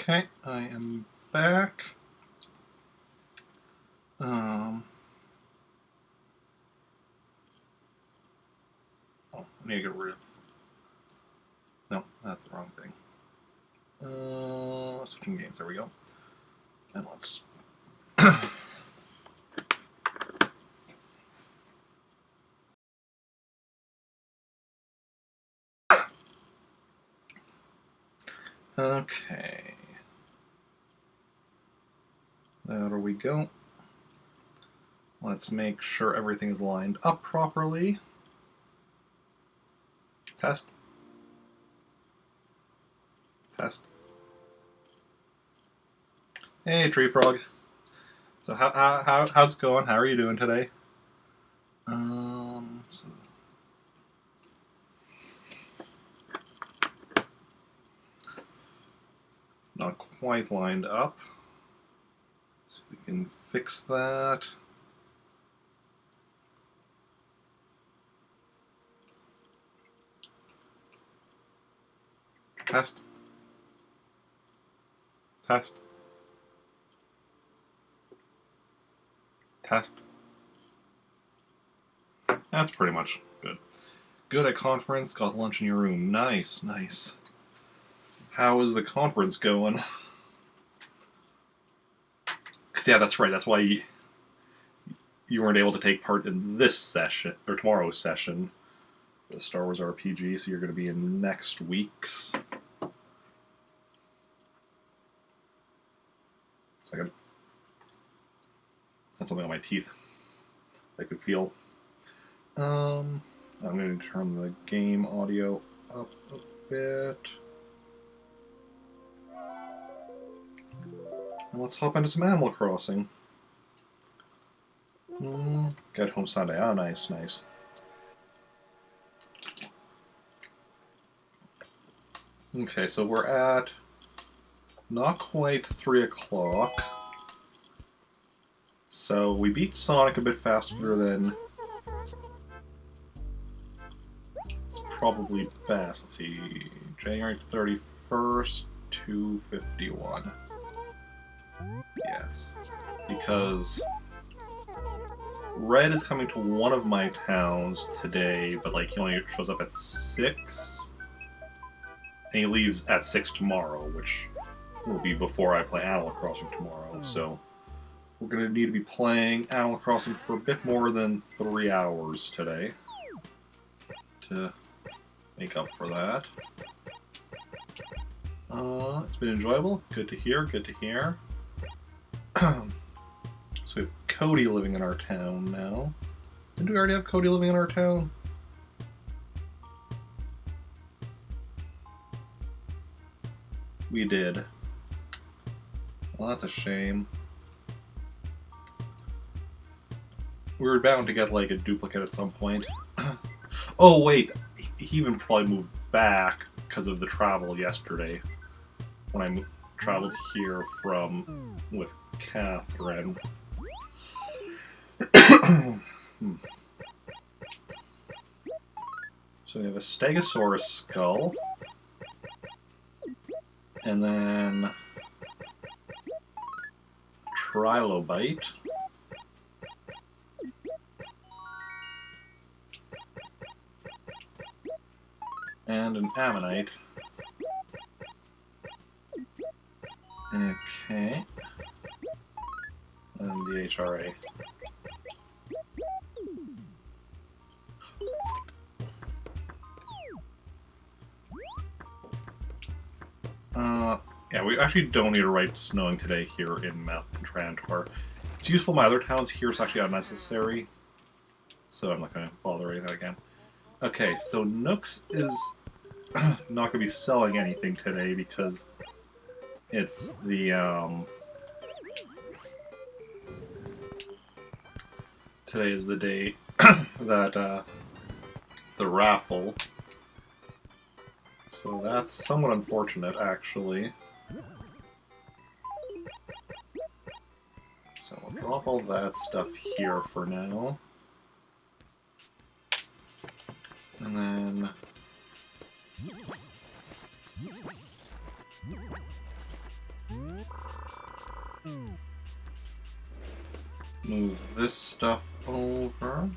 Okay, I am back. Oh, I need to get rid of... No, that's the wrong thing. Switching games, there we go. And let's... Okay. There we go. Let's make sure everything is lined up properly. Test. Test. Hey, Tree Frog. So how's it going? How are you doing today? So not quite lined up. So we can fix that. Test. Test. Test. That's pretty much good. Good at conference, got lunch in your room. Nice, nice. How is the conference going? Because, yeah, that's right. That's why you weren't able to take part in this session, or tomorrow's session, the Star Wars RPG, so you're going to be in next week's. Second. That's something on my teeth I could feel. I'm going to turn the game audio up a bit. And let's hop into some Animal Crossing. Get home Sunday. Oh, nice, nice. Okay, so we're at not quite 3 o'clock. So we beat Sonic a bit faster than it's probably best. Let's see, January 31st, 251. Yes, because Red is coming to one of my towns today, but like he only shows up at 6, and he leaves at 6 tomorrow, which will be before I play Animal Crossing tomorrow. So we're going to need to be playing Animal Crossing for a bit more than 3 hours today to make up for that. It's been enjoyable. Good to hear, good to hear. So we have Cody living in our town now. Didn't we already have Cody living in our town? We did. Well, that's a shame. We were bound to get like a duplicate at some point. Oh wait, he even probably moved back because of the travel yesterday when I traveled here from with Catherine. So we have a Stegosaurus skull, and then Trilobite, and an Ammonite. Okay. And the HRA. Yeah, we actually don't need to write snowing today here in Mount Trantor. It's useful in my other towns. Here it's actually unnecessary. So I'm not going to bother writing that again. Okay, so Nooks is not going to be selling anything today because it's the, today is the day that, it's the raffle. So that's somewhat unfortunate, actually. So we'll drop all that stuff here for now. And then... move this stuff over.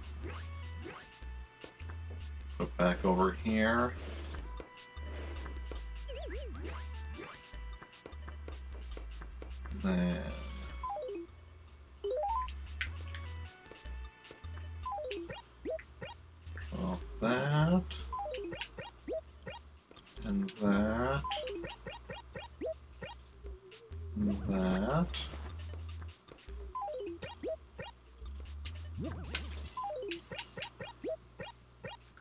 Put back over here. Then off that. And that. And that.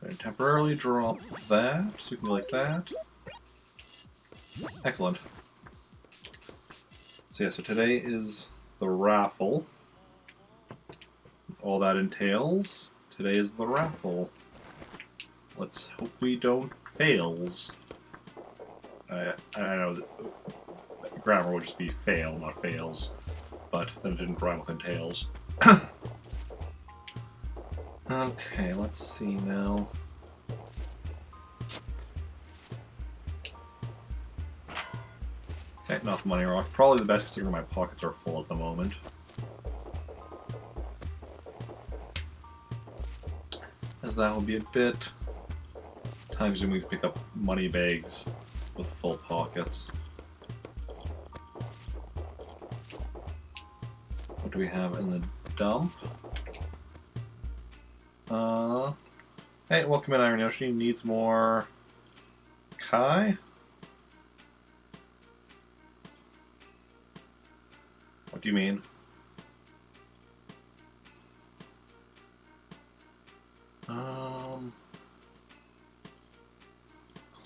Going to temporarily drop that, so we can go like that. Excellent. So yeah, so today is the raffle. With all that entails, today is the raffle. Let's hope we don't fails. I know that grammar would just be fail, not fails, but then it didn't rhyme with entails. Okay, let's see now. Okay, not the money rock. Probably the best considering my pockets are full at the moment. As that will be a bit time consuming to pick up money bags with full pockets. What do we have in the dump? Hey, welcome in, Iron Yoshi. Needs more Kai? What do you mean?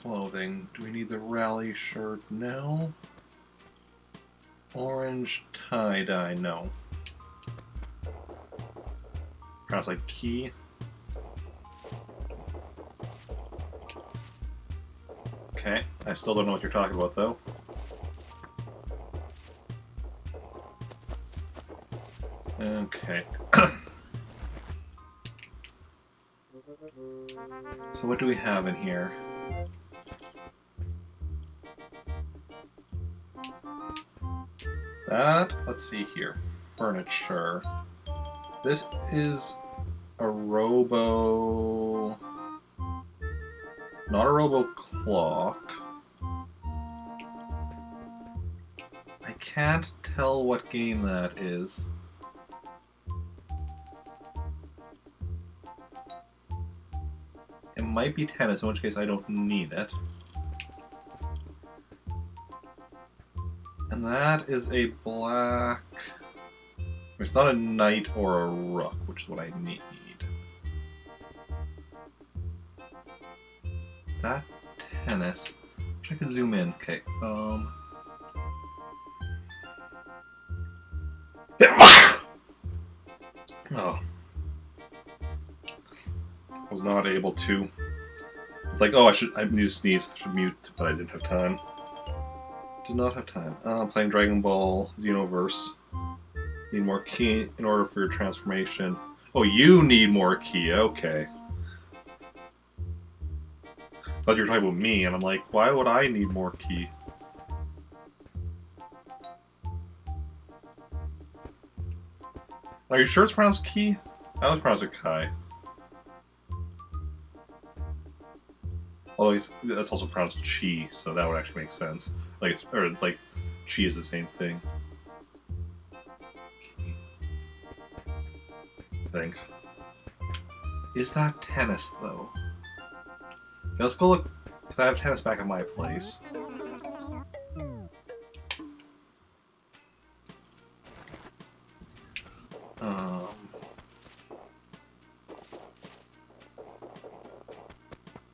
Clothing. Do we need the rally shirt? No. Orange tie-dye? No. Sounds like key. Okay, I still don't know what you're talking about, though. Okay. So what do we have in here? That, let's see here. Furniture. This is a robo... Not a robo clock. I can't tell what game that is. It might be tennis, in which case I don't need it. And that is a black... It's not a knight or a rook, which is what I need. Is that tennis? Wish I could zoom in. Okay, Oh. I was not able to. It's like, oh, I need to sneeze. I should mute, but I didn't have time. Did not have time. I'm playing Dragon Ball Xenoverse. Need more ki in order for your transformation. Oh, you need more ki. Okay. Thought you were talking about me, and I'm like, why would I need more ki? Are you sure it's pronounced ki? I always pronounce it kai. Although that's also pronounced chi, so that would actually make sense. Like it's like chi is the same thing. I think. Is that tennis though? Okay, let's go look, because I have tennis back at my place.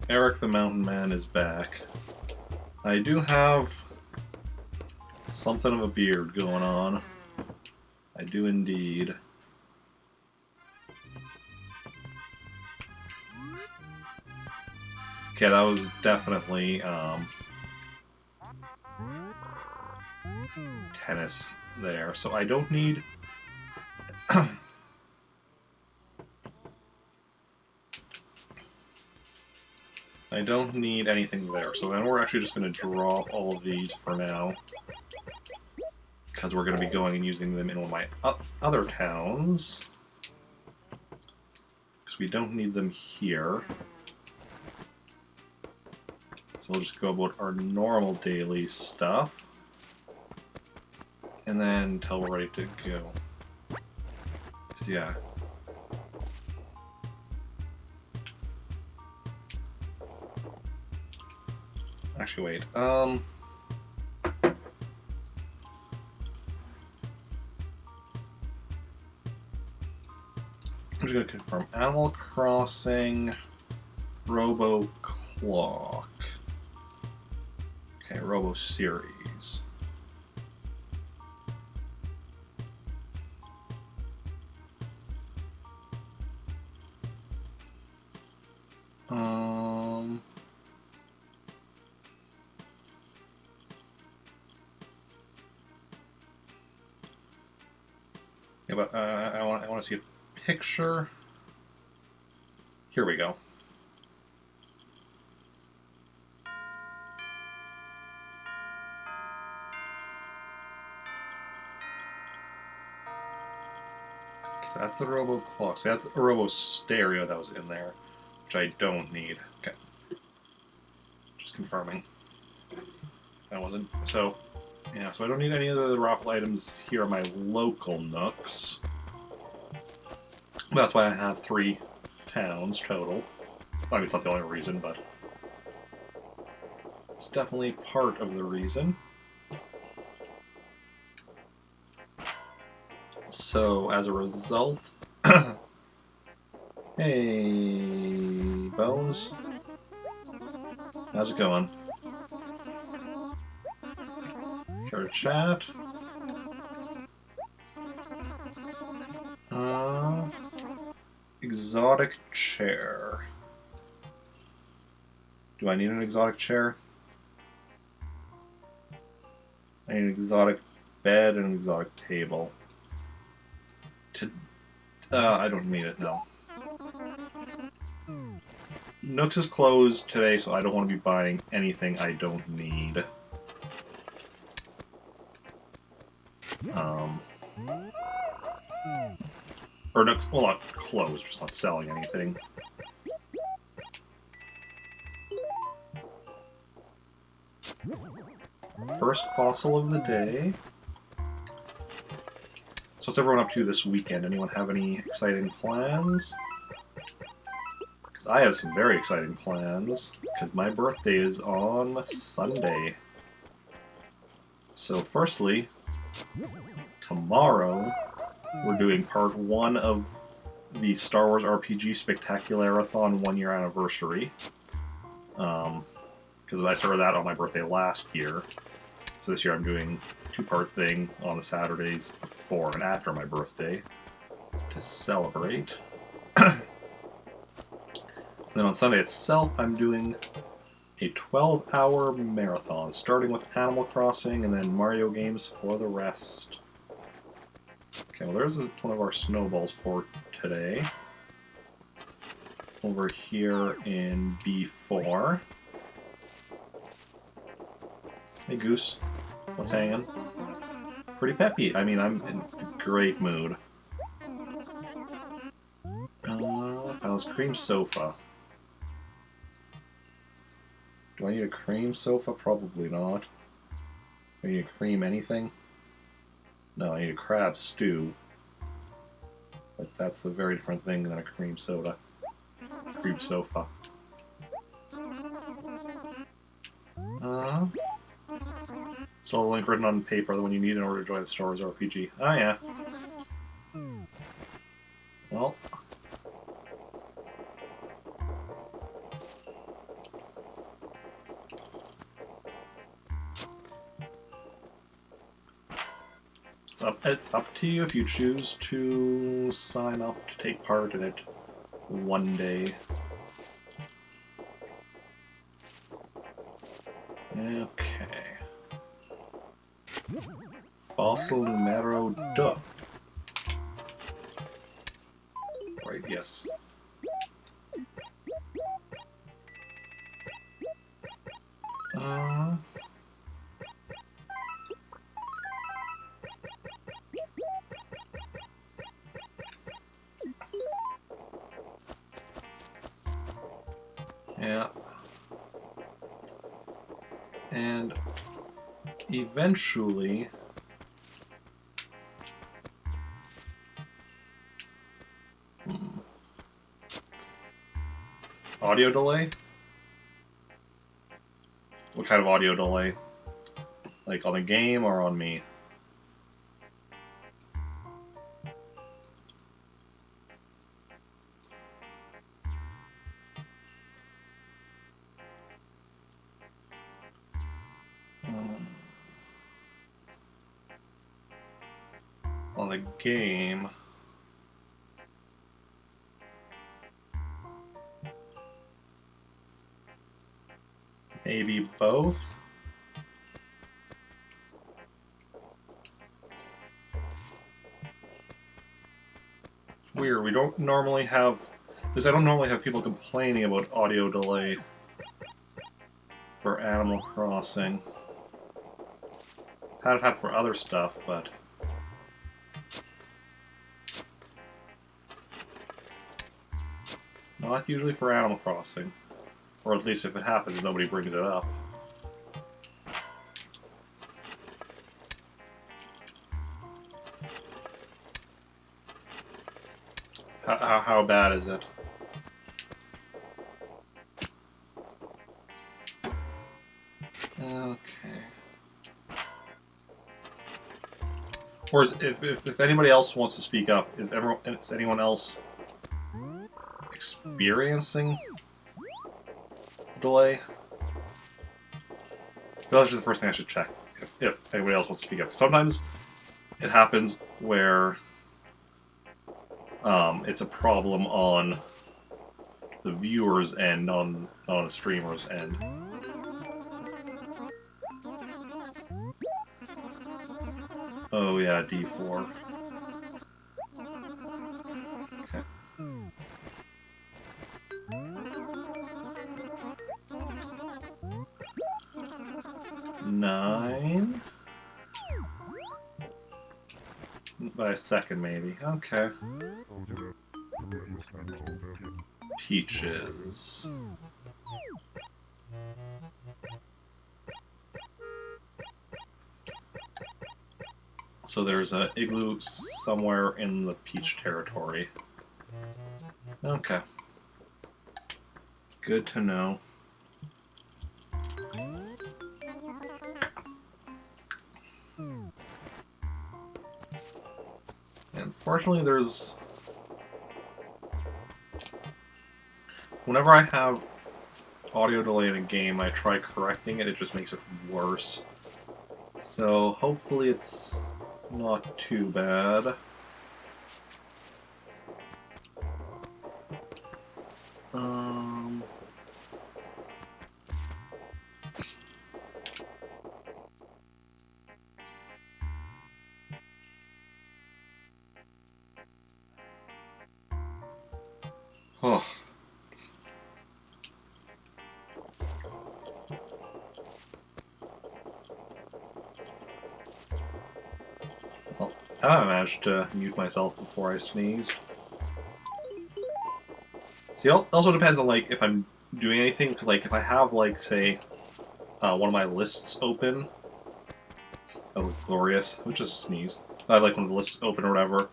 Eric the Mountain Man is back. I do have something of a beard going on. I do indeed. Okay, that was definitely tennis there, so I don't need I don't need anything there, so then we're actually just going to drop all of these for now. because we're going to be going and using them in one of my other towns. Because we don't need them here. So we'll just go about our normal daily stuff. And then until we're ready to go. Because, yeah. Actually, wait. I'm just going to confirm. Animal Crossing Robo Clock. Okay, Robo Series. Yeah, but I want to see a picture. Here we go. So that's the Robo Clock. So that's a Robo Stereo that was in there, which I don't need. Okay. Just confirming. That wasn't. So, yeah, so I don't need any of the raffle items here at my local Nooks. That's why I have 3 towns total. I mean, it's not the only reason, but it's definitely part of the reason. So, as a result... Hey, Bones. How's it going? Care to chat? Exotic chair. Do I need an exotic chair? I need an exotic bed and an exotic table. I don't need it, no. Nooks is closed today, so I don't want to be buying anything I don't need. Or Nooks, well, not closed, just not selling anything. First fossil of the day. So what's everyone up to this weekend? Anyone have any exciting plans? Because I have some very exciting plans, because my birthday is on Sunday. So firstly, tomorrow, we're doing part 1 of the Star Wars RPG Spectacular-a-thon 1-year anniversary. Because I started that on my birthday last year. So this year I'm doing a 2-part thing on the Saturdays before and after my birthday to celebrate. And then on Sunday itself, I'm doing a 12-hour marathon, starting with Animal Crossing and then Mario games for the rest. Okay, well there's one of our snowballs for today. Over here in B4. Hey Goose, what's hanging? Pretty peppy. I mean, I'm in a great mood. How's Cream Sofa? Do I need a cream sofa? Probably not. Do I need a cream anything? No, I need a crab stew. But that's a very different thing than a cream soda. Cream sofa. So a link written on paper, the one you need in order to join the Star Wars RPG. Oh yeah. Well. It's up to you if you choose to sign up to take part in it one day. Okay. Fossil numero 2. Right, yes. Yeah. And eventually... Audio delay? What kind of audio delay? Like on the game or on me? On the game... Maybe both? Weird, we don't normally have... Because I don't normally have people complaining about audio delay for Animal Crossing. Had it happen for other stuff, but... Not usually for Animal Crossing. Or at least if it happens, nobody brings it up. How bad is it? Okay. Or if anybody else wants to speak up, is anyone else experiencing delay? That's just the first thing I should check, if anybody else wants to speak up. Sometimes it happens where it's a problem on the viewer's end, on the streamer's end. Oh yeah, D4. Okay. 9? By a second, maybe. Okay. Peaches. So there's an igloo somewhere in the Peach territory. Okay. Good to know. Unfortunately, there's... Whenever I have audio delay in a game, I try correcting it, it just makes it worse. So hopefully it's not too bad. Oh. Well, I managed to mute myself before I sneezed. See, it also depends on, like, if I'm doing anything, because, like, if I have, like, say, one of my lists open, oh, glorious, which is a sneeze. I have, like, one of the lists open or whatever,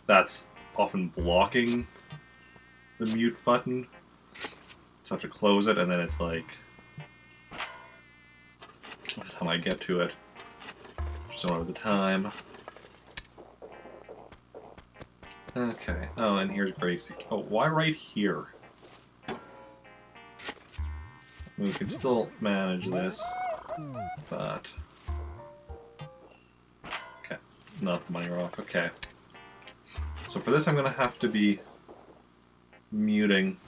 that's often blocking the mute button. So I have to close it, and then it's like... By the time I get to it, just don't have the time. Okay. Oh, and here's Gracie. Oh, why right here? We can still manage this, but... Okay. Not the money rock. Okay. So for this, I'm going to have to be muting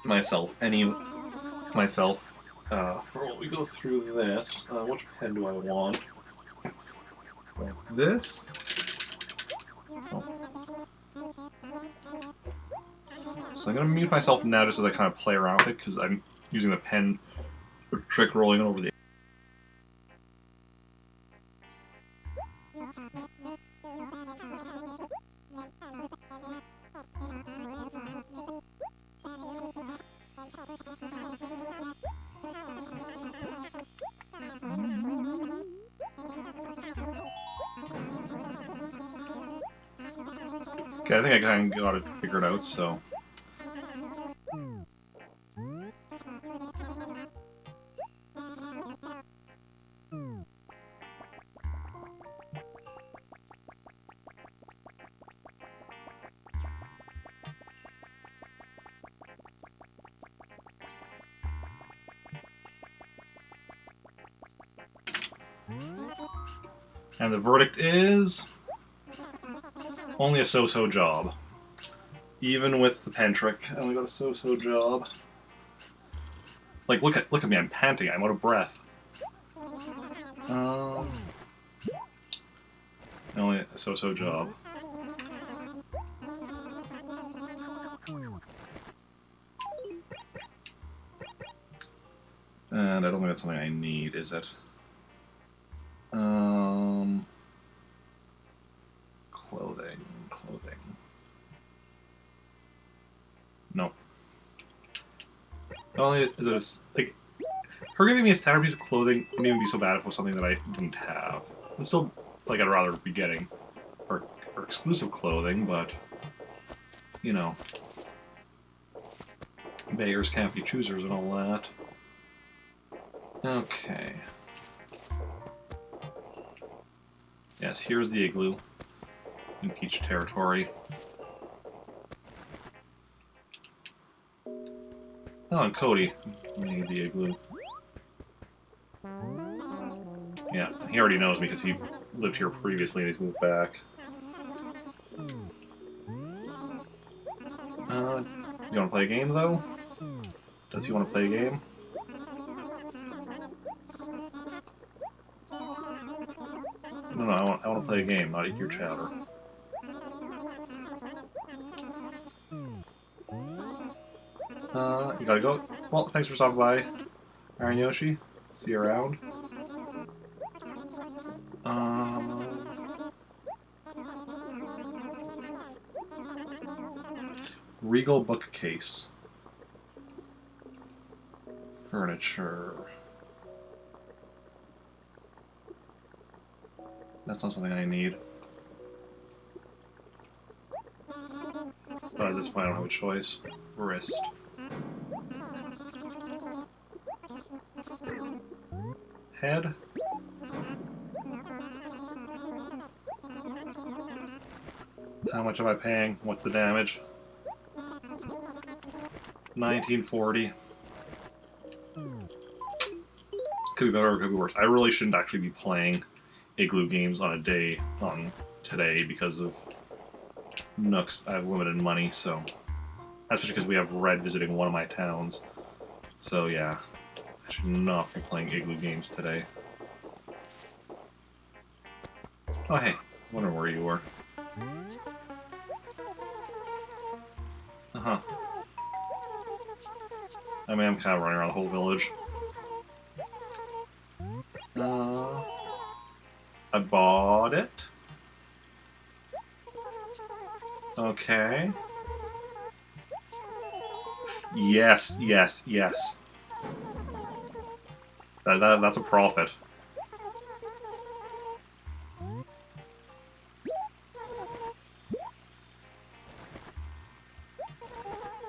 myself. For when we go through this, which pen do I want? This? Oh. So I'm going to mute myself now just as I kind of play around with it, because I'm using the pen for trick rolling over the... Okay, I think I kind of got it figured out, so... And the verdict is... only a so-so job. Even with the Pentrick, I only got a so-so job. Like, look at me, I'm panting, I'm out of breath. Only a so-so job. And I don't think that's something I need, is it? Clothing. No. Not only is it like, her giving me a standard piece of clothing wouldn't even be so bad if it was something that I didn't have. I'm still, like, I'd rather be getting her exclusive clothing, but, you know, beggars can't be choosers and all that. Okay. Yes, here's the igloo in Peach territory. Oh, and Cody made the igloo. Yeah, he already knows me because he lived here previously and he's moved back. You want to play a game, though? Does he want to play a game? No, I want to play a game, not eat your chowder. You gotta go? Well, thanks for stopping by, Iron Yoshi. See you around. Regal bookcase. Furniture. That's not something I need. But at this point I don't have a choice. Wrist. Head. How much am I paying? What's the damage? 1940. Could be better or could be worse. I really shouldn't actually be playing Igloo games on today because of Nooks. I have limited money, so that's just because we have Red visiting one of my towns. So yeah, I should not be playing Igloo games today. Oh hey, wonder where you were. I mean, I'm kind of running around the whole village. I bought it. Okay. Yes. That's a profit.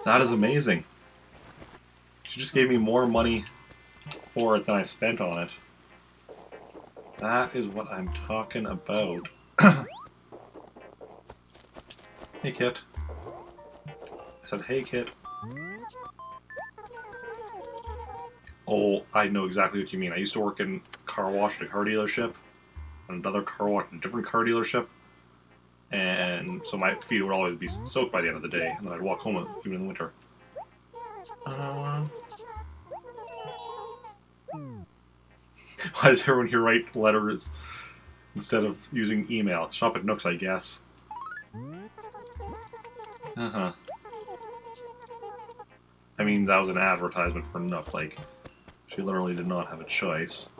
That is amazing. She just gave me more money for it than I spent on it. That is what I'm talking about. Hey, Kit. I said, hey, Kit. Oh, I know exactly what you mean. I used to work in car wash at a car dealership, and another car wash at a different car dealership, and so my feet would always be soaked by the end of the day, and then I'd walk home even in the winter. Why does everyone here write letters instead of using email? Shop at Nooks, I guess. I mean, that was an advertisement for Nook, like, she literally did not have a choice.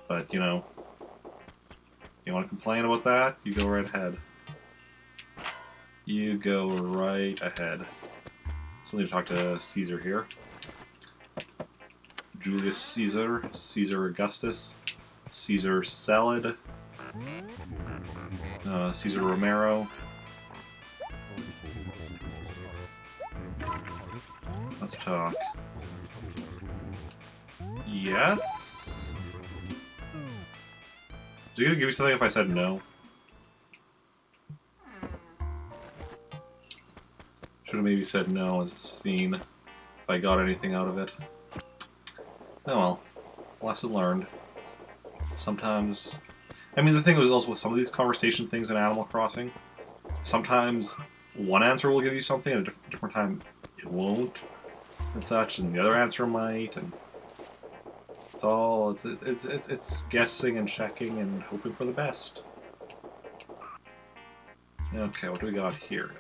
But, you know, you want to complain about that? You go right ahead. You go right ahead. Still need to talk to Caesar here. Julius Caesar, Caesar Augustus, Caesar Salad. Cesar Romero. Let's talk. Yes? Is he gonna give me something if I said no? Should have maybe said no as a scene if I got anything out of it. Oh well. Lesson learned. Sometimes... I mean, the thing was also with some of these conversation things in Animal Crossing, sometimes one answer will give you something and a different time it won't and such, and the other answer might, and it's all... it's guessing and checking and hoping for the best. Okay, what do we got here now?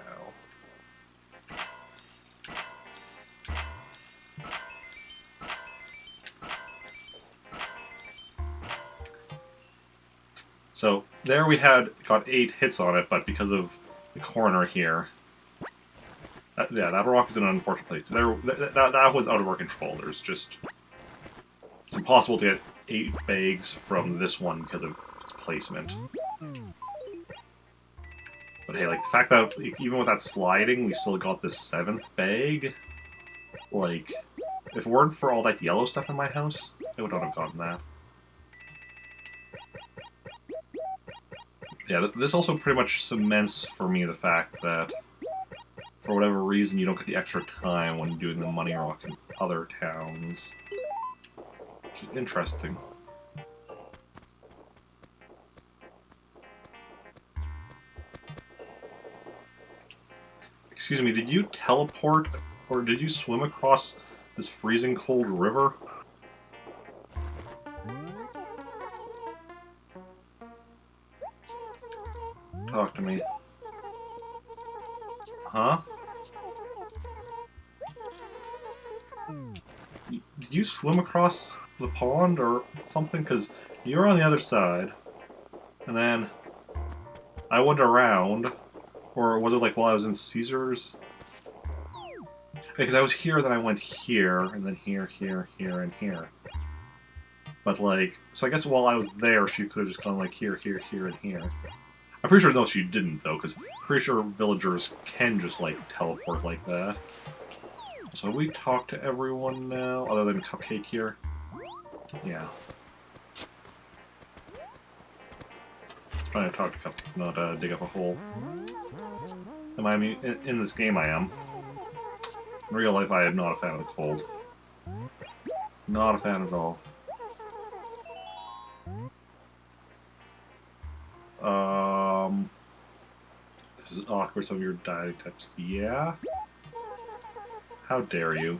So there we got 8 hits on it, but because of the corner here, yeah, that rock is in an unfortunate place. That was out of our control. There's just... it's impossible to get 8 bags from this one because of its placement. But hey, like, the fact that even with that sliding, we still got this 7th bag, like, if it weren't for all that yellow stuff in my house, I would not have gotten that. Yeah, this also pretty much cements for me the fact that, for whatever reason, you don't get the extra time when doing the Money Rock in other towns. Which is interesting. Excuse me, did you teleport, or did you swim across this freezing cold river? Talk to me. Huh? Did you swim across the pond or something? Because you're on the other side. And then I went around. Or was it like while I was in Caesar's? Because I was here, then I went here, and then here, here, here, and here. But like, so I guess while I was there, she could have just gone like here, here, here, and here. I'm pretty sure, no, she didn't, though, because I'm pretty sure villagers can just, like, teleport like that. So we talk to everyone now, other than Cupcake here? Yeah. Trying to talk to Cupcake, not dig up a hole. I mean, in this game I am. In real life I am not a fan of the cold. Not a fan at all. This is awkward, some of your dialect types. Yeah? How dare you?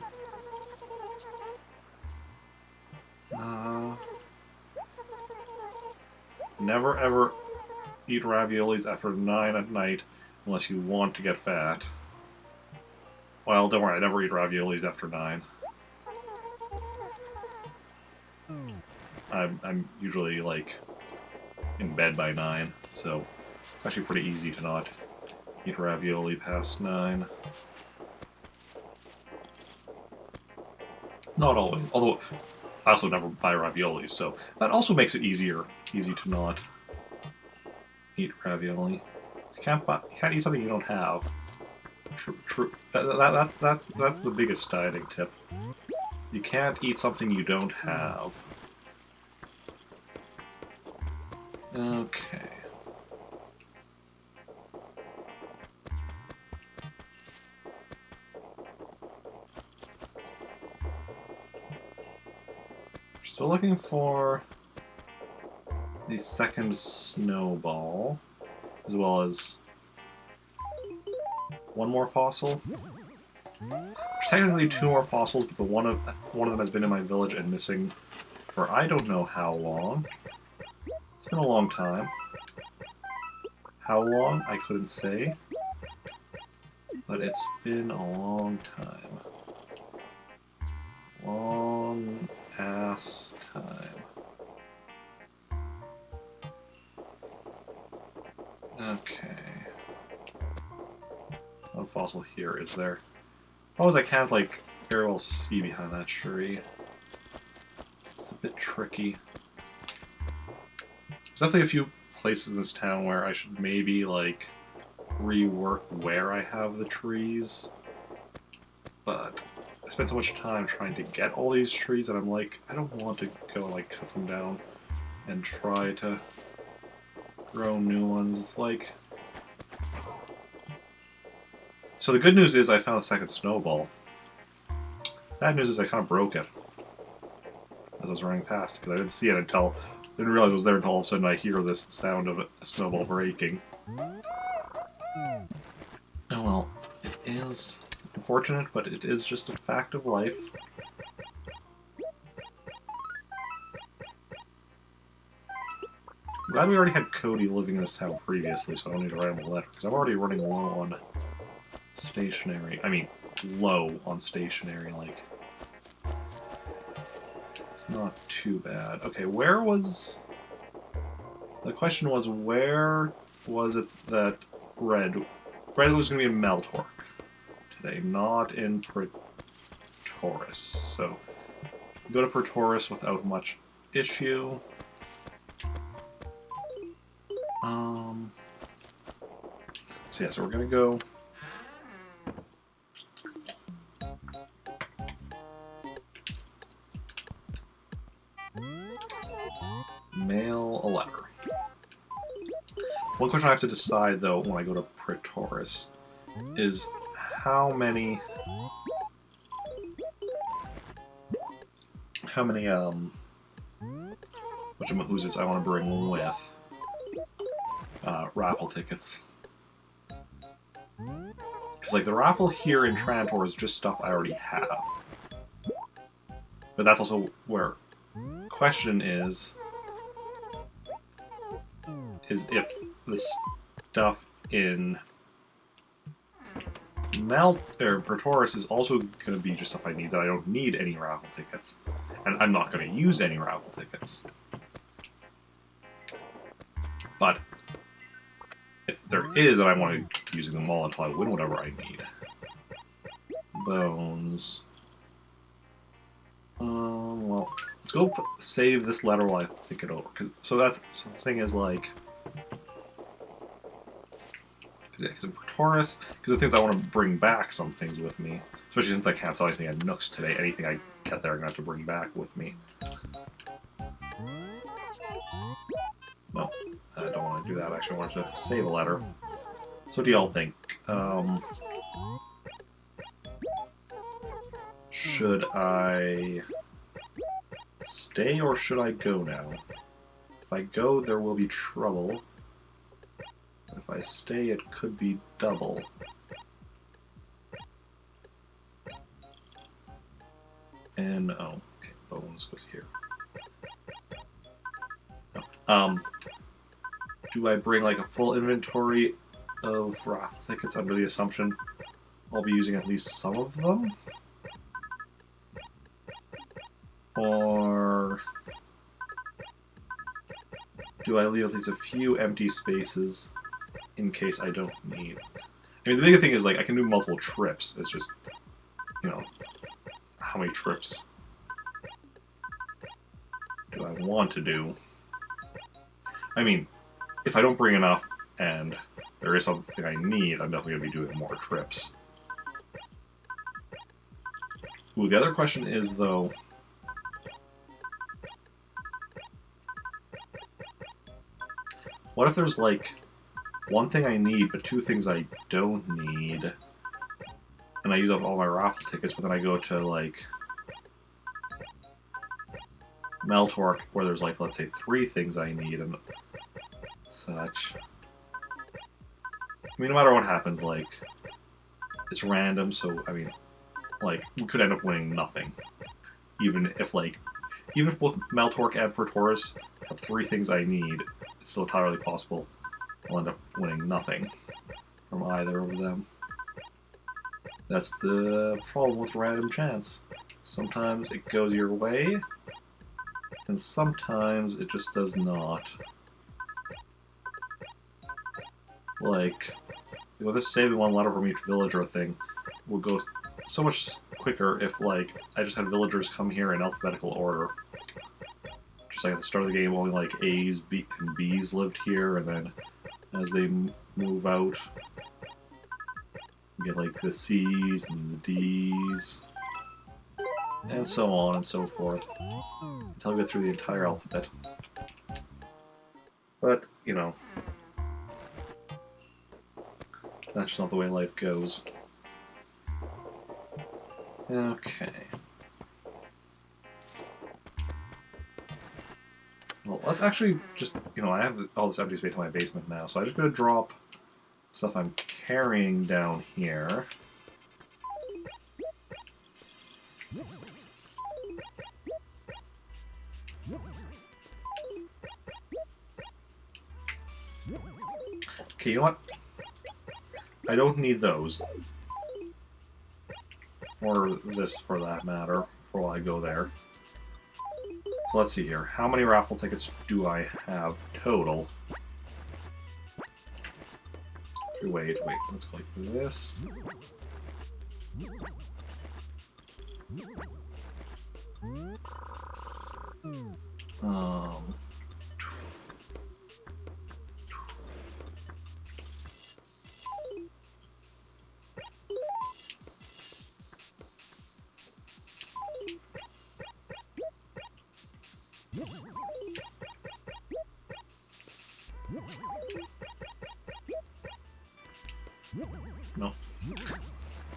Never ever eat raviolis after 9 at night unless you want to get fat. Well, don't worry, I never eat raviolis after 9. I'm usually, like, in bed by 9, so it's actually pretty easy to not eat ravioli past 9. Not always, although I also never buy raviolis, so that also makes it easy to not eat ravioli. You can't eat something you don't have. True. That's the biggest dieting tip. You can't eat something you don't have. Okay. Still looking for the second snowball, as well as one more fossil. There's technically 2 more fossils, but one of them has been in my village and missing for I don't know how long. It's been a long time. How long? I couldn't say. But it's been a long time. Long ass time. Okay. No fossil here, is there? I can't, like, very well see behind that tree. It's a bit tricky. There's definitely a few places in this town where I should maybe, like, rework where I have the trees. But I spent so much time trying to get all these trees that I'm like, I don't want to go, like, cut them down and try to grow new ones. It's like... So the good news is I found a second snowball. Bad news is I kind of broke it as I was running past, because I didn't see it until... didn't realize it was there until all of a sudden I hear this sound of a snowball breaking. Oh well, it is unfortunate, but it is just a fact of life. I'm glad we already had Cody living in this town previously, so I don't need to write him a letter, because I'm already running low on stationery. I mean, low on stationery, like... It's not too bad. Okay, where was... The question was, where was it that Red was going to be in Meltork today, not in Praetoris. So, go to Praetoris without much issue. So yeah, so we're going to go... Mail a letter. One question I have to decide, though, when I go to Praetoris is how many whatchamahoozits I want to bring with raffle tickets. Because, like, the raffle here in Trantor is just stuff I already have. But that's also where the question is if the stuff in Praetoris is also going to be just stuff I need that I don't need any raffle tickets. And I'm not going to use any raffle tickets. But if there is, then I want to keep using them all until I win whatever I need. Bones. Well, let's go save this letter while I think it over. So the thing is, like... Because in Praetoris, because the things I want to bring back some things with me. Especially since I can't sell anything at Nooks today. Anything I get there I'm going to have to bring back with me. No, I don't want to do that. Actually, I wanted to save a letter. So what do y'all think? Should I stay or should I go now? If I go, there will be trouble. If I stay, it could be double. And, oh, okay, Bones goes here. No. Do I bring, like, a full inventory of raffle tickets under the assumption I'll be using at least some of them? Or do I leave at least a few empty spaces in case I don't need? I mean, the big thing is, like, I can do multiple trips. It's just, you know, how many trips do I want to do? I mean, if I don't bring enough and there is something I need, I'm definitely going to be doing more trips. Ooh, the other question is, though... What if there's, like, one thing I need, but two things I don't need, and I use up all my raffle tickets, but then I go to, like, Meltork, where there's, like, let's say 3 things I need, and such. I mean, no matter what happens, like, it's random, so, I mean, like, we could end up winning nothing. Even if both Meltork and Praetoris have 3 things I need, it's still entirely possible I'll end up winning nothing from either of them. That's the problem with random chance. Sometimes it goes your way, and sometimes it just does not. Like, with this saving one letter from each villager thing will go so much quicker if, like, I just had villagers come here in alphabetical order. Just like at the start of the game, only like A's, B, and B's lived here, and then as they move out, you get like the C's and the D's, and so on and so forth, until you get through the entire alphabet. But, you know, that's just not the way life goes. Okay. Well, let's actually just, you know, I have all this empty space in my basement now, so I'm just going to drop stuff I'm carrying down here. Okay, you know what? I don't need those. Or this, for that matter, for while I go there. So let's see here. How many raffle tickets do I have total? Wait, let's go like this. No.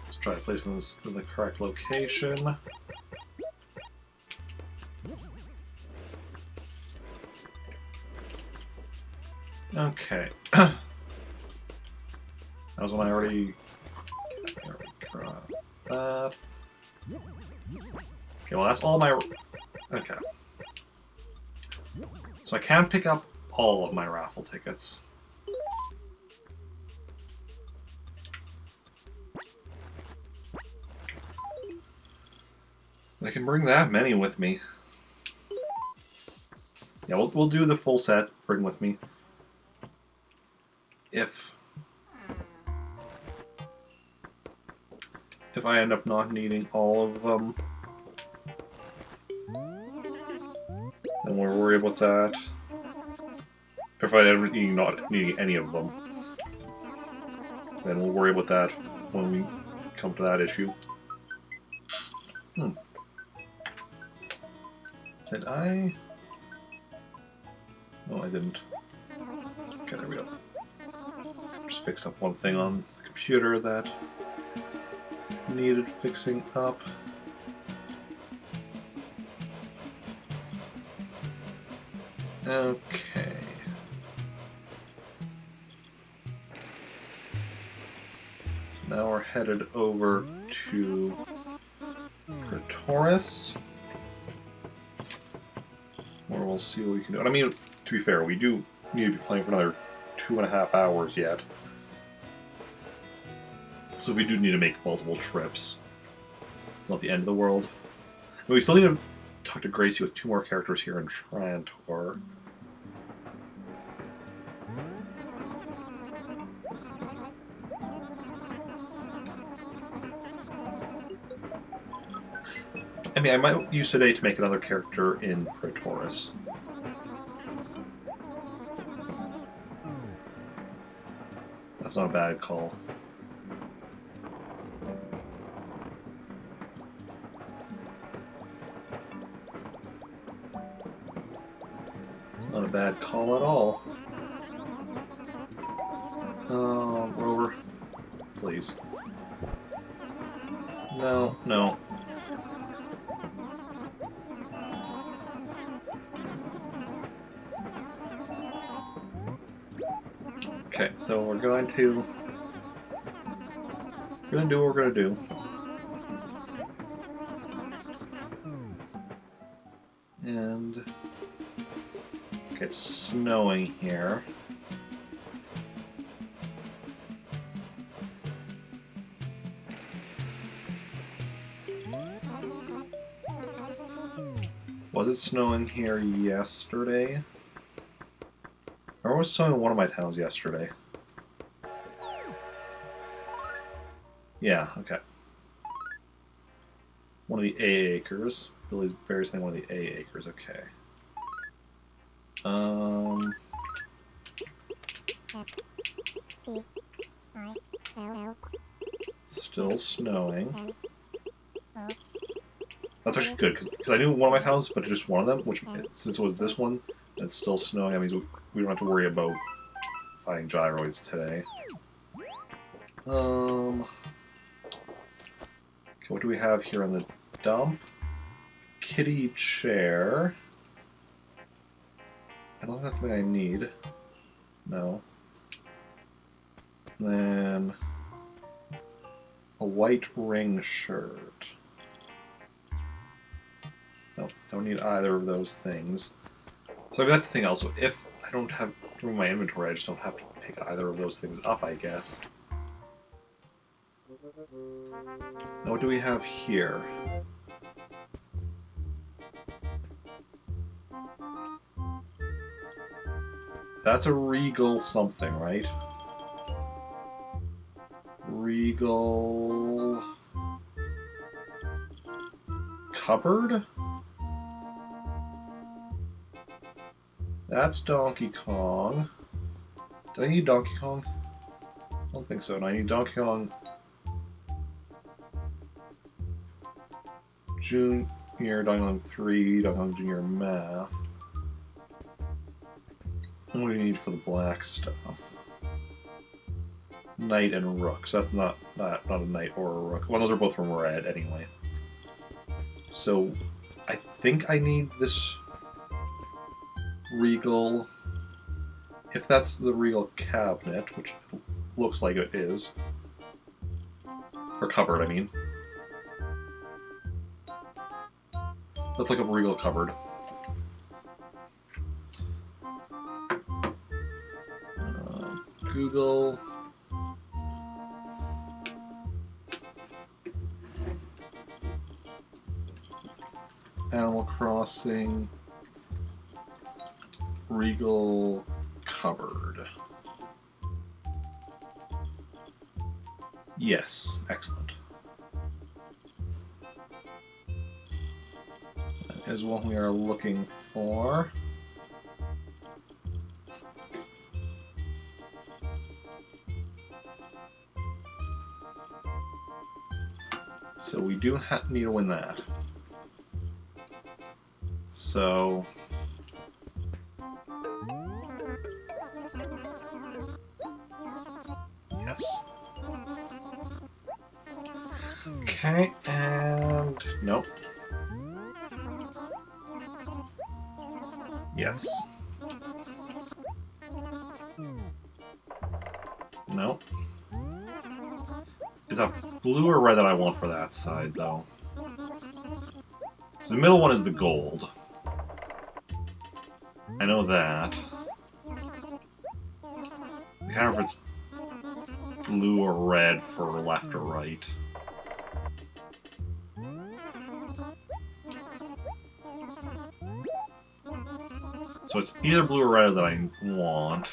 Let's try placing this in the correct location. Okay. That was when I already... that. Okay, well that's all my... Okay. So I can pick up all of my raffle tickets. I can bring that many with me. Yeah, we'll do the full set, bring with me. If I end up not needing all of them, then we'll worry about that. If I end up not needing any of them, then we'll worry about that when we come to that issue. Did I? No, I didn't. Okay, there we go. Just fix up one thing on the computer that needed fixing up. Okay. So now we're headed over to Praetoris, where we'll see what we can do. And I mean, to be fair, we do need to be playing for another 2.5 hours yet. So we do need to make multiple trips. It's not the end of the world. But we still need to talk to Gracie with 2 more characters here in Trantor. I mean, I might use today to make another character in Praetoris. That's not a bad call. It's not a bad call at all. Rover. Please. No, no. Okay, so we're going to do what we're going to do. And okay, it's snowing here. Was it snowing here yesterday? Or was it snowing in one of my towns yesterday? Yeah, okay. One of the A acres. Billy's Bear's saying one of the A acres, okay. Still snowing. That's actually good, because I knew one of my towns, but just one of them, which, since it was this one, and it's still snowing, that means we don't have to worry about finding gyroids today. Okay, what do we have here in the dump? Kitty chair. I don't think that's something I need. No. And then a white ring shirt. Nope, don't need either of those things. So I mean, that's the thing also. If I don't have room in my inventory, I just don't have to pick either of those things up, I guess. Now what do we have here? That's a Regal something, right? Regal... cupboard? That's Donkey Kong. Do I need Donkey Kong? I don't think so. No, I need Donkey Kong Junior, Donkey Kong 3, Donkey Kong Junior Math. And what do you need for the black stuff? Knight and Rook. So that's not a Knight or a Rook. Well, those are both from Red anyway. So I think I need this Regal. If that's the Regal cabinet, which looks like it is. Or cupboard, I mean. Let's look up Regal cupboard. Google. Animal Crossing. Regal cupboard. Yes, excellent. That is what we are looking for. So we do need to win that. So... yes. Okay, and... nope. Yes. Nope. Is that blue or red that I want for that side, though? So the middle one is the gold. I know that. I can't remember if it's blue or red for left or right. So it's either blue or red that I want.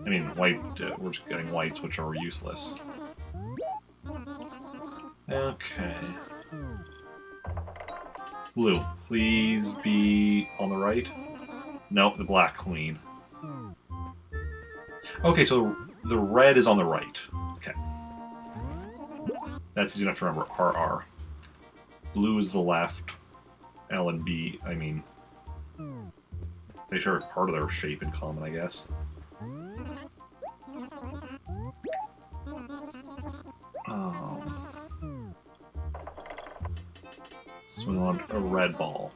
I mean, white, we're just getting whites, which are useless. Okay. Blue, please be on the right. No, the black queen. Okay, so the red is on the right. Okay. That's easy enough to remember. RR. Blue is the left. L and B, I mean... they share part of their shape in common, I guess. So we want a red ball.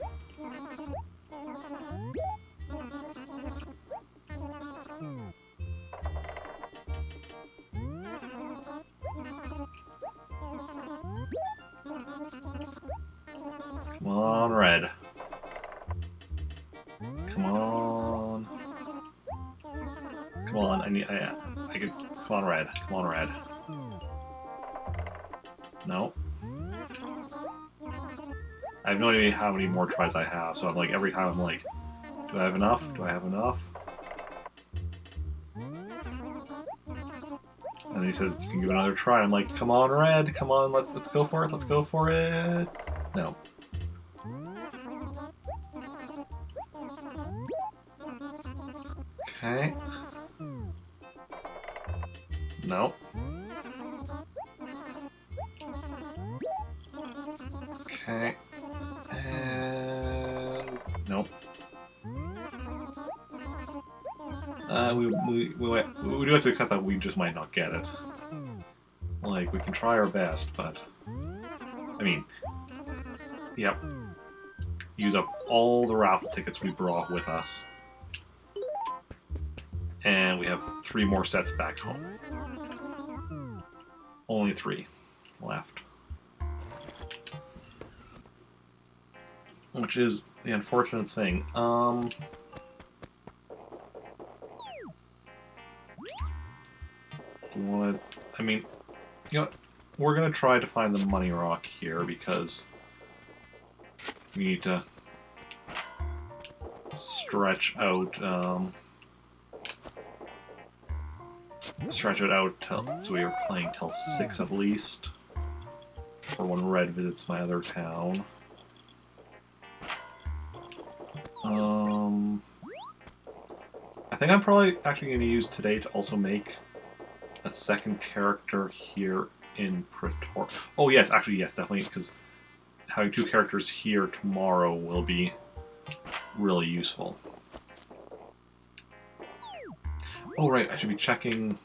Come on, red. Come on. Come on, I could, come on, red. Come on, red. No. I have no idea how many more tries I have, so I'm like, every time I'm like, do I have enough? Do I have enough? And then he says, you can give it another try. I'm like, come on, red, come on, let's go for it, let's go for it. No. Okay. No. Okay. And nope. We do have to accept that we just might not get it. Like, we can try our best, but... I mean... Yep. Use up all the raffle tickets we brought with us. And we have 3 more sets back home. Only 3 left. Which is the unfortunate thing. Do we want to... I mean, you know, we're going to try to find the money rock here because we need to stretch out till, so we are playing till 6 at least for when Red visits my other town. I think I'm probably actually going to use today to also make a second character here in Pretoria. Oh yes, actually yes, definitely, because having 2 characters here tomorrow will be really useful. Oh right, I should be checking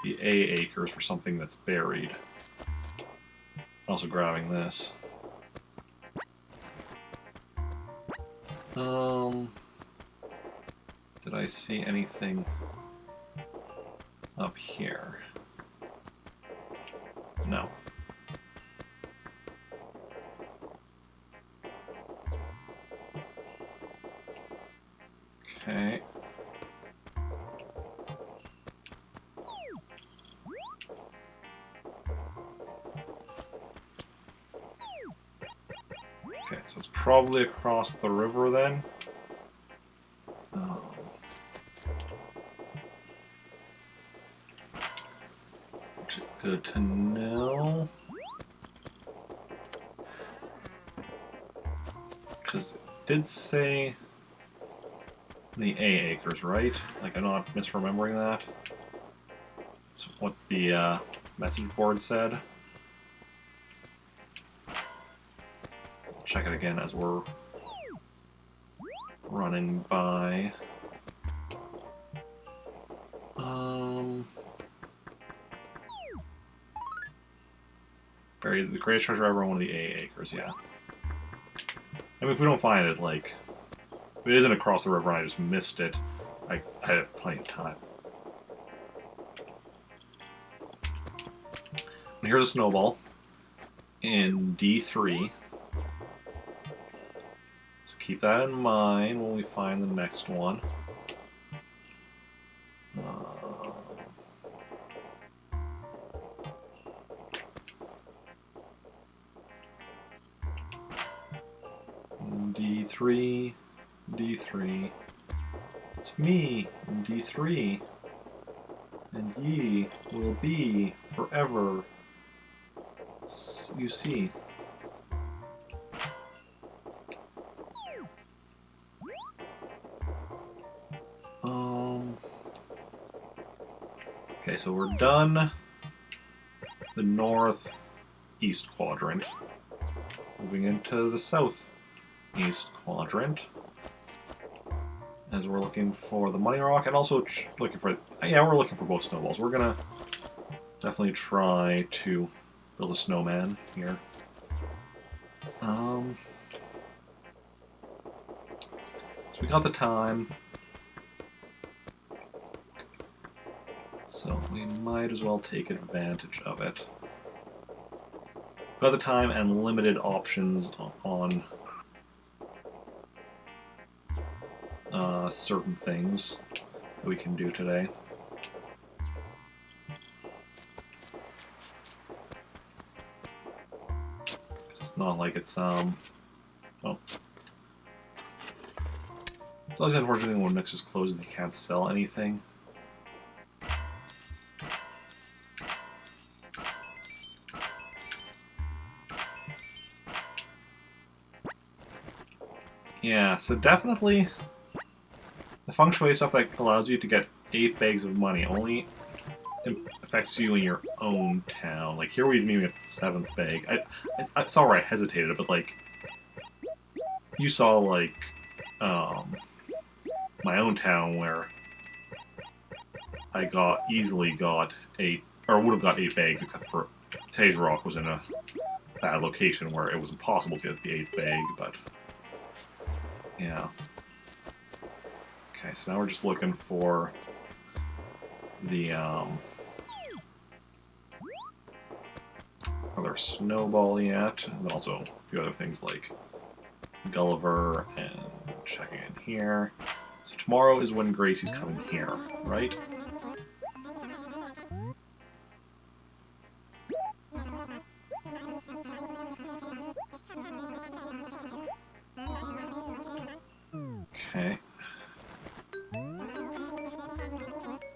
the A acres for something that's buried. Also grabbing this. Did I see anything up here? No. Okay. Okay, so it's probably across the river then. Which is good to know. Because it did say the A acres, right? Like, I'm not misremembering that. That's what the message board said. I'll check it again as we're running by. Buried the greatest treasure ever on one of the A acres, yeah. I mean, if we don't find it, like, if it isn't across the river and I just missed it, I have plenty of time. And here's a snowball in D3. So keep that in mind when we find the next one. D3, D3. It's me, D3. And ye will be forever. You see. Okay, so we're done the northeast quadrant. Moving into the southeast quadrant. As we're looking for the money rock and also looking for... Yeah, we're looking for both snowballs. We're gonna definitely try to build a snowman here. So we got the time. So we might as well take advantage of it. Got the time and limited options on certain things that we can do today. It's not like it's well, it's always unfortunate when Nexus closes, you can't sell anything. Yeah, so definitely the feng shui stuff that allows you to get 8 bags of money only affects you in your own town. Like, here we didn't even get the 7th bag. I saw where I hesitated, but, like, you saw, like, my own town where I easily got 8, or would have got 8 bags, except for Tay's Rock was in a bad location where it was impossible to get the 8th bag, but yeah. Okay, so now we're just looking for the other snowball yet, and then also a few other things like Gulliver and checking in here. So tomorrow is when Gracie's coming here, right? Okay.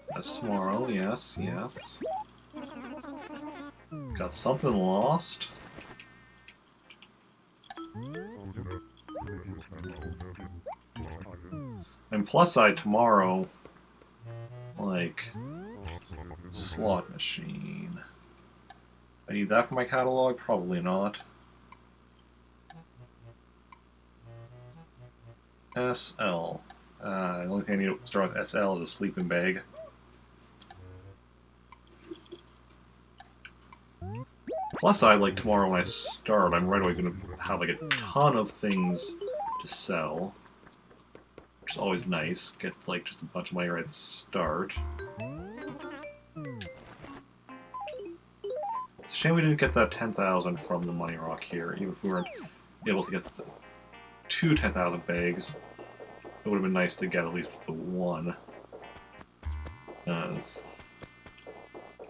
That's tomorrow, yes, yes. Got something lost. And plus side tomorrow, like, slot machine. I need that for my catalog? Probably not. SL. The only thing I need to start with SL is a sleeping bag. Plus side, like, tomorrow when I start, I'm right away going to have, like, a ton of things to sell. Which is always nice. Get, like, just a bunch of money right at the start. It's a shame we didn't get that 10,000 from the Money Rock here, even if we weren't able to get the 2 10,000 bags. It would have been nice to get at least the 1. Because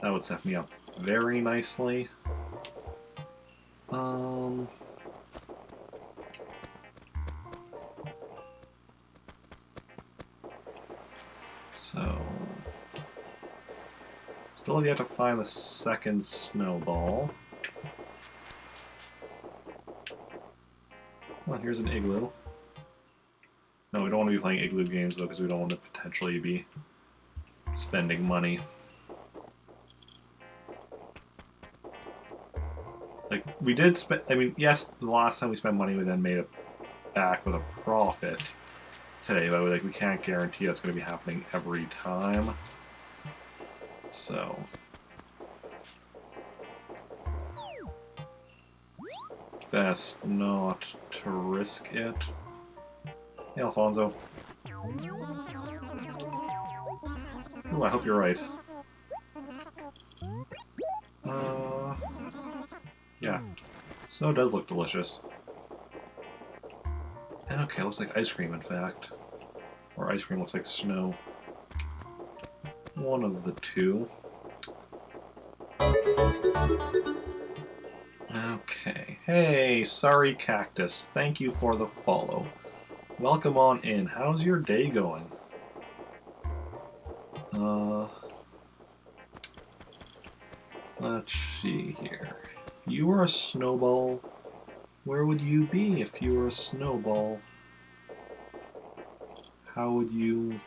that would set me up very nicely. So still have yet to find the second snowball. Well, here's an igloo. No, we don't want to be playing igloo games though, because we don't want to potentially be spending money. Like, we did spend, I mean, yes, the last time we spent money, we then made it back with a profit today, but like, we can't guarantee that's going to be happening every time. So it's best not to risk it. Hey, Alfonso. Ooh, I hope you're right. Yeah. Snow does look delicious. Okay, looks like ice cream, in fact. Or ice cream looks like snow. One of the two. Okay. Hey, sorry cactus. Thank you for the follow. Welcome on in. How's your day going? Let's see here. If you were a snowball, where would you be if you were a snowball? How would you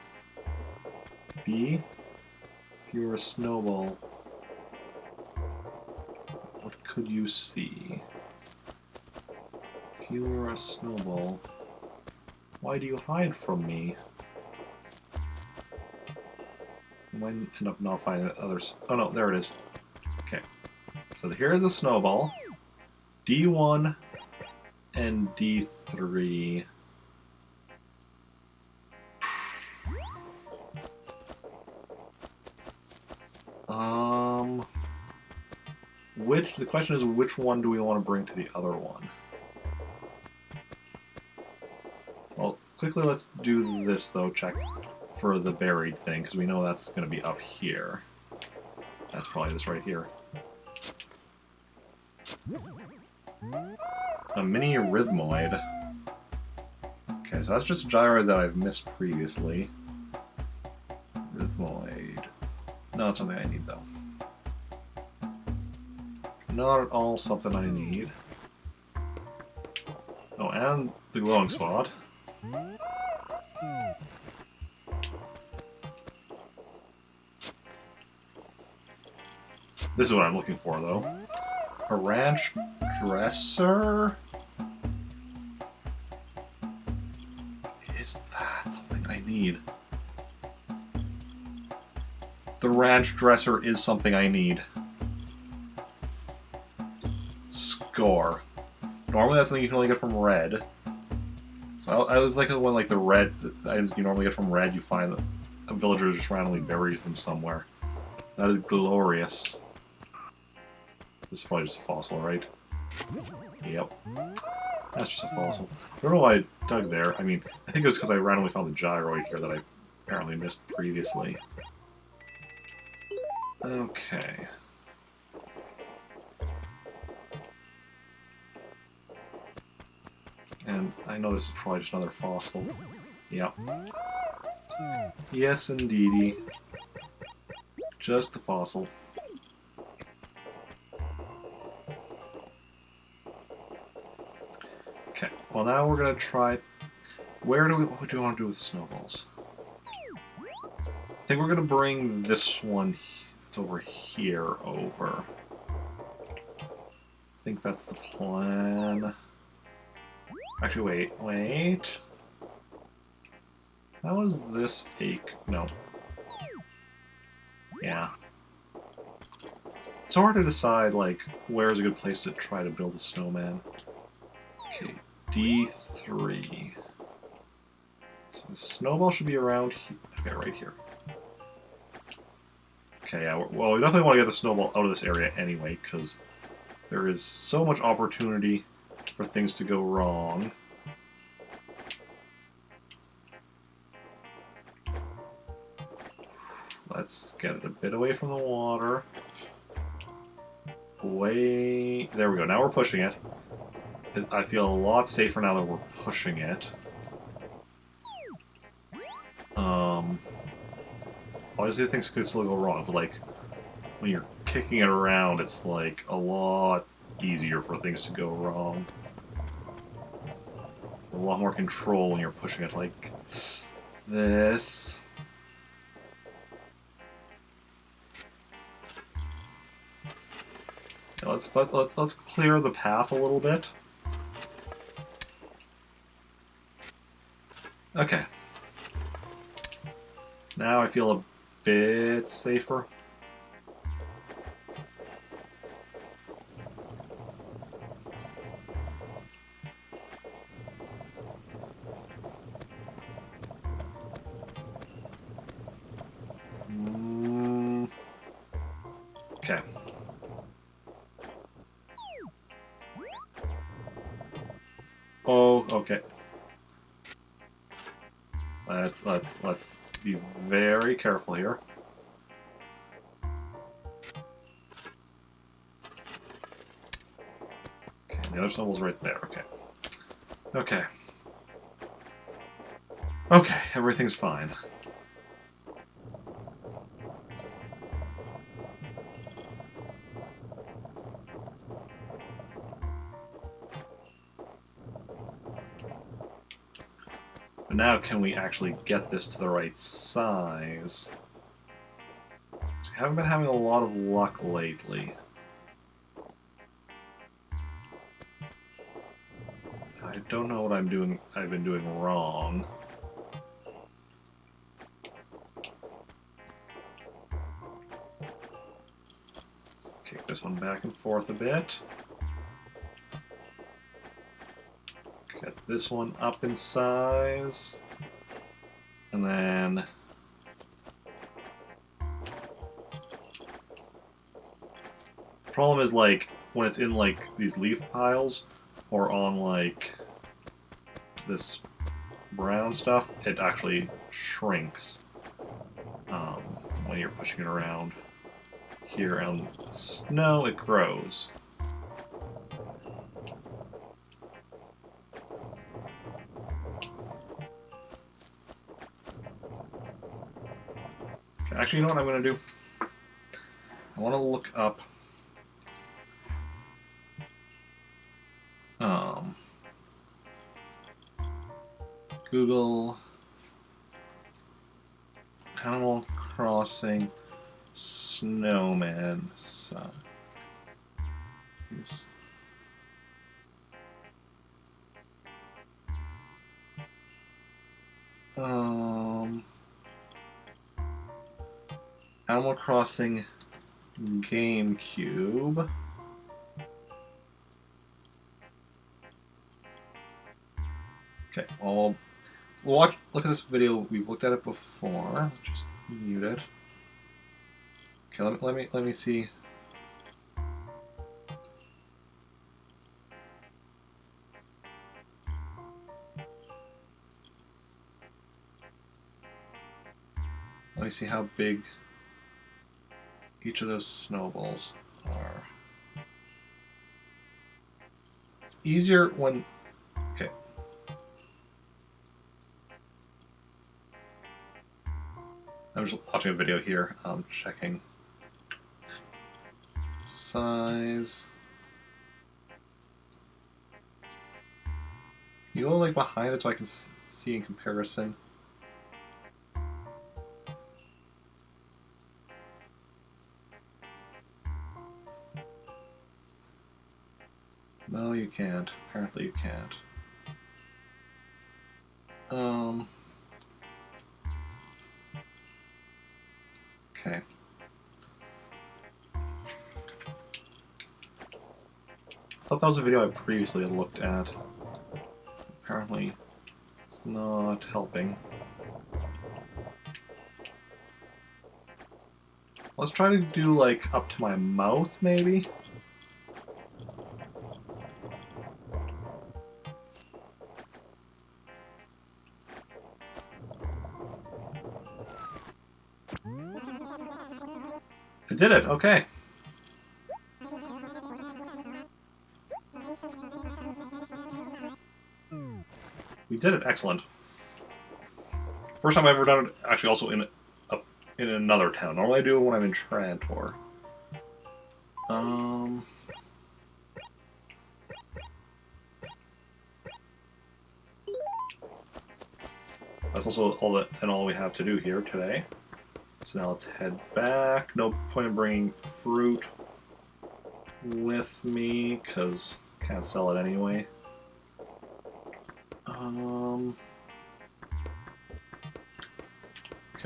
be if you were a snowball? What could you see? If you were a snowball, why do you hide from me? I might end up not finding others. Oh no, there it is. Okay. So here's the snowball. D1 and D3. The question is, which one do we want to bring to the other one? Well, quickly let's do this though, check for the buried thing, because we know that's going to be up here. That's probably this right here. A mini rhythmoid. Okay, so that's just a gyroid that I've missed previously. Rhythmoid. No, it's something I need though. Not at all something I need. Oh, and the glowing spot. This is what I'm looking for, though. A ranch dresser? Is that something I need? The ranch dresser is something I need. Score. Normally that's something you can only get from red. So I was like the one like the red items you normally get from red, you find that a villager just randomly buries them somewhere. That is glorious. This is probably just a fossil, right? Yep. That's just a fossil. I don't know why I dug there. I mean, I think it was because I randomly found the gyroid here that I apparently missed previously. Okay. And I know this is probably just another fossil. Yep. Yes, indeedy. Just a fossil. Okay, well now we're gonna try... What do we want to do with snowballs? I think we're gonna bring this one that's over here over. I think that's the plan. Actually, wait. How is this ache? No. Yeah. It's hard to decide, like, where's a good place to try to build a snowman. Okay, D3. So the snowball should be around here. Okay, right here. Okay, yeah, well, we definitely want to get the snowball out of this area anyway, because there is so much opportunity for things to go wrong. Let's get it a bit away from the water. Away... There we go, now we're pushing it. I feel a lot safer now that we're pushing it. Obviously things could still go wrong, but like, when you're kicking it around, it's like a lot easier for things to go wrong. A lot more control when you're pushing it like this. Yeah, let's clear the path a little bit. Okay. Now I feel a bit safer. Okay. Oh, okay. Let's be very careful here. Okay, the other snowball's right there. Okay. Okay. Okay, everything's fine. But now can we actually get this to the right size? We haven't been having a lot of luck lately. I don't know what I've been doing wrong. Let's kick this one back and forth a bit. Get this one up in size. And then... The problem is, like, when it's in, like, these leaf piles, or on, like, this brown stuff, it actually shrinks when you're pushing it around. Here on snow, it grows. Actually, you know what I'm going to do? I want to look up Google Animal Crossing Snowman size. Animal Crossing GameCube. Okay, we'll look at this video. We've looked at it before. Just mute it. Okay, let me see. Let me see how big each of those snowballs are. It's easier when... Okay. I'm just watching a video here, checking size. You go like behind it so I can see in comparison. No, you can't. Apparently you can't. Okay. I thought that was a video I previously had looked at. Apparently, it's not helping. Let's try to do, like, up to my mouth, maybe? I did it, okay. We did it, excellent. First time I've ever done it, actually also in another town. Normally I do it when I'm in Trantor. That's also all we have to do here today. So now let's head back. No point in bringing fruit with me, because can't sell it anyway. Okay,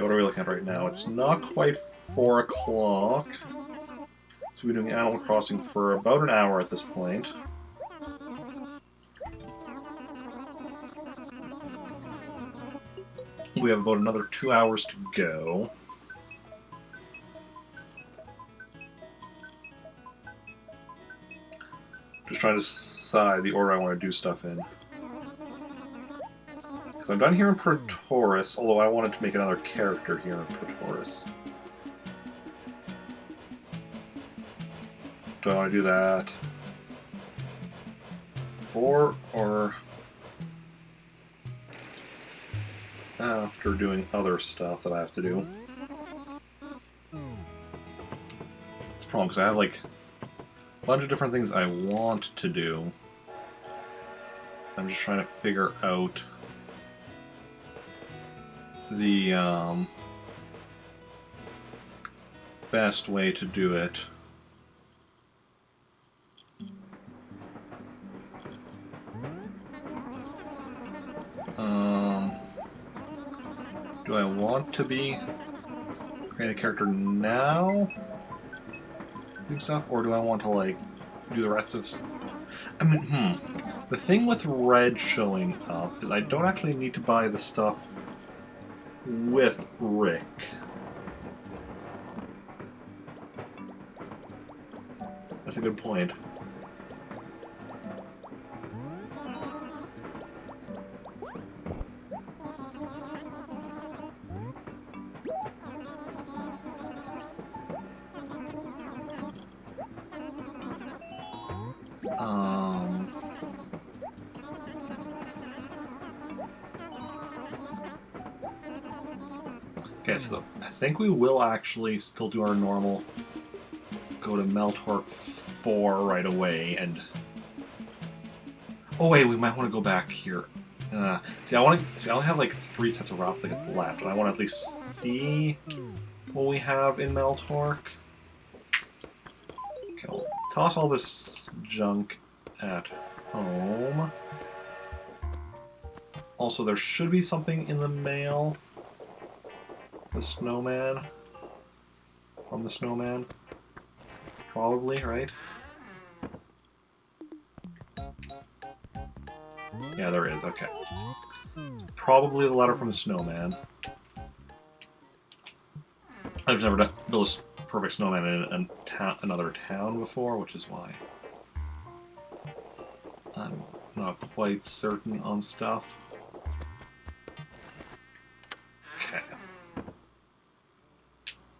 what are we looking at right now? It's not quite 4 o'clock. So we've been doing Animal Crossing for about an hour at this point. We have about another 2 hours to go. Just trying to decide the order I want to do stuff in. Because I'm done here in Pretoris, although I wanted to make another character here in Pretoris. Do I want to do that before or after doing other stuff that I have to do? It's a problem because I have like a bunch of different things I want to do. I'm just trying to figure out the best way to do it. Do I want to create a character now? Do stuff, or do I want to like do the rest of? I mean, the thing with Red showing up is I don't actually need to buy the stuff with Rick. That's a good point. Okay, so I think we will actually still do our normal go to Meltorp 4 right away, and... Oh wait, we might want to go back here See, I want to. See, I only have like 3 sets of raffle tickets left, and I want to at least see what we have in Meltork. Okay, I'll toss all this junk at home. Also, there should be something in the mail. The snowman. From the snowman. Probably, right? Yeah, there is. Okay. It's probably the letter from the snowman. I've never built a perfect snowman in another town before, which is why I'm not quite certain on stuff. Okay.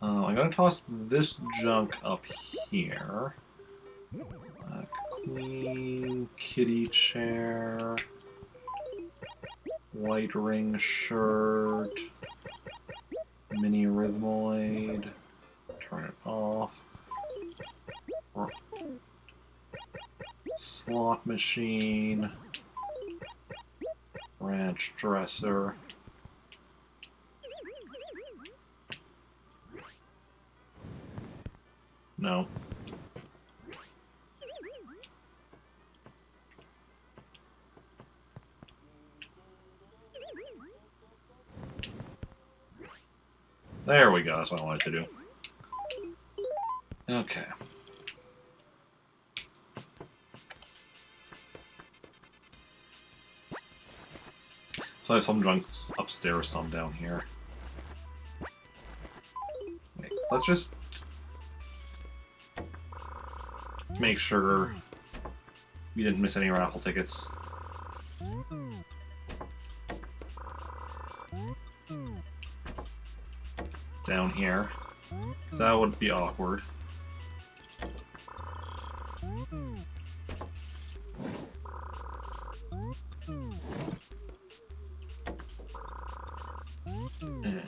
I'm going to toss this junk up here. Queen, kitty chair, white ring shirt, mini rhythmoid, turn it off, slot machine, ranch dresser. No. There we go, that's what I wanted to do. Okay. So I have some junks upstairs, some down here. Wait, let's just make sure we didn't miss any raffle tickets. Down here, because that would be awkward. And...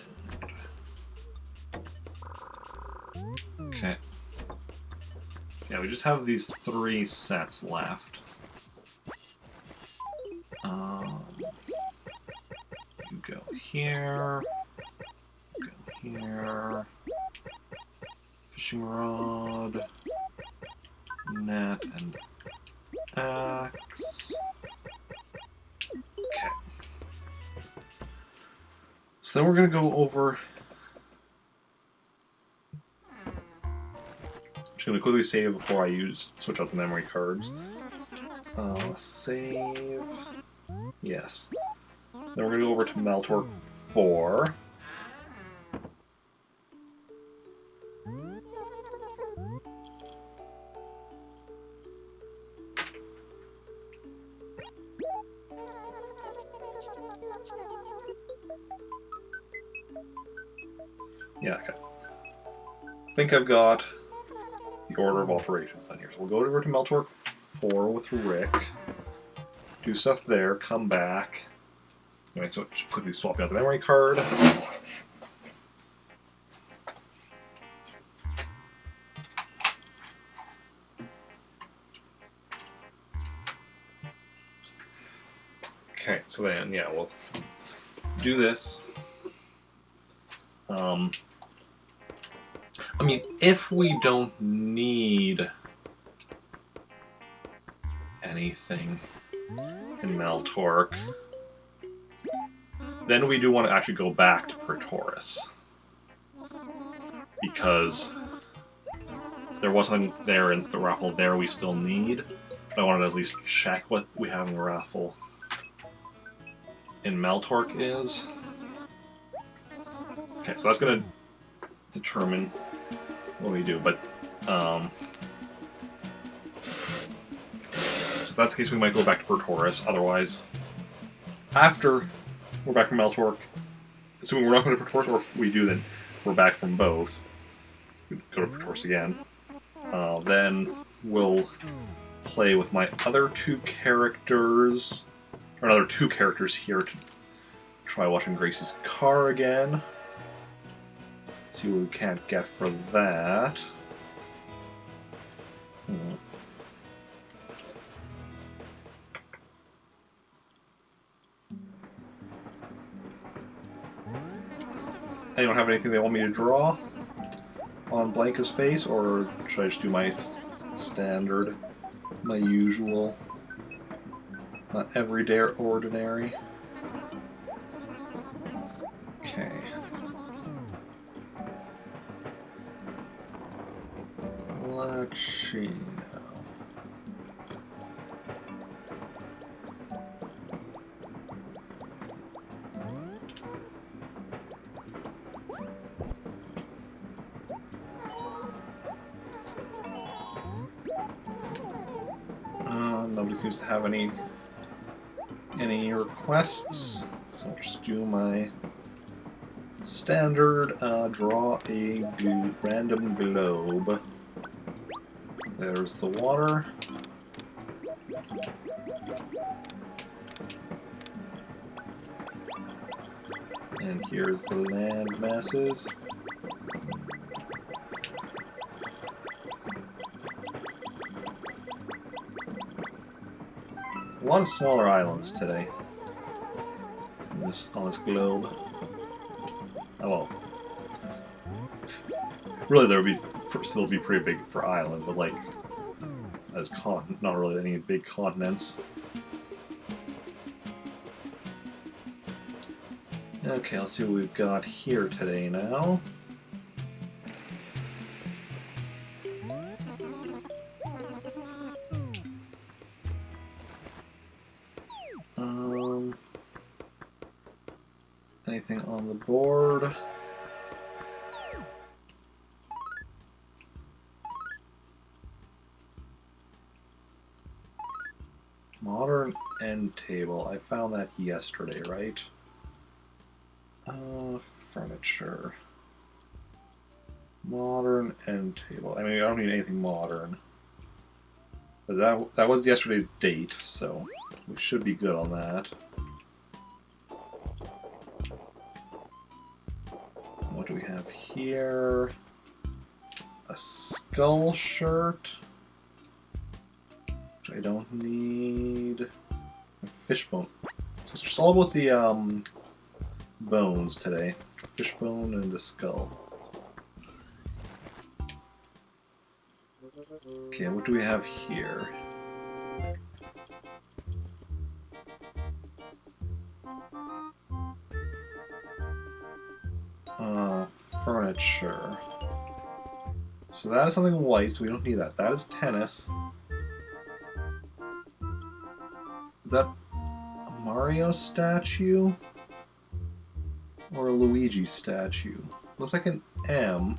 okay. So yeah, we just have these 3 sets left. You go here. Here, fishing rod, net, and axe. Okay. So then we're going to go over... I'm just going to quickly save before I switch out the memory cards. Save. Yes. Then we're going to go over to Meltork 4. Yeah, okay. I think I've got the order of operations on here. So we'll go over to Meltork 4 with Rick, do stuff there, come back. Anyway, so just quickly swapping out the memory card. Okay, so then, yeah, we'll do this. I mean, if we don't need anything in Meltork, then we do want to actually go back to Praetoris. Because there was something there in the raffle there we still need. But I wanted to at least check what we have in the raffle in Meltork is. Okay, so that's going to determine what we do, but if that's the case, we might go back to Praetoris. Otherwise, after we're back from Meltork, assuming we're not going to Praetoris, or if we do, then if we're back from both, we go to Praetoris again. Then we'll play with my other 2 characters, or another 2 characters here to try watching Gracie's car again. See what we can't get for that. don't have anything they want me to draw on Blanca's face, or should I just do my standard, my usual, not everyday or ordinary? Okay. Let's see now. Nobody seems to have any requests, so I'll just do my standard draw a random globe. There's the water. And here's the land masses. A lot of smaller islands today on this globe. Oh well. Really, there would still be pretty big for island, but like as not really any big continents. Okay, let's see what we've got here today now. Anything on the board? Modern end table. I found that yesterday, right? Furniture. Modern end table. I mean, I don't need anything modern. But that was yesterday's date, so we should be good on that. What do we have here? A skull shirt, which I don't need. A fishbone. So it's just all about the bones today. Fishbone and a skull. Okay, what do we have here? Furniture. So that is something white, so we don't need that. That is tennis. Is that a Mario statue? Or a Luigi statue? Looks like an M.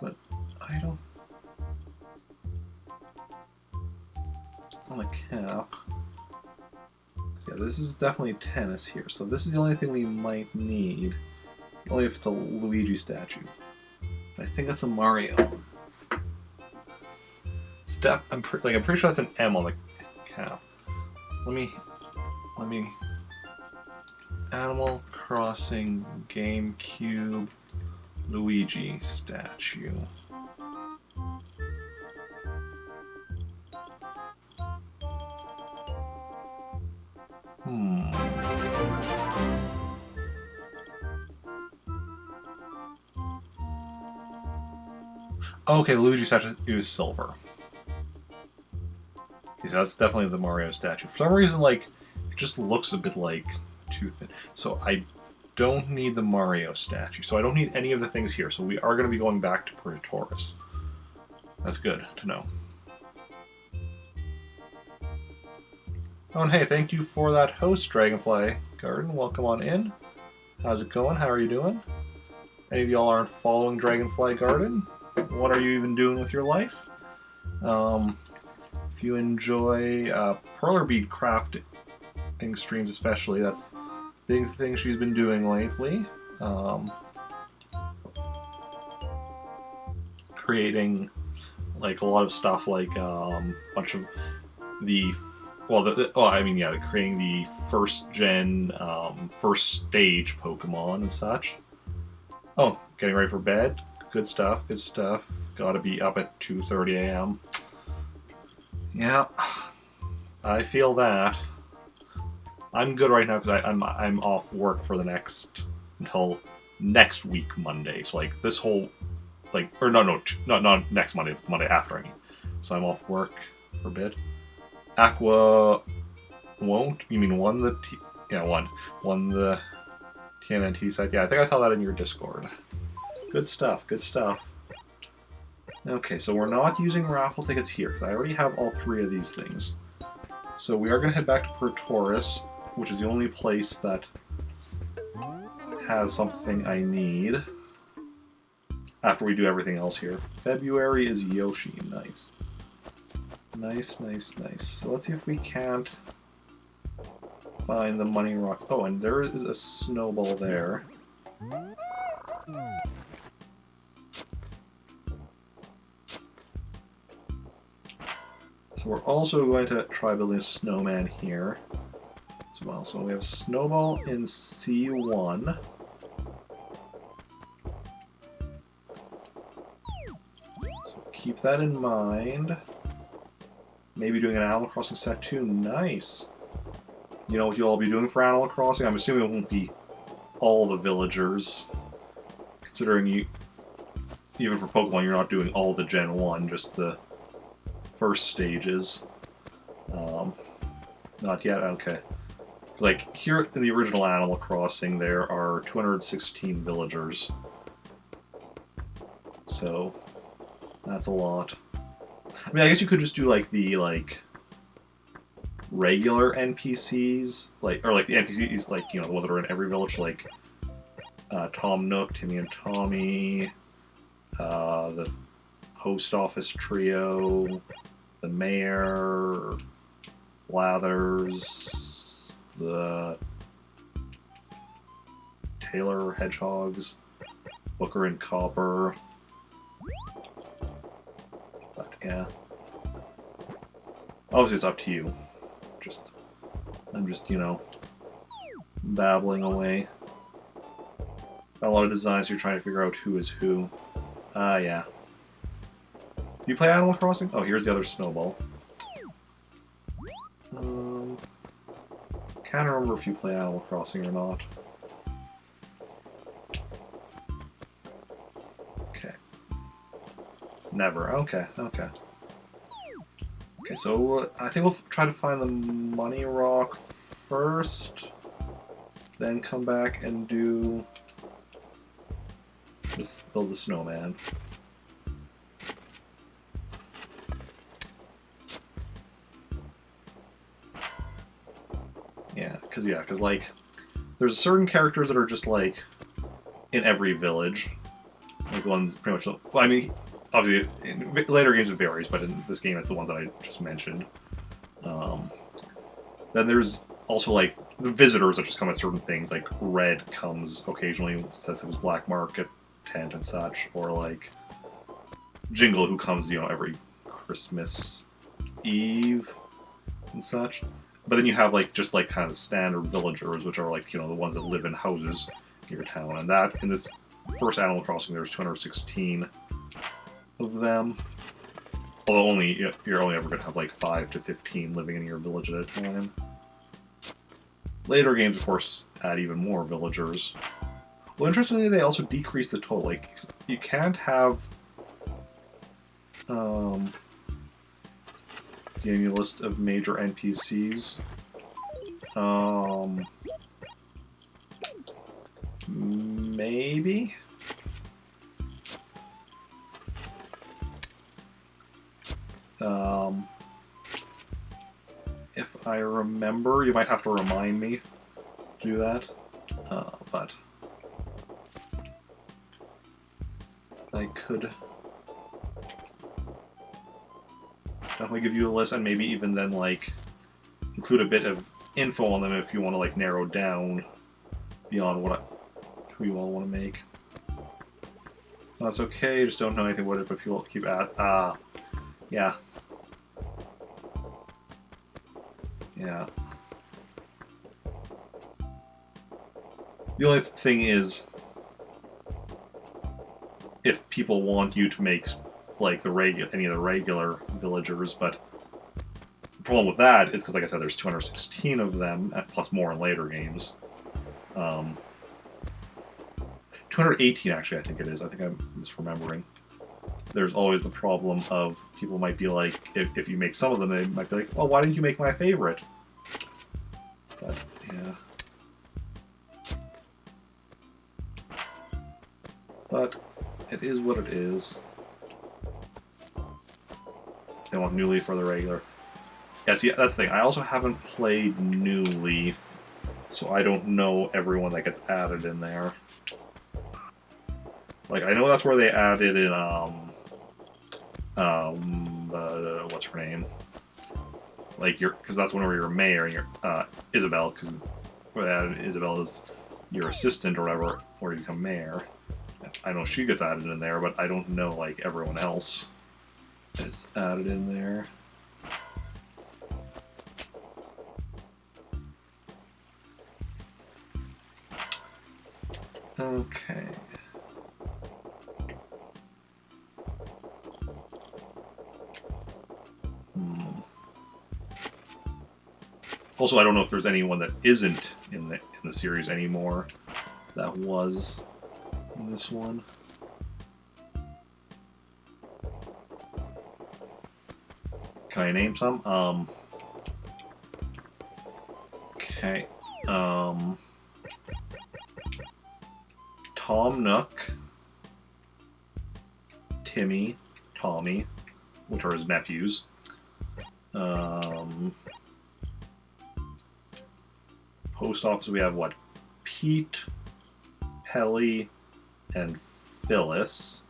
But I don't... On the cap. Yeah, this is definitely tennis here, so this is the only thing we might need. Only if it's a Luigi statue. I think that's a Mario. I'm pretty sure that's an M on the cap. Let me Animal Crossing GameCube Luigi statue. Okay, Luigi statue is silver. Okay, so that's definitely the Mario statue. For some reason, like, it just looks a bit like too thin. So I don't need the Mario statue. So I don't need any of the things here. So we are going to be going back to Puerto Torres. That's good to know. Oh, and hey, thank you for that host, Dragonfly Garden. Welcome on in. How's it going? How are you doing? Any of y'all aren't following Dragonfly Garden? What are you even doing with your life? If you enjoy perler bead crafting streams especially, that's the big thing she's been doing lately. Creating like a lot of stuff, like bunch of the creating the first gen, first stage Pokemon and such. Oh, getting ready for bed. Good stuff, good stuff. Gotta be up at 2:30 a.m. Yeah, I feel that. I'm good right now because I'm off work for the next until next week Monday. So like this whole like or not next Monday, Monday after I mean. So I'm off work for a bit. Aqua won't. You mean won the won the TNNT site? Yeah, I think I saw that in your Discord. Good stuff. Good stuff. Okay, so we're not using raffle tickets here because I already have all 3 of these things. So we are going to head back to Pertoris, which is the only place that has something I need after we do everything else here. February is Yoshi. Nice. Nice, nice, nice. So let's see if we can't find the money rock. Oh, and there is a snowball there. So we're also going to try building a snowman here as well. So we have snowball in C1. So keep that in mind. Maybe doing an Animal Crossing set 2. Nice. You know what you'll all be doing for Animal Crossing? I'm assuming it won't be all the villagers. Considering you, even for Pokemon, you're not doing all the Gen 1, just the first stages. Not yet? Okay. Like, here in the original Animal Crossing, there are 216 villagers. So, that's a lot. I mean, I guess you could just do, like, the, like, regular NPCs, like, or, like, the NPCs, like, you know, the ones that are in every village, like, Tom Nook, Timmy and Tommy, the post office trio, the mayor, Blathers, the Taylor Hedgehogs, Booker and Copper. But yeah, obviously it's up to you. I'm just you know babbling away. Got a lot of designs. So you're trying to figure out who is who. Yeah. Do you play Animal Crossing? Oh, here's the other snowball. Can't remember if you play Animal Crossing or not. Okay. Never. Okay, okay. Okay, so I think we'll try to find the money rock first, then come back and do just build the snowman. Yeah, because like, there's certain characters that are just like in every village, like the ones pretty much. Well, I mean, obviously in later games it varies, but in this game it's the ones that I just mentioned. Then there's also like the visitors that just come at certain things, like Red comes occasionally, says it was Black Market tent and such, or like Jingle who comes, you know, every Christmas Eve and such. But then you have like just like kind of the standard villagers, which are like, you know, the ones that live in houses in your town. And that in this first Animal Crossing, there's 216 of them. Although you're only ever going to have like 5 to 15 living in your village at a time. Later games, of course, add even more villagers. Well, interestingly, they also decrease the total. Like, you can't have give me a list of major NPCs. Maybe? If I remember, you might have to remind me to do that. But I could definitely give you a list, and maybe even then, like, include a bit of info on them if you want to, like, narrow down beyond who you all want to make. That's okay, just don't know anything about it, but people keep at. Yeah. Yeah. The only thing is, if people want you to make like any of the regular villagers, but the problem with that is because, like I said, there's 216 of them, plus more in later games. 218, actually, I think it is. I think I'm misremembering. There's always the problem of people might be like, if you make some of them, they might be like, well, why didn't you make my favorite? But, yeah. But it is what it is. They want New Leaf for the regular. Yeah, see, that's the thing. I also haven't played New Leaf, so I don't know everyone that gets added in there. Like, I know that's where they added in, what's her name? Like, because that's whenever you're mayor, and you're, Isabelle, because where they added Isabelle is your assistant or whatever, where you become mayor. I know she gets added in there, but I don't know, like, everyone else that's added in there. Okay. Also, I don't know if there's anyone that isn't in the series anymore that was in this one. Can I name some? Okay. Tom Nook, Timmy, Tommy, which are his nephews. Post office, we have what? Pete, Pelly, and Phyllis.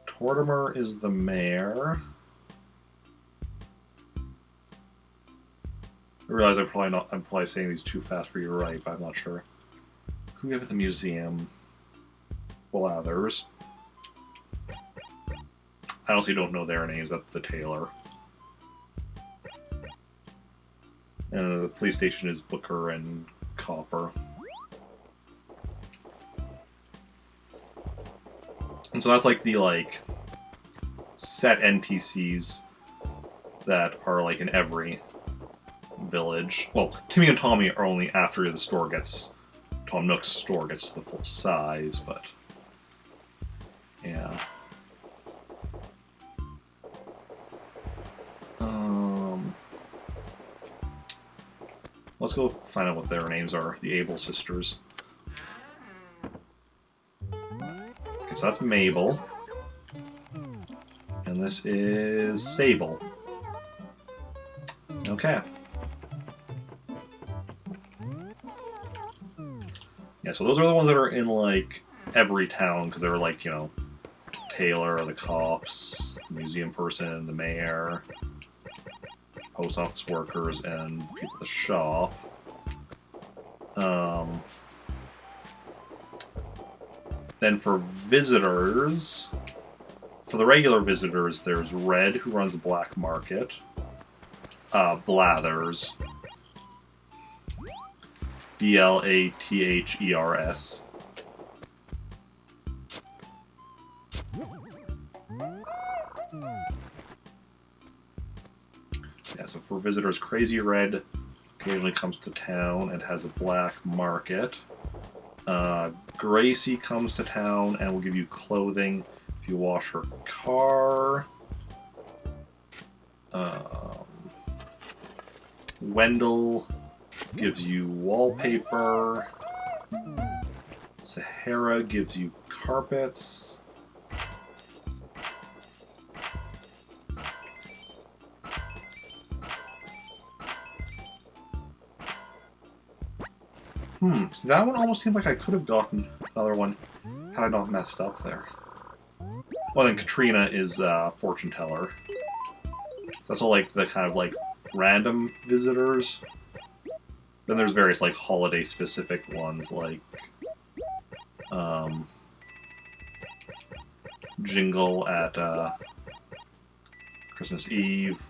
Tortimer is the mayor. I realize I'm probably saying these too fast for you, right? But I'm not sure. Who we have at the museum? Blathers. I honestly don't know their names. That's the tailor. And the police station is Booker and Copper. And so that's like the set NPCs that are like in every village. Well, Timmy and Tommy are only after the store gets Tom Nook's store gets to the full size, but yeah. Let's go find out what their names are. The Able sisters. Okay, so that's Mabel. And this is Sable. Okay. Yeah, so those are the ones that are in, like, every town, because they're, like, you know, Taylor, the cops, the museum person, the mayor, post office workers, and people at the shop. Then for visitors, for the regular visitors, there's Red, who runs the black market, Blathers, Blathers. Yeah, so for visitors, Crazy Red occasionally comes to town and has a black market. Gracie comes to town and will give you clothing if you wash her car. Wendell gives you wallpaper. Sahara gives you carpets. So that one almost seemed like I could have gotten another one had I not messed up there. Well, then Katrina is fortune teller. So that's all like the kind of like random visitors. Then there's various like holiday specific ones like Jingle at Christmas Eve,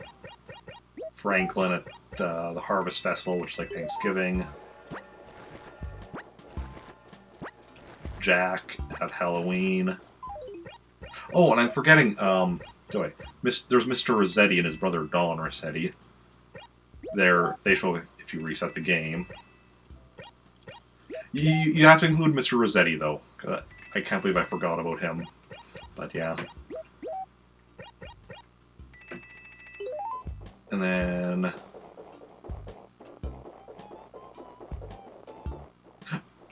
Franklin at the Harvest Festival, which is like Thanksgiving, Jack at Halloween. Oh, and I'm forgetting, there's Mr. Rossetti and his brother Don Rossetti. They show up if you reset the game. You have to include Mr. Rossetti, though. I can't believe I forgot about him. But yeah. And then...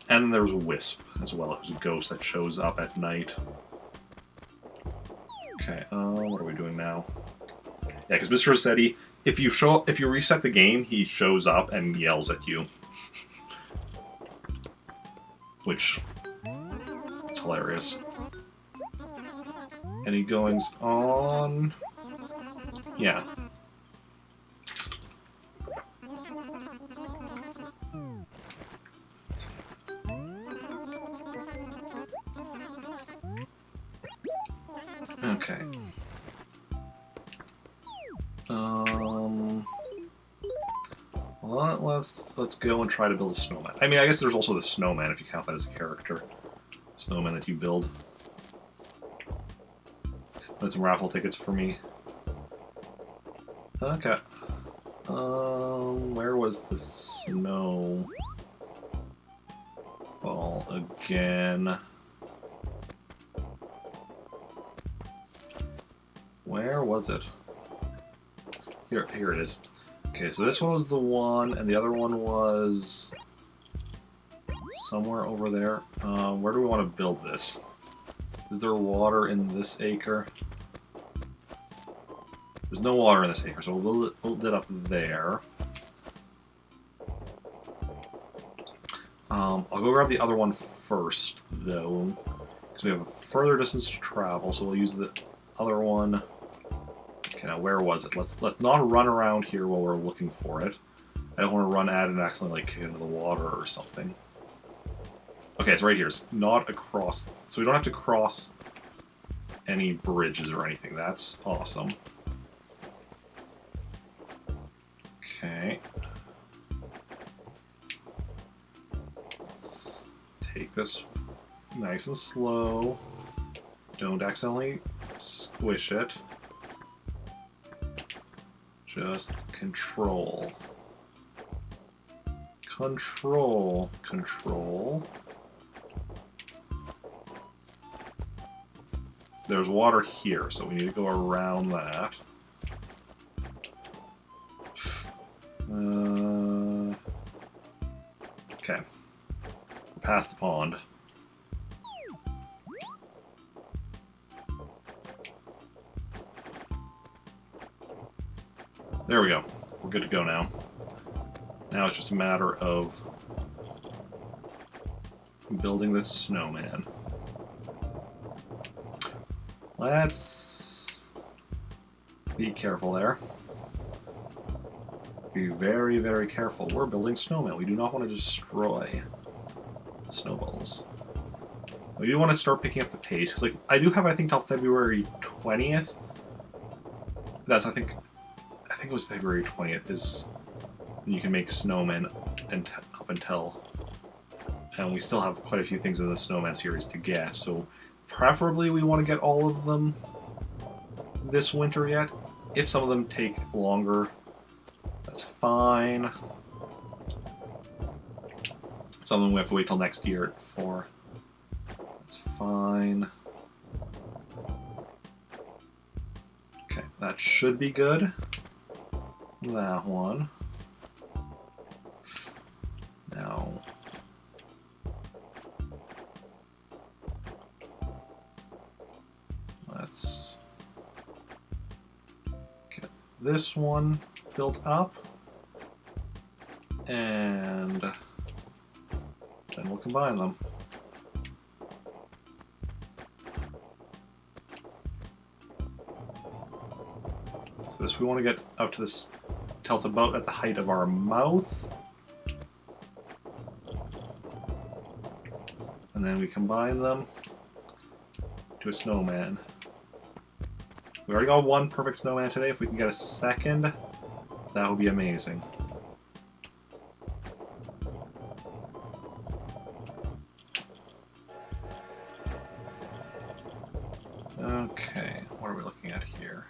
And then there's a Wisp as well, who's a ghost that shows up at night. Okay, what are we doing now? Yeah, because Mr. Rossetti, if you reset the game, he shows up and yells at you. Which is hilarious. Any goings on? Yeah. Okay. Well, let's go and try to build a snowman. I mean, I guess there's also the snowman if you count that as a character. Snowman that you build. That's some raffle tickets for me. Okay. Where was the snow ball again? Where was it? Here it is. Okay, so this one was the one, and the other one was somewhere over there. Where do we want to build this? Is there water in this acre? There's no water in this acre, so we'll build it up there. I'll go grab the other one first, though, because we have a further distance to travel, so we'll use the other one. Okay, now where was it? Let's not run around here while we're looking for it. I don't want to run at it and accidentally kick it into the water or something. Okay, it's right here. It's not across, so we don't have to cross any bridges or anything. That's awesome. Okay. Let's take this nice and slow. Don't accidentally squish it. Just control. Control. Control. There's water here, so we need to go around that. Okay. We're past the pond. There we go. We're good to go now. Now it's just a matter of building this snowman. Let's be careful there. Be very, very careful. We're building snowman. We do not want to destroy the snowballs. We do want to start picking up the pace, because I do have, I think, till February 20th. That's, I think it was February 20th is when you can make snowmen up until, and we still have quite a few things in the snowman series to get, so preferably we want to get all of them this winter yet. If some of them take longer, that's fine. Some of them we have to wait till next year for. That's fine. Okay, that should be good. That one. Now. Let's get this one built up. And then we'll combine them. So this we want to get up to this till it's about at the height of our mouth. And then we combine them to a snowman. We already got one perfect snowman today. If we can get a second, that would be amazing. Okay, what are we looking at here?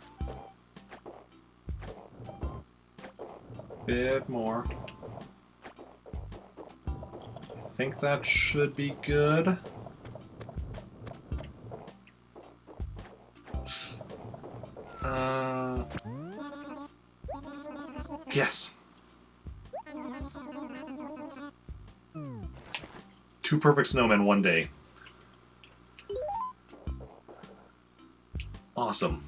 Bit more. I think that should be good. Yes. 2 perfect snowmen one day. Awesome.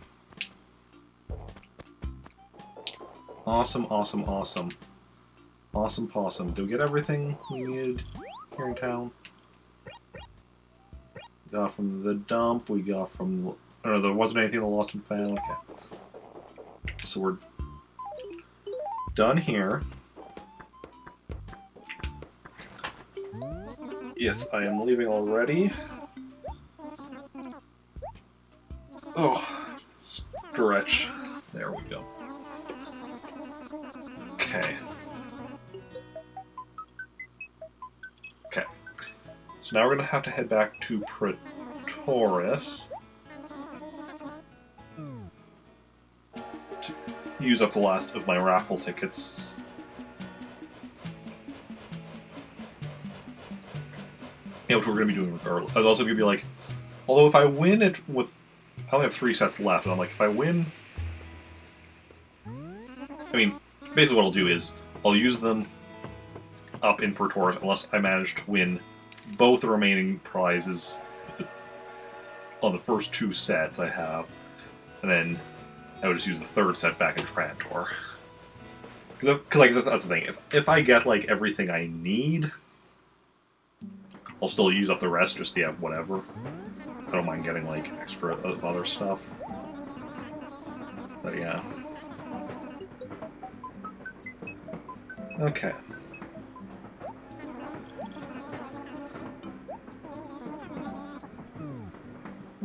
Awesome, awesome, awesome. Awesome possum. Did we get everything we needed here in town? We got from the dump, we got from... Oh, there wasn't anything that lost and found. Okay. So we're done here. Yes, I am leaving already. Oh, stretch. There we go. Okay. Okay. So now we're going to have to head back to Pretoris to use up the last of my raffle tickets. Yeah, which we're going to be doing regardless. I was also going to be like, although if I win it with... I only have 3 sets left, and I'm like, if I win... I mean, basically what I'll do is, I'll use them up in Pretoris unless I manage to win both the remaining prizes on the first 2 sets I have, and then I would just use the 3rd set back in Trantor. Because like, that's the thing, if I get like everything I need, I'll still use up the rest, just yeah, whatever. I don't mind getting like extra other stuff. But yeah. Okay.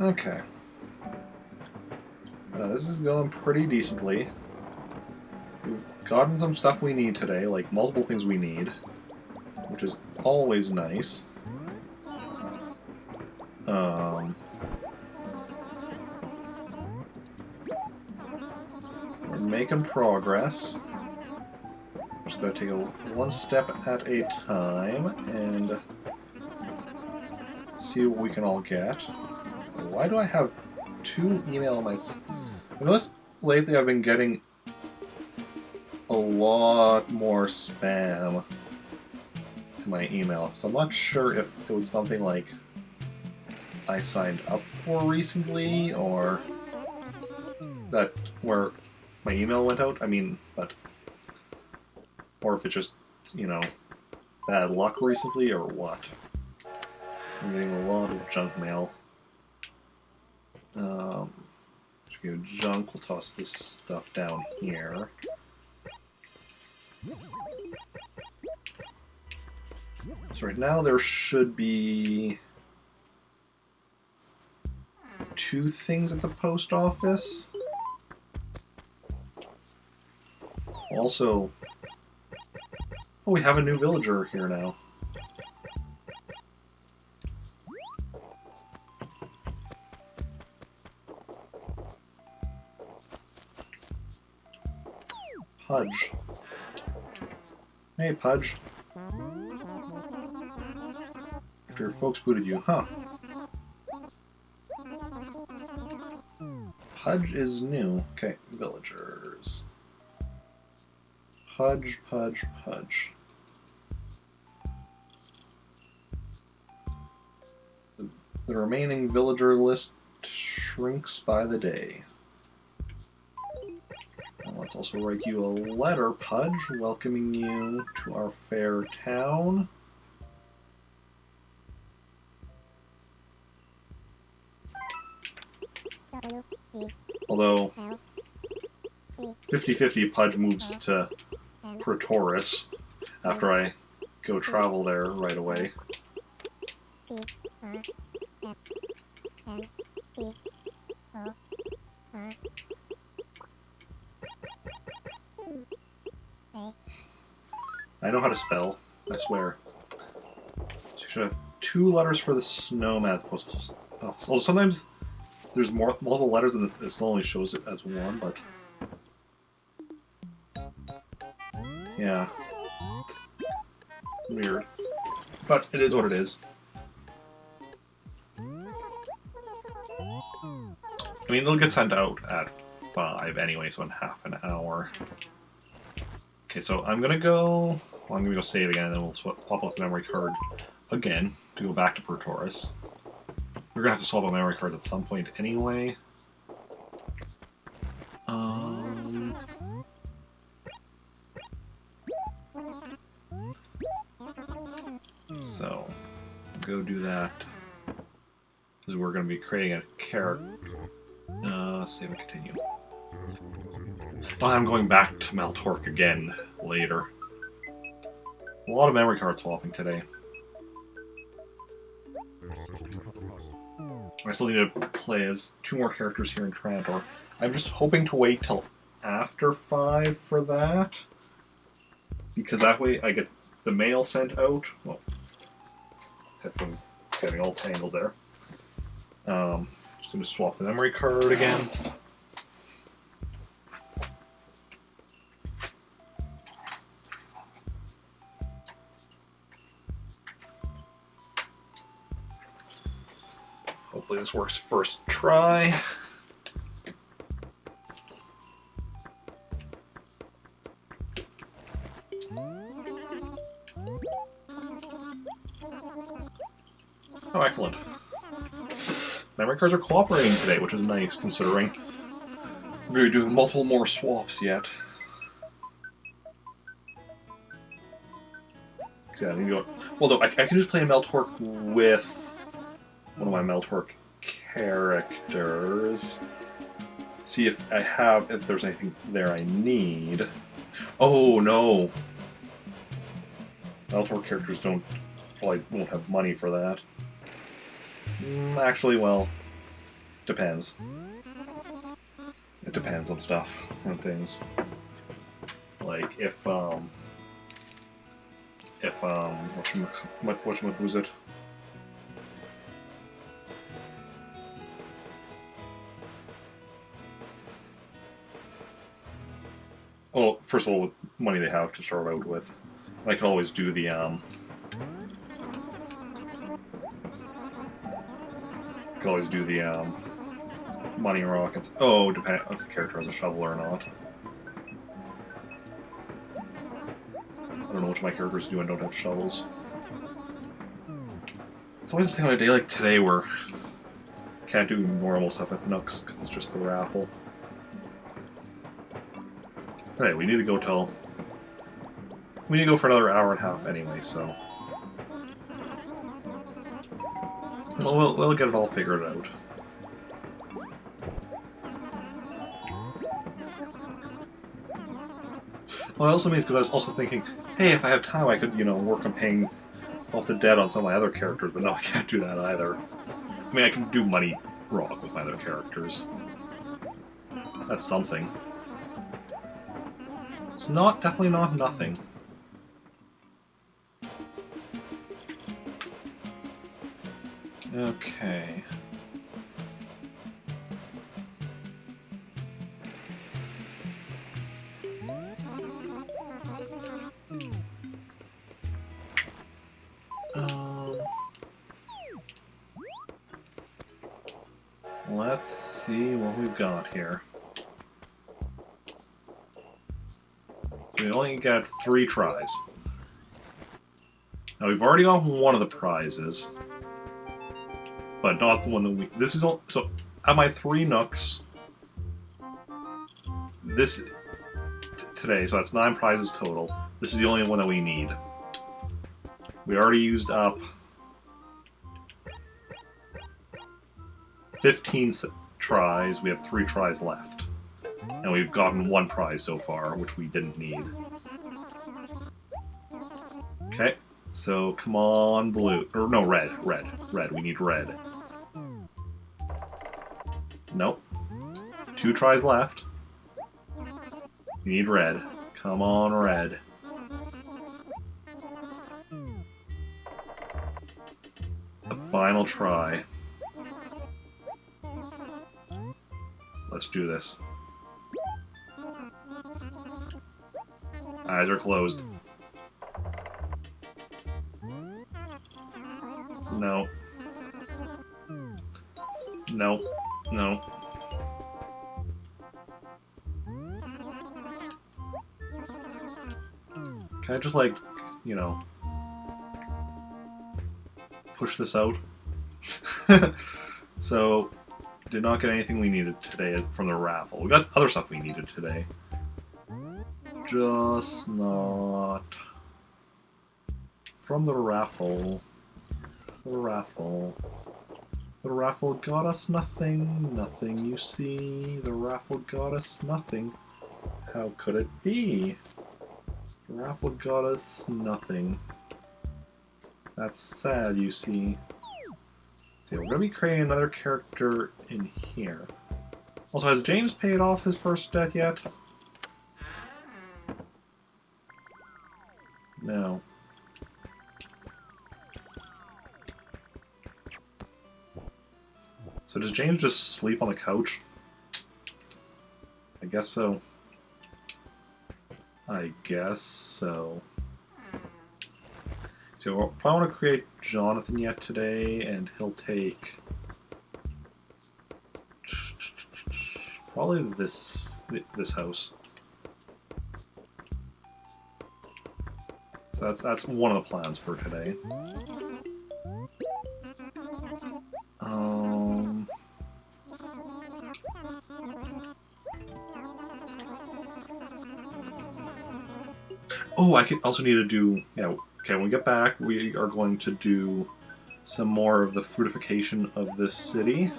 Okay. This is going pretty decently. We've gotten some stuff we need today, like multiple things we need, which is always nice. We're making progress. Just gotta take one step at a time and see what we can all get. Why do I have 2 email on my... I noticed lately I've been getting a lot more spam in my email, so I'm not sure if it was something like I signed up for recently, or that where my email went out. I mean, but... Or if it's just, you know, bad luck recently, or what. I'm getting a lot of junk mail. Junk, we'll toss this stuff down here. So right now there should be 2 things at the post office. Also, oh, we have a new villager here now. Pudge. Hey, Pudge. After your folks booted you, huh? Pudge is new. Okay, villagers. Pudge, Pudge, Pudge. The remaining villager list shrinks by the day. Let's also write you a letter, Pudge, welcoming you to our fair town. Although, 50-50 Pudge moves to Pretoris after I go travel there right away. I know how to spell, I swear. So you should have 2 letters for the snowman at the post office. Also, sometimes there's multiple letters and it still only shows it as 1, but... Yeah. Weird. But it is what it is. I mean, it'll get sent out at 5 anyway, so in half an hour. Okay, so I'm gonna go... Well, I'm gonna go save again, and then we'll swap out the memory card again to go back to Pertoris. We're gonna have to swap out memory cards at some point anyway. So, go do that. Because we're going to be creating a character. Save and continue. Well, I'm going back to Maltork again later. A lot of memory card swapping today. I still need to play as 2 more characters here in Trantor. I'm just hoping to wait till after 5 for that. Because that way I get the mail sent out. Well, headphone is getting all tangled there. Just going to swap the memory card again. Hopefully this works first try. Oh, excellent. Memory cards are cooperating today, which is nice, considering we're going to be doing multiple more swaps yet. Yeah, I need to go... Well, though, I can just play Meltork with one of my Meltork characters. See if there's anything there I need. Oh, no! Meltork characters probably won't have money for that. Actually, well, depends. It depends on stuff and things. Like who's it? Well, first of all, with money they have to start out with, I can always do the money rockets. Oh, depending if the character has a shovel or not. I don't know which of my characters do and don't have shovels. It's always the thing on a day like today where I can't do normal stuff with Nooks because it's just the raffle. Hey, we need to go for another hour and a half anyway, so we'll get it all figured out. Well, it also means, because I was also thinking, hey, if I have time, I could, work on paying off the debt on some of my other characters, but no, I can't do that either. I mean, I can do money rock with my other characters. That's something. It's definitely not nothing. Okay. Let's see what we've got here. We only got 3 tries. Now we've already got one of the prizes, but not the one that we... This is all... So, at my 3 Nooks... Today, so that's 9 prizes total. This is the only one that we need. We already used up 15 tries. We have 3 tries left. And we've gotten 1 prize so far, which we didn't need. Okay, so come on, blue. Or no, red. We need red. Nope. 2 tries left. We need red. Come on, red. The final try. Let's do this. Eyes are closed. No. No. No. Can I just, like, you know, push this out? So, did not get anything we needed today from the raffle. We got other stuff we needed today. Just not from the raffle. The raffle. The raffle got us nothing. Nothing, you see. The raffle got us nothing. How could it be? The raffle got us nothing. That's sad, you see. So we're gonna be creating another character in here. Also, has James paid off his first debt yet? No. So does James just sleep on the couch? I guess so. I guess so. So if I want to create Jonathan yet today, and he'll take probably this house. So that's one of the plans for today. Oh, I could also need to do, okay, when we get back, we are going to do some more of the fruitification of this city,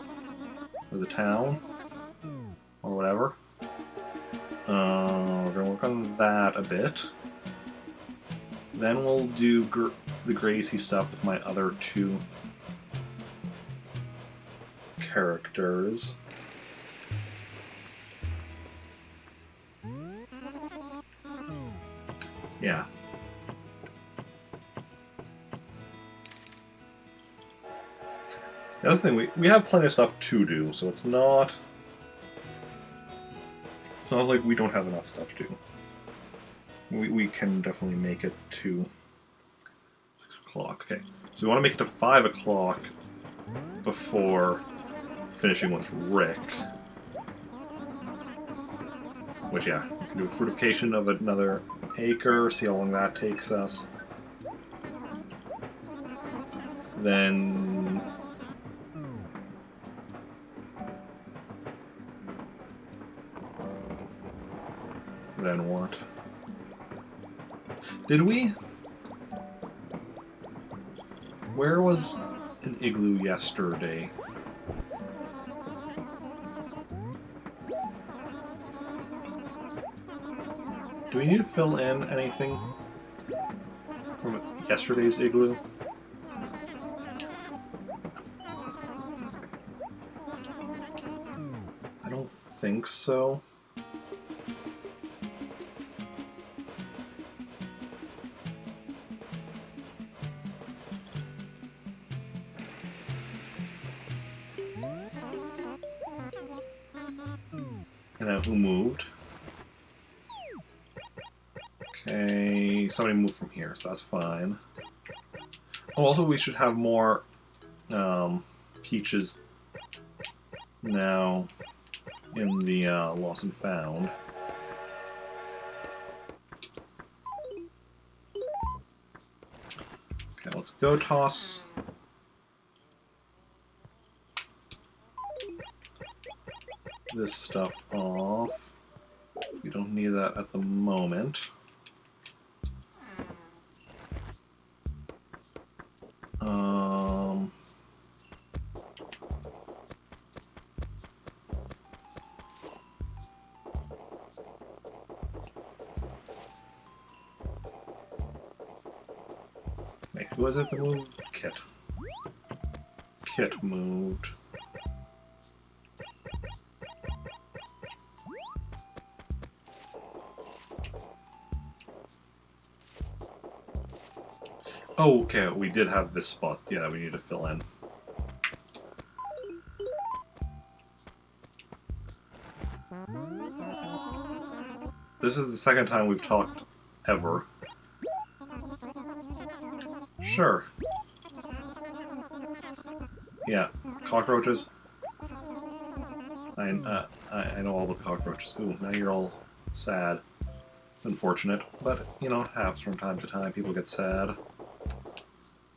or the town, or whatever. We're going to work on that a bit. Then we'll do the Gracie stuff with my other two characters. Yeah. That's the thing, we have plenty of stuff to do, so it's not like we don't have enough stuff to do. We can definitely make it to 6 o'clock. Okay, so we want to make it to 5 o'clock before finishing with Rick. Which, yeah, we can do a fruitification of another acre, see how long that takes us. Then what? Did we? Where was an igloo yesterday? Do we need to fill in anything from yesterday's igloo? I don't think so. And now who moved? Okay, somebody moved from here, so that's fine. Oh, also we should have more peaches now in the Lost and Found. Okay, let's go toss this stuff off. We don't need that at the moment. Wait, who was it that moved? Kit. Kit moved. Oh, okay, we did have this spot, yeah, that we need to fill in. This is the second time we've talked ever. Sure. Yeah, cockroaches. I know all about the cockroaches. Ooh, now you're all sad. It's unfortunate, but, you know, it happens from time to time. People get sad.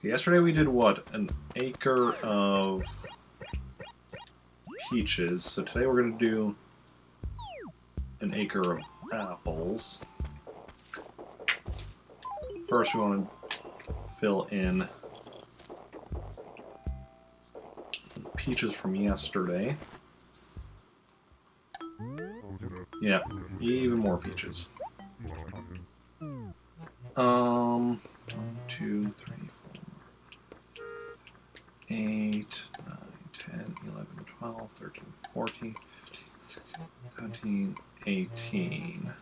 Yesterday we did, what, an acre of peaches. So today we're going to do an acre of apples. First we want to fill in peaches from yesterday. Yeah, even more peaches. 1, 2, 3, 4, 8, 9, 10, 11, 12, 13, 14, 15, 17, 18.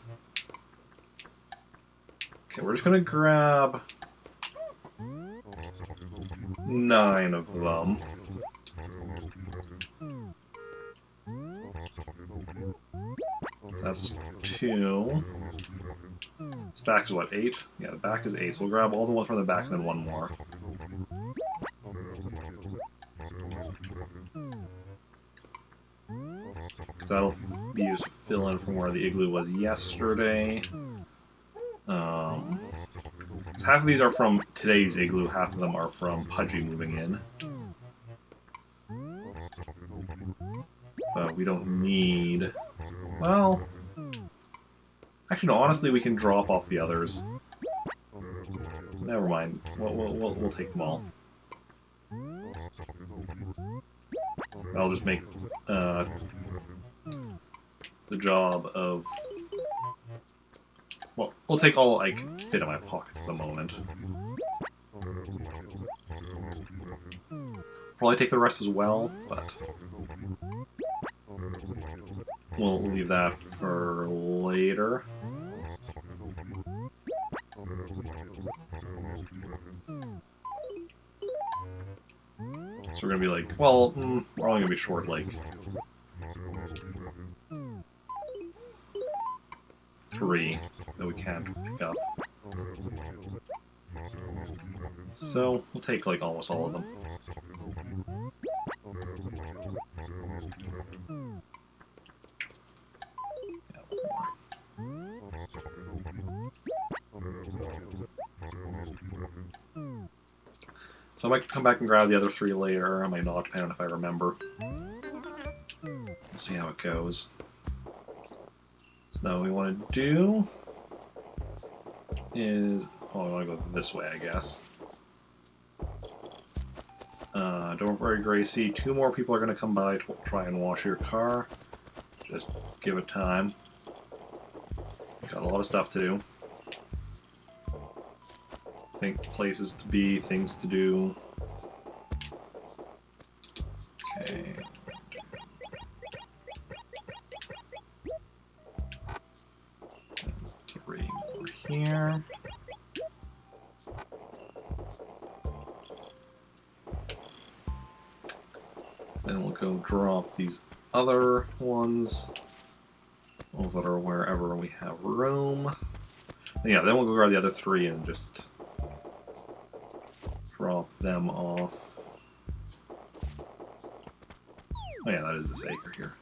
Okay, we're just gonna grab 9 of them. So that's 2. This back is what, 8? Yeah, the back is 8, so we'll grab all the ones from the back and then one more. Because that'll be used to fill in from where the igloo was yesterday. So half of these are from today's igloo, half of them are from Pudgy moving in. But we don't need... Well... Actually, no, honestly, we can drop off the others. Never mind. We'll take them all. I'll just make the job of... Well, we'll take all I can fit in my pockets at the moment. Probably take the rest as well, but... We'll leave that for later. So we're gonna be like, well, we're only gonna be short, like, 3 that we can't pick up. So we'll take, like, almost all of them. So I might come back and grab the other 3 later. I might not, depending on if I remember. We'll see how it goes. So now what we want to do is... Oh, I want to go this way, I guess. Don't worry, Gracie. 2 more people are going to come by to try and wash your car. Just give it time. Got a lot of stuff to do. Places to be, things to do. Okay. 3 more here. Then we'll go drop these other ones. Those that are wherever we have room. Yeah, then we'll go grab the other 3 and just drop them off. Oh yeah, that is this acre here.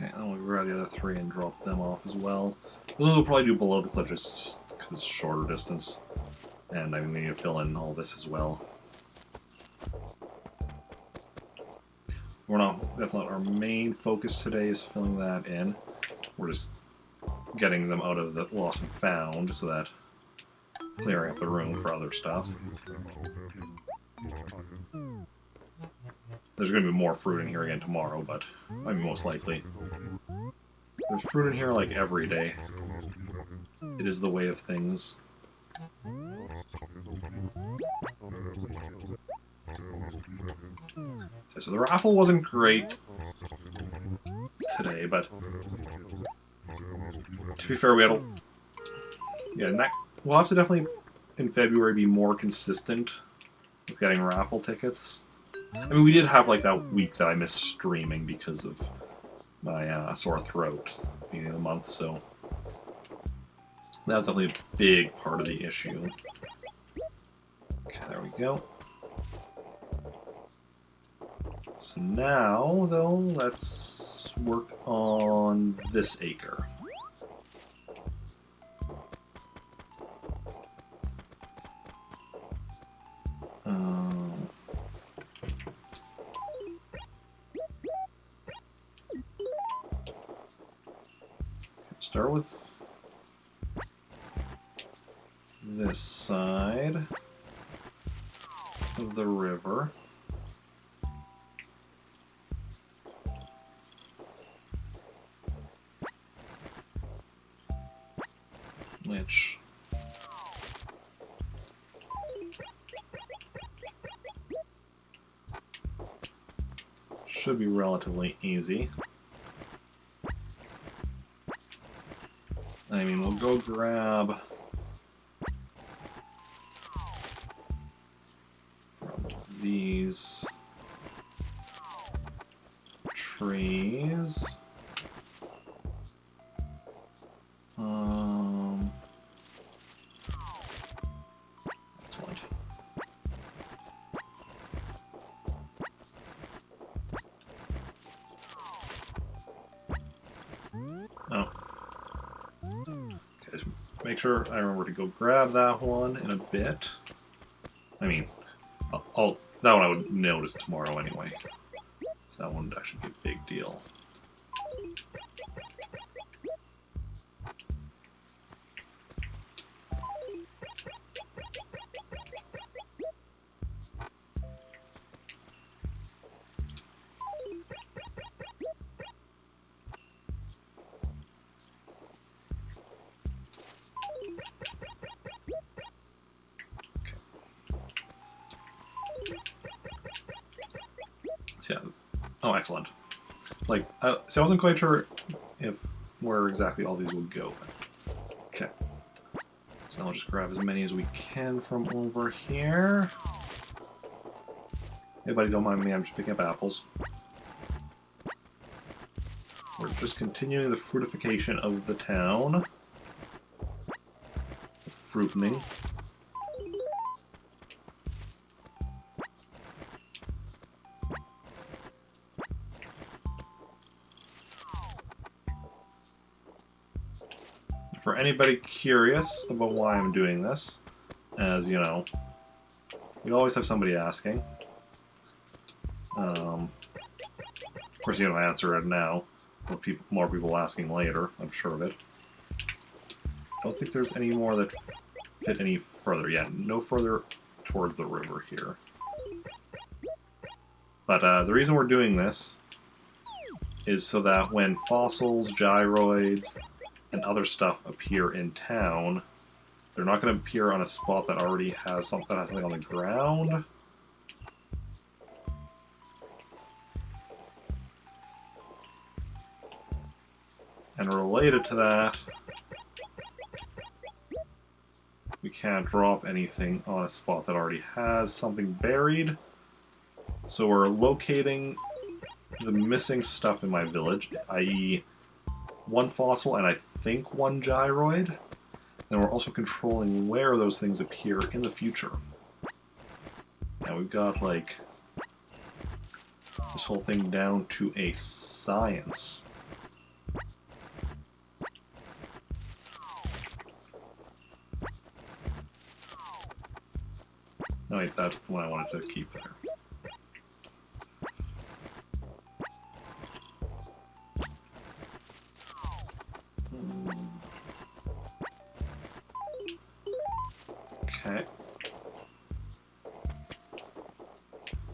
Okay, then we'll grab the other 3 and drop them off as well. We'll probably do below the cliff just because it's a shorter distance. And I need to fill in all this as well. That's not our main focus today, is filling that in. We're just getting them out of the lost and found, so that clearing up the room for other stuff. There's going to be more fruit in here again tomorrow, but I mean, most likely. There's fruit in here like every day. It is the way of things. So the raffle wasn't great today, but to be fair, we had a... Yeah, we'll have to definitely, in February, be more consistent with getting raffle tickets. I mean, we did have, like, that week that I missed streaming because of my sore throat at the beginning of the month, so that was definitely a big part of the issue. Okay, there we go. So now, though, let's work on this acre. Start with this side of the river. Which should be relatively easy. I mean, we'll go grab from these trees. Excellent. Oh. Okay, just make sure I remember to go grab that one in a bit. I mean, that one I would notice tomorrow anyway. So that one would actually be a big deal. Yeah. Oh, excellent. It's like, so I wasn't quite sure where exactly all these would go. Okay. So I'll just grab as many as we can from over here. Hey, buddy, don't mind me. I'm just picking up apples. We're just continuing the fruitification of the town. The fruitening. For anybody curious about why I'm doing this, as you know, we always have somebody asking. Of course, you don't answer it now. More people asking later, I'm sure of it. Don't think there's any more that fit any further yet. No further towards the river here. But the reason we're doing this is so that when fossils, gyroids, and other stuff appear in town, they're not going to appear on a spot that already has something on the ground. And related to that, we can't drop anything on a spot that already has something buried. So we're locating the missing stuff in my village, i.e. one fossil and I think one gyroid. And we're also controlling where those things appear in the future. Now we've got, like, this whole thing down to a science. No, wait, that's what I wanted to keep there. Okay.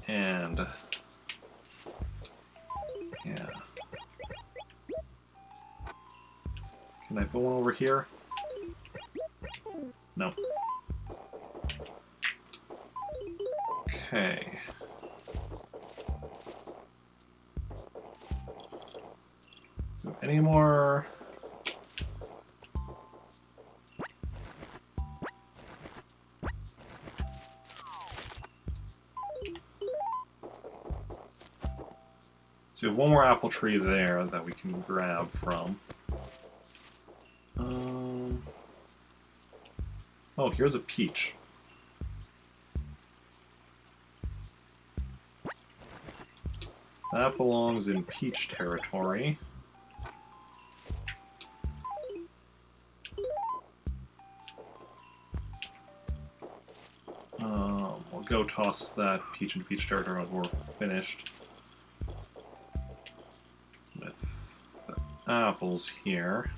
And... yeah. Can I put one over here? No. Okay. any more? So we have one more apple tree there that we can grab from. Oh, here's a peach. That belongs in peach territory. We'll go toss that peach into peach territory when we're finished with the apples here.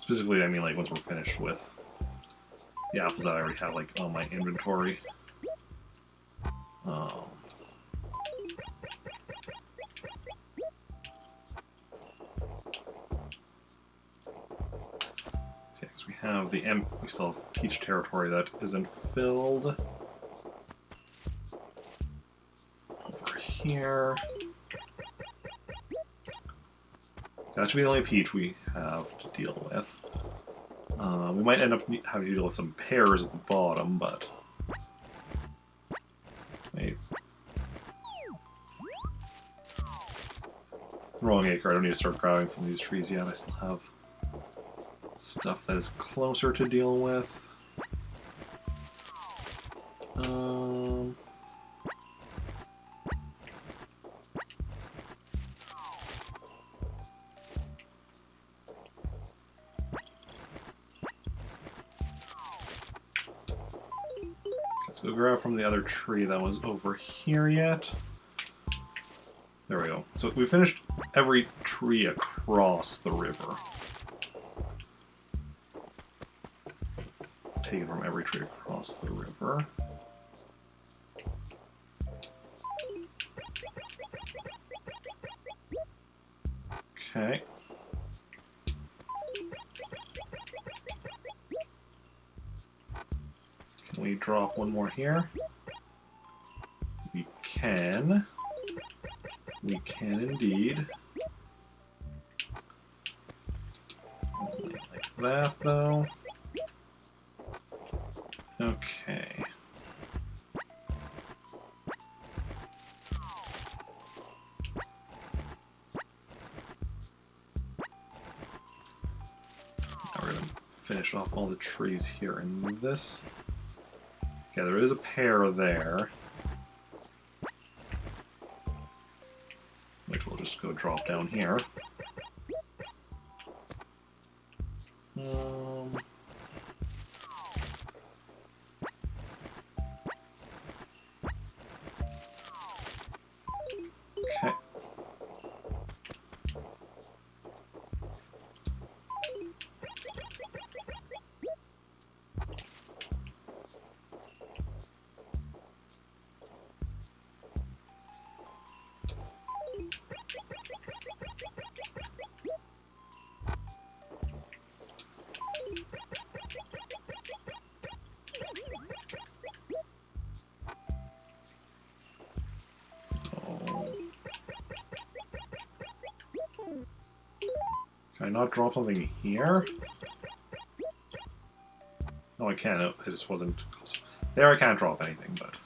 Specifically, I mean, like, once we're finished with the apples that I already have, like, on my inventory. So, yeah, we have we still have peach territory that isn't filled. Over here. That should be the only peach we have to deal with. We might end up having to deal with some pears at the bottom, but... Wait. Wrong acre, I don't need to start grabbing from these trees yet. I still have stuff that is closer to deal with. Let's go grab from the other tree that was over here yet. There we go. So we finished every tree across the river. Taken from every tree across the river. Okay. Can we drop one more here? We can. We can indeed. Only like that, though. Okay. Now we're going to finish off all the trees here in this. Okay, there is a pear there. Which we'll just go drop down here. Okay. Can I not drop something here? No, I can. It just wasn't close. There I can't drop anything, but...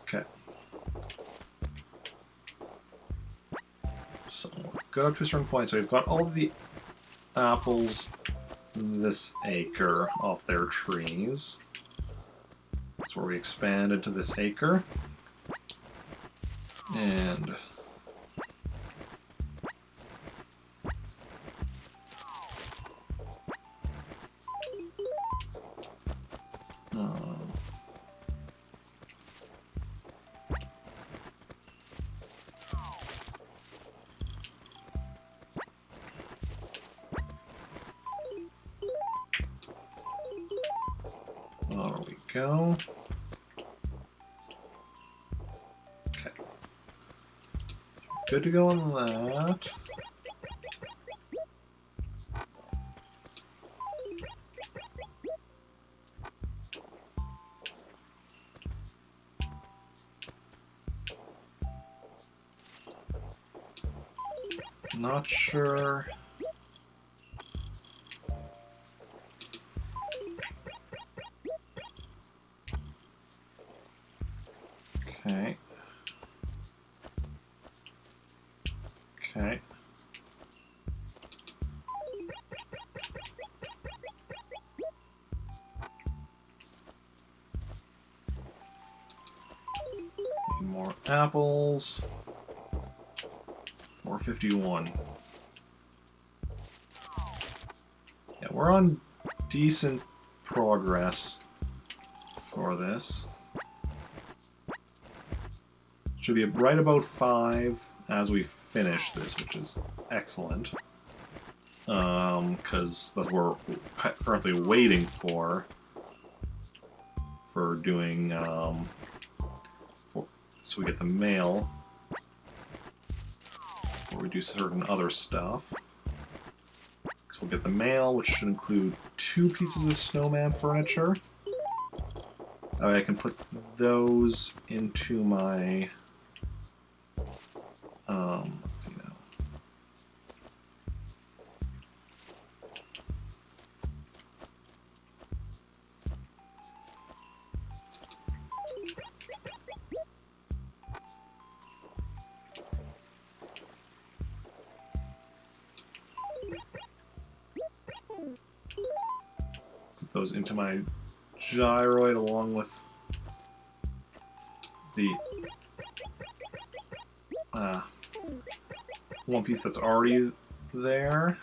Okay. So, go up to a certain point. So we've got all the apples in this acre off their trees. That's where we expanded to this acre. And... there we go. Good to go on that. Not sure. Okay. Okay. Need more apples. 451. Yeah, we're on decent progress for this. Should be right about 5 as we finish this, which is excellent. Because that's what we're currently waiting for doing, so we get the mail, or we do certain other stuff. So we'll get the mail, which should include 2 pieces of snowman furniture. I can put those into my, let's see now. Put those into my gyroid along with the one piece that's already there.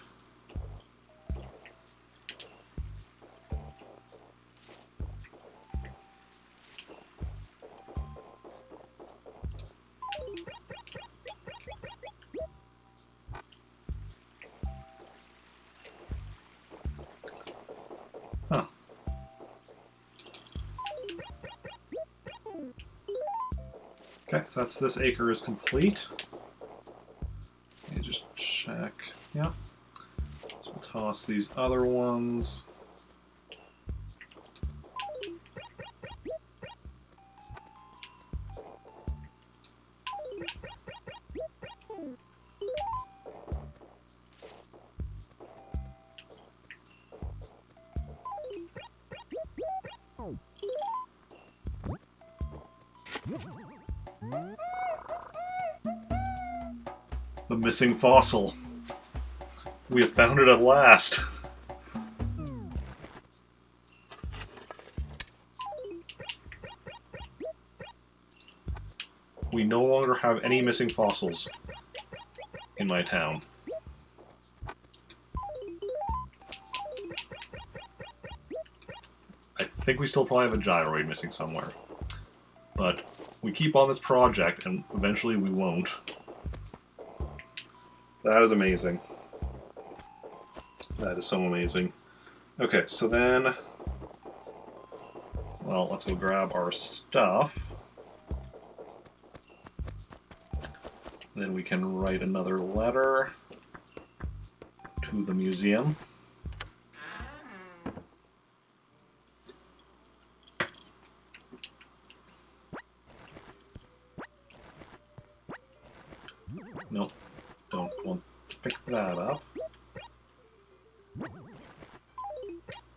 Huh. Okay, so that's this acre is complete. Let me just check. Yeah. So we'll toss these other ones. The missing fossil. We have found it at last. We no longer have any missing fossils in my town. I think we still probably have a gyroid missing somewhere. But we keep on this project, and eventually we won't. That is amazing. That is so amazing. Okay, so then... Well, let's go grab our stuff. Then we can write another letter to the museum. Nope, don't want to pick that up.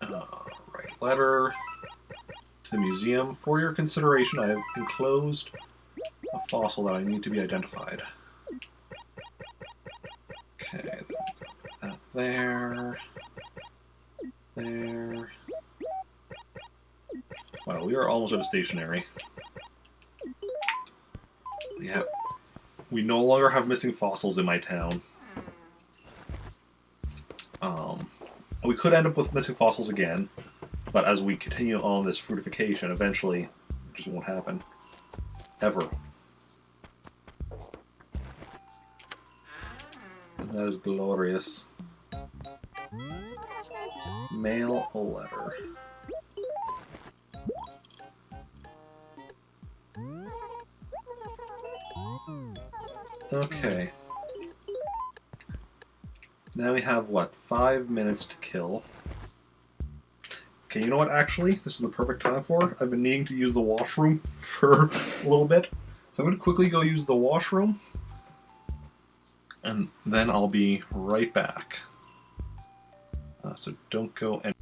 Write letter to the museum. For your consideration, I have enclosed a fossil that I need to be identified. Okay, put that there. There. Wow, we are almost out of stationery. We no longer have missing fossils in my town. We could end up with missing fossils again, but as we continue on this fruitification, eventually it just won't happen. Ever. And that is glorious. Mail a letter. Okay. Now we have, what, 5 minutes to kill. Okay, you know what, actually? This is the perfect time for it. I've been needing to use the washroom for a little bit. So I'm going to quickly go use the washroom. And then I'll be right back. So don't go any...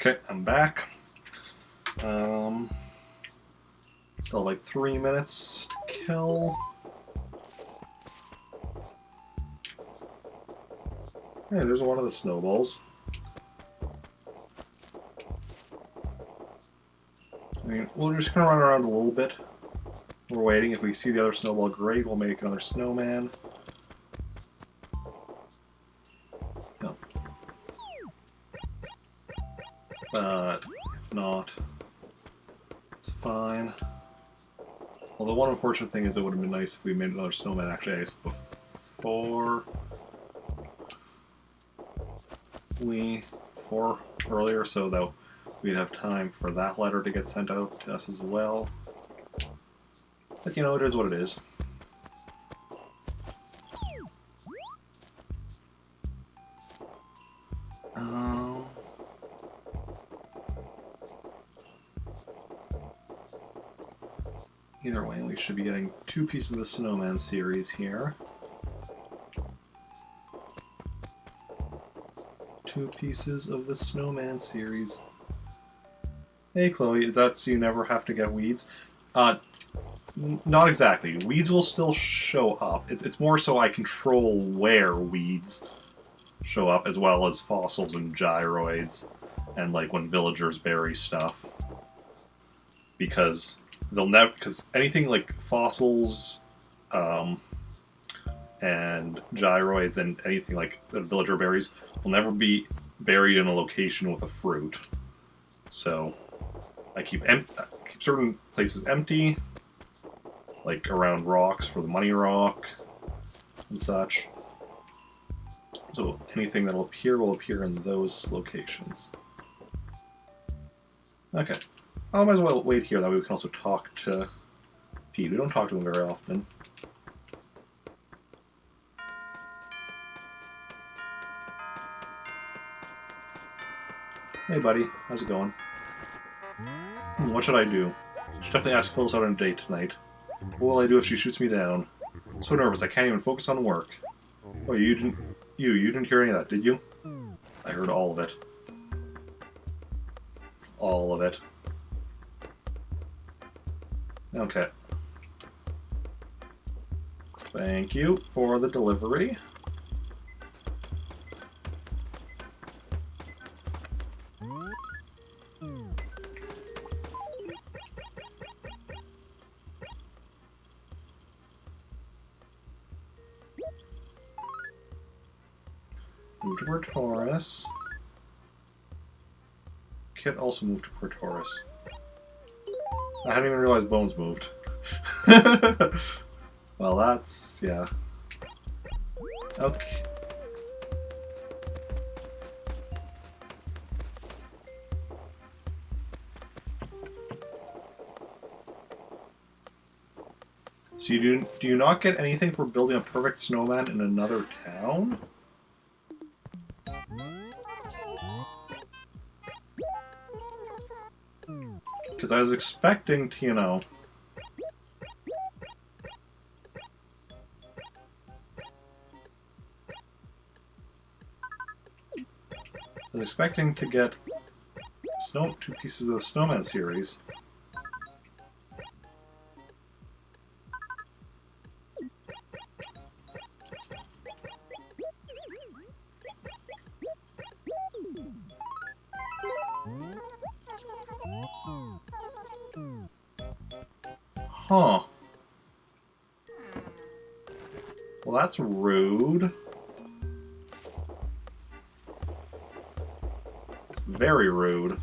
Okay, I'm back. Still like 3 minutes to kill. Hey, there's one of the snowballs. I mean, we're just gonna run around a little bit. We're waiting. If we see the other snowball, great. We'll make another snowman. No. But if not, it's fine. Well, the one unfortunate thing is it would have been nice if we made another snowman actually before earlier, so that we'd have time for that letter to get sent out to us as well. But you know, it is what it is. Either way, we should be getting 2 pieces of the Snowman series here. 2 pieces of the Snowman series. Hey Chloe, is that so you never have to get weeds? Not exactly. Weeds will still show up. It's more so I control where weeds show up, as well as fossils and gyroids. and like when villagers bury stuff, because they'll never, because anything like fossils, and gyroids and anything like the villager berries will never be buried in a location with a fruit. So I keep certain places empty, like around rocks for the money rock and such. So anything that'll appear will appear in those locations. Okay. I might as well wait here, that way we can also talk to Pete. We don't talk to him very often. Hey buddy, how's it going? What should I do? Should definitely ask Phyllis out on a date tonight. What will I do if she shoots me down? I'm so nervous I can't even focus on work. Oh, you didn't hear any of that, did you? I heard all of it. All of it. Okay. Thank you for the delivery. Move to Portoris. Kit also moved to Portoris. I hadn't even realized Bones moved. Well, that's... yeah. Okay. So do you not get anything for building a perfect snowman in another town? Because I was expecting to, you know... I was expecting to get two pieces of the Snowman series. Huh. Well, that's rude. It's very rude.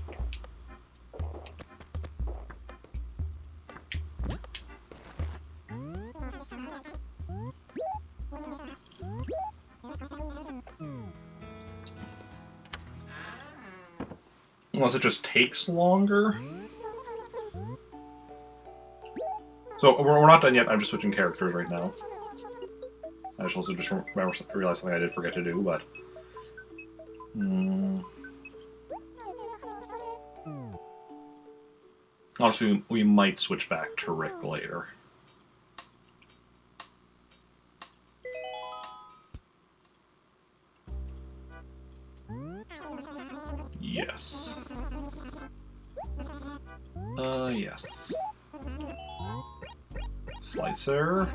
Unless it just takes longer. So, we're not done yet, I'm just switching characters right now. I should also just realize something I did forget to do, but... Honestly, we might switch back to Rick later. Yes. Yes. Slicer.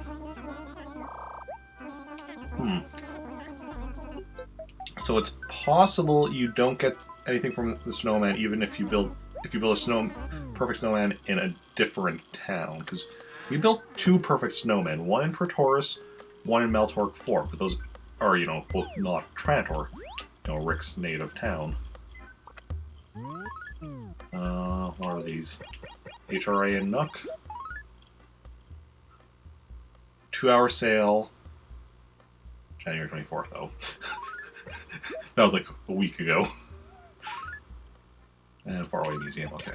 So it's possible you don't get anything from the snowman even if you build a perfect snowman in a different town. Because we built 2 perfect snowmen, one in Pretoris, one in Meltork Fort, but those are, you know, both not Trantor, you know, Rick's native town. What are these? HRA and Nook. 2-hour sale. January 24th, though. That was like a week ago. And Faraway Museum, okay.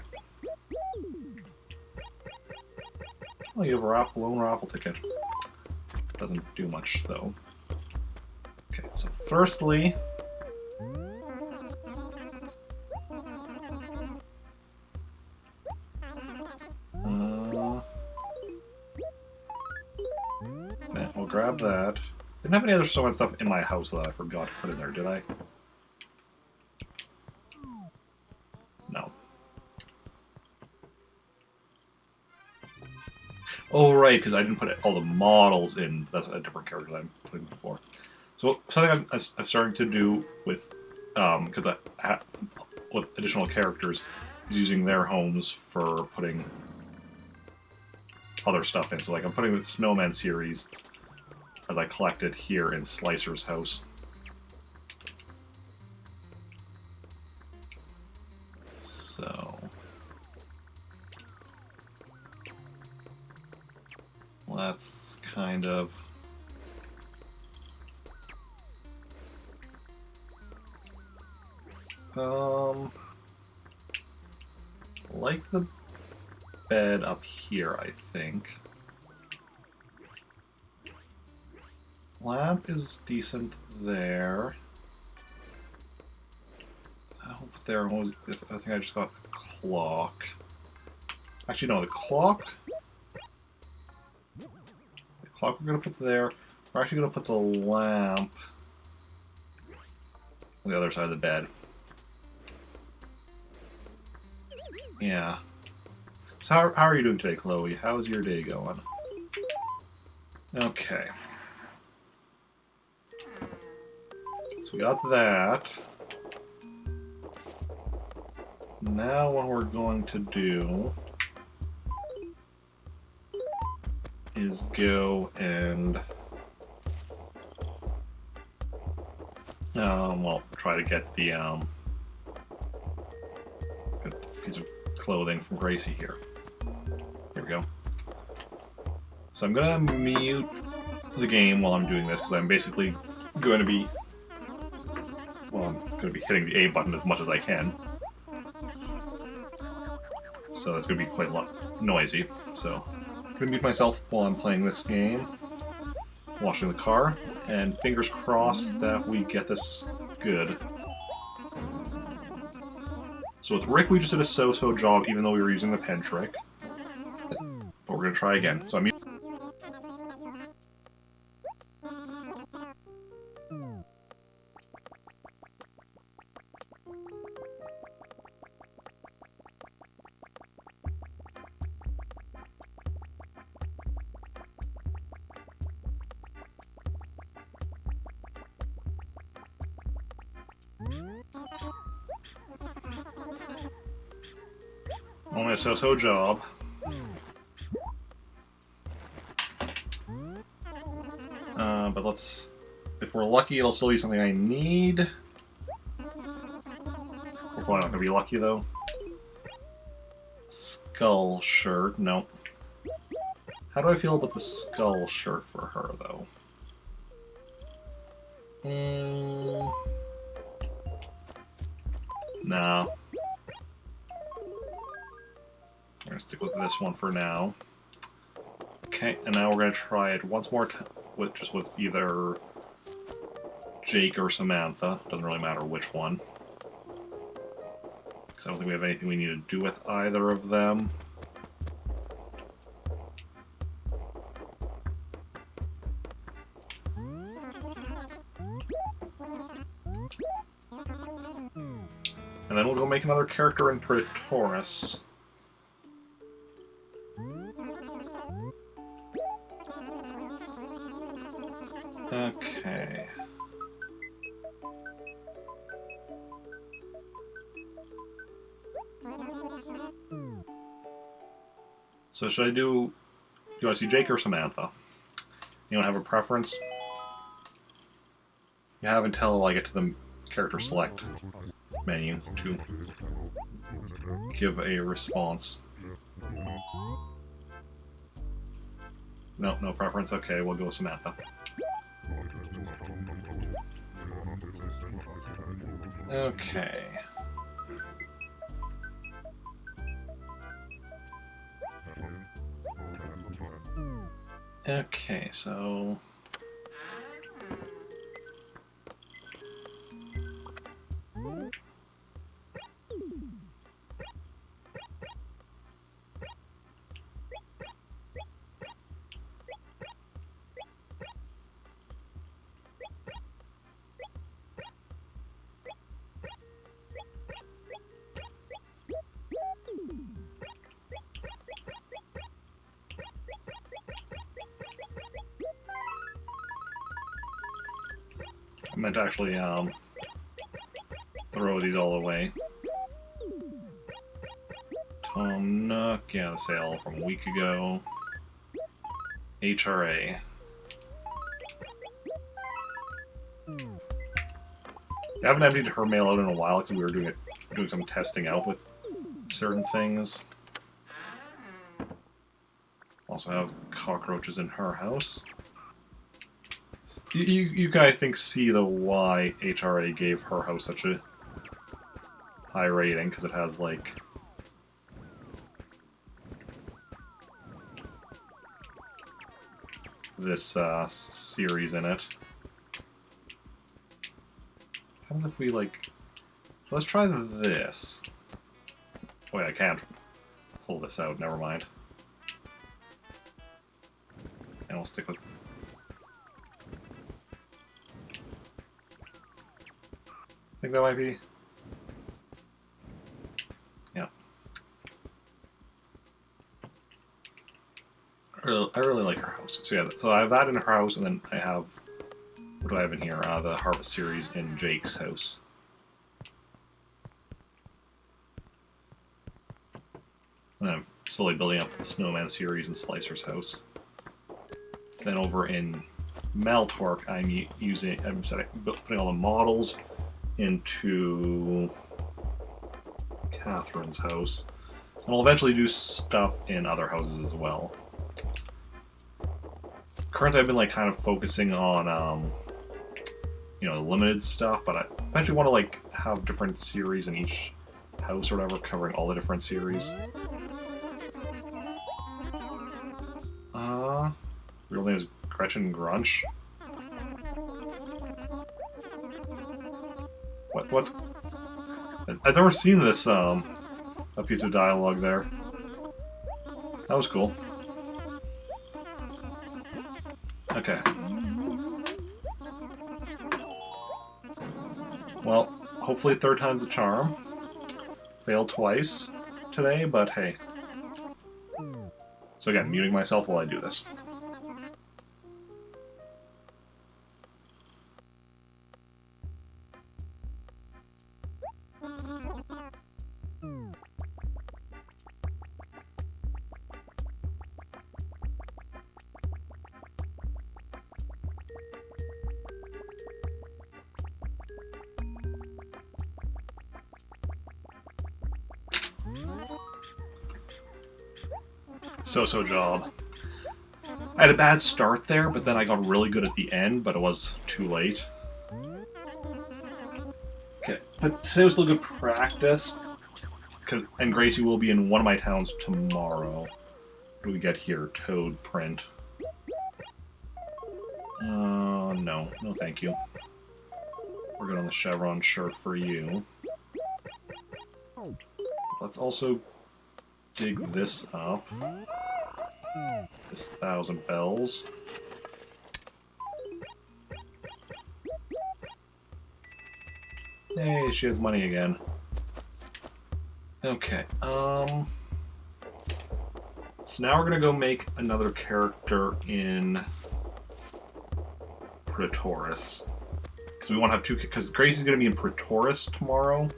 Oh, you have a lone raffle ticket. Doesn't do much, though. Okay, so firstly... we'll grab that. Didn't have any other snowman stuff in my house that I forgot to put in there, did I? No. Oh, right, because I didn't put all the models in. That's a different character that I'm putting before. So something I'm starting to do with, because with additional characters is using their homes for putting other stuff in. So like I'm putting the Snowman series as I collect it here in Slicer's house. So that's kind of like the bed up here, I think. Lamp is decent there. I hope there was. I think I just got a clock. Actually, no, the clock. The clock we're gonna put there. We're actually gonna put the lamp on the other side of the bed. Yeah. So how are you doing today, Chloe? How's your day going? Okay. So we got that. Now what we're going to do is go and well, try to get the piece of clothing from Gracie here. Here we go. So I'm gonna mute the game while I'm doing this because I'm basically going to be, well, I'm going to be hitting the A button as much as I can. So that's going to be quite noisy. So I'm going to mute myself while I'm playing this game, washing the car, and fingers crossed that we get this good. So with Rick, we just did a so-so job, even though we were using the pen trick. But we're going to try again. So I'm only a so-so job. But let's... If we're lucky, it'll still be something I need. We're probably not going to be lucky, though. Skull shirt. Nope. How do I feel about the skull shirt for her, though? Nah. We're going to stick with this one for now. Okay, and now we're going to try it once more with either Jake or Samantha. Doesn't really matter which one. Because I don't think we have anything we need to do with either of them. And then we'll go make another character in Praetorus. Okay. So should I do you want to see Jake or Samantha? You don't have a preference? You have until I get to the character select menu to give a response. No preference? Okay, we'll go with Samantha. Okay. Okay, so... I meant to actually throw these all away. Nook, yeah, the sale from a week ago. HRA. I haven't emptied her mail out in a while because we were doing some testing out with certain things. Also have cockroaches in her house. You can, I think, see the why HRA gave her house such a high rating, because it has, like, this series in it. How does if we, like... Let's try this. Wait, I can't pull this out, never mind. And we'll stick with... I think that might be... Yeah. I really like her house. So yeah, so I have that in her house, and then I have... What do I have in here? The Harvest series in Jake's house. And I'm slowly building up the Snowman series in Slicer's house. Then over in Maltork, I'm putting all the models into Catherine's house. And I'll eventually do stuff in other houses as well. Currently, I've been like kind of focusing on you know, limited stuff, but I eventually want to like have different series in each house or whatever, covering all the different series. Real name is Gretchen Grunch. What's... I've never seen this, a piece of dialogue there. That was cool. Okay. Well, hopefully third time's the charm. Failed twice today, but hey. So again, muting myself while I do this. So-so job. I had a bad start there, but then I got really good at the end, but it was too late. Okay, but today was still good practice. And Gracie will be in one of my towns tomorrow. What do we get here? Toad print. No. No thank you. We're good on the chevron shirt for you. Let's also dig this up. This 1,000 bells. Hey, she has money again. Okay, so now we're gonna go make another character in Praetoris. Because we want to have two, because Gracie's gonna be in Praetoris tomorrow.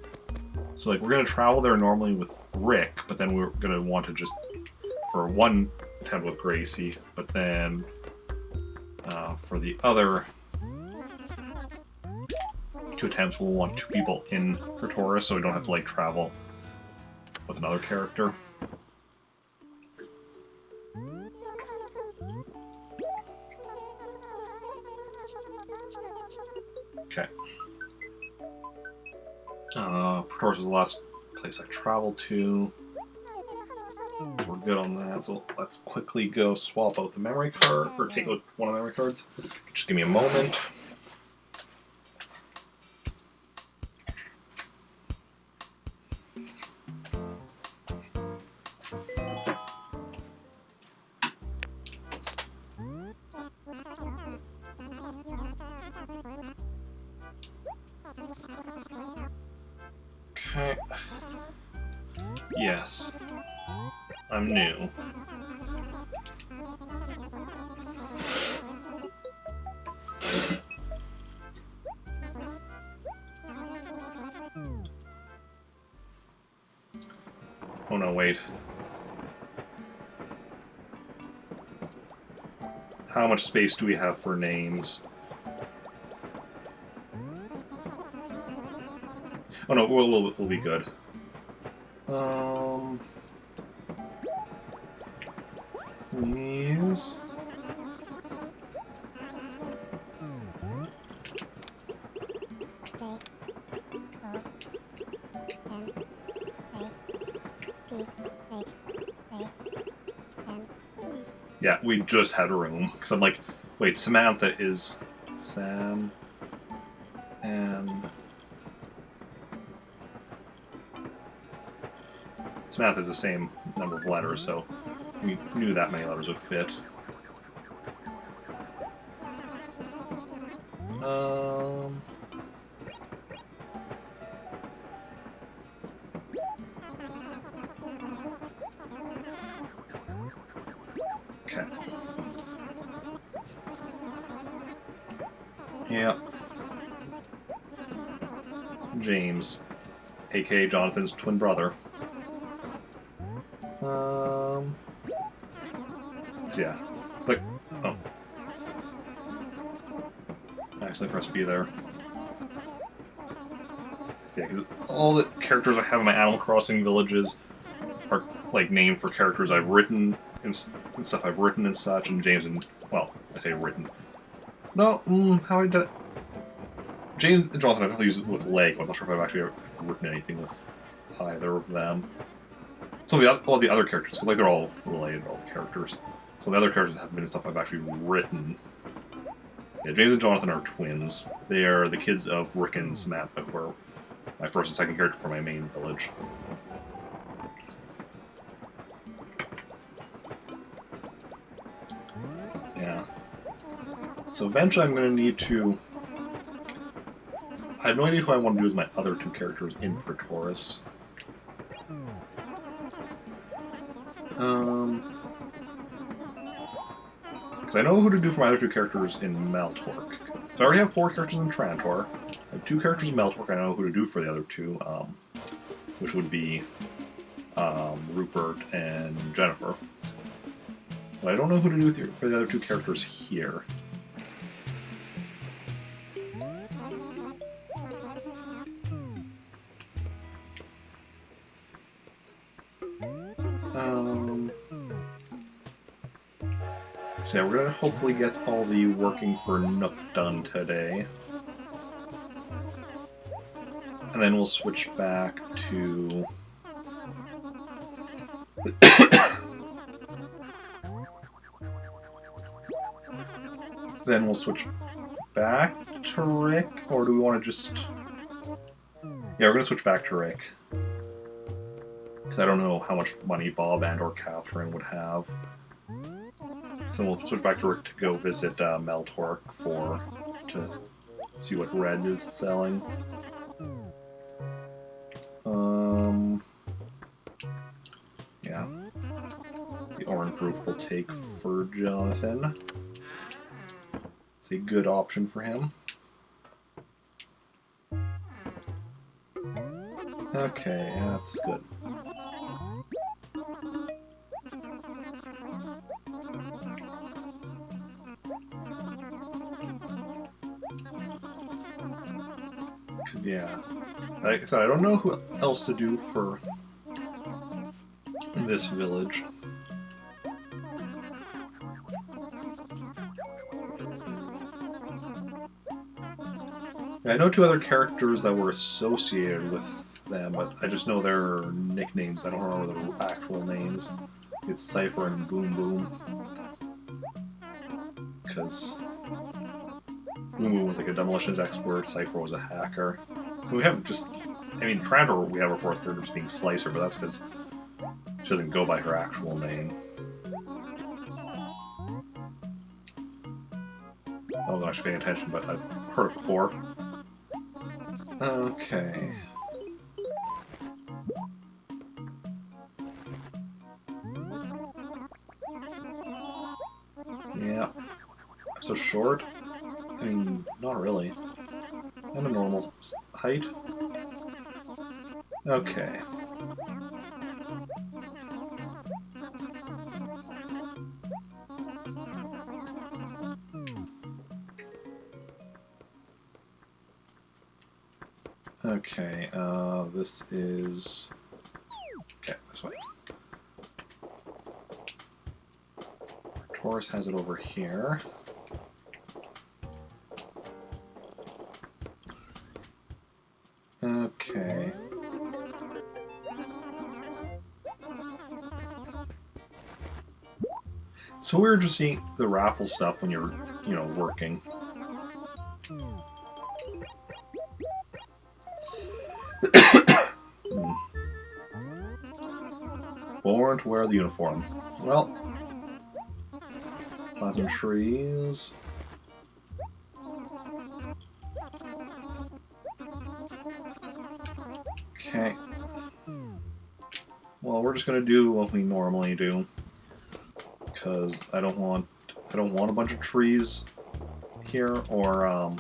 So like, we're gonna travel there normally with Rick, but then we're gonna want to just, for one attempt with Gracie, but then for the other 2 attempts, we'll want 2 people in Praetoris, so we don't have to like travel with another character. Okay. Praetoris was the last place I traveled to. We're good on that, so let's quickly go swap out the memory card, or take out one of the memory cards. Just give me a moment. Okay. Yes. I'm new. Oh no, wait. How much space do we have for names? Oh no, we'll be good. Please. Yeah, we just had room. Because I'm like, wait, Samantha is Sam and Samantha is the same number of letters, so we knew that many letters would fit. Okay. Yeah. James, aka Jonathan's twin brother. So yeah. It's like, oh. I accidentally pressed B there. So yeah, because all the characters I have in my Animal Crossing villages are like named for characters I've written and stuff I've written and such, and James and, well, I say written. No, how I did it? James and Jonathan I've used it with Lego. I'm not sure if I've actually ever written anything with either of them. So all the other characters, because like they're all related, all the characters. So the other characters have been stuff I've actually written. Yeah, James and Jonathan are twins. They are the kids of Rick and Samantha, who are my first and second character for my main village. Yeah. So eventually I'm going to need to... I have no idea who I want to do as my other two characters in Pretoris. Because I know who to do for my other two characters in Meltork. So I already have 4 characters in Trantor. I have 2 characters in Meltork. I know who to do for the other 2, which would be Rupert and Jennifer. But I don't know who to do for the other 2 characters here. So yeah, we're going to hopefully get all the working for Nook done today. And then we'll switch back to... then we'll switch back to Rick, or do we want to just... Yeah, we're going to switch back to Rick. Because I don't know how much money Bob and or Catherine would have. So we'll switch back to Rick to go visit Meltork to see what Red is selling. Yeah. The orange roof will take for Jonathan. It's a good option for him. Okay, that's good. Because, yeah, like I said, I don't know who else to do for this village. I know 2 other characters that were associated with them, but I just know their nicknames. I don't remember their actual names. It's Cypher and Boom Boom. Because Boom Boom was like a demolitions expert, Cypher was a hacker. We have just... I mean, Trantor, we have our 4th character just being Slicer, but that's because she doesn't go by her actual name. I wasn't actually paying attention, but I've heard it before. Okay. Yeah. So short? I mean, not really. I'm a normal height. Okay. Okay, this is... Okay, this way. Taurus has it over here. Okay. So we're just seeing the raffle stuff when you're, you know, working. Born to wear the uniform. Well, plant some trees. Okay. Well, we're just gonna do what we normally do, because I don't want a bunch of trees here, or I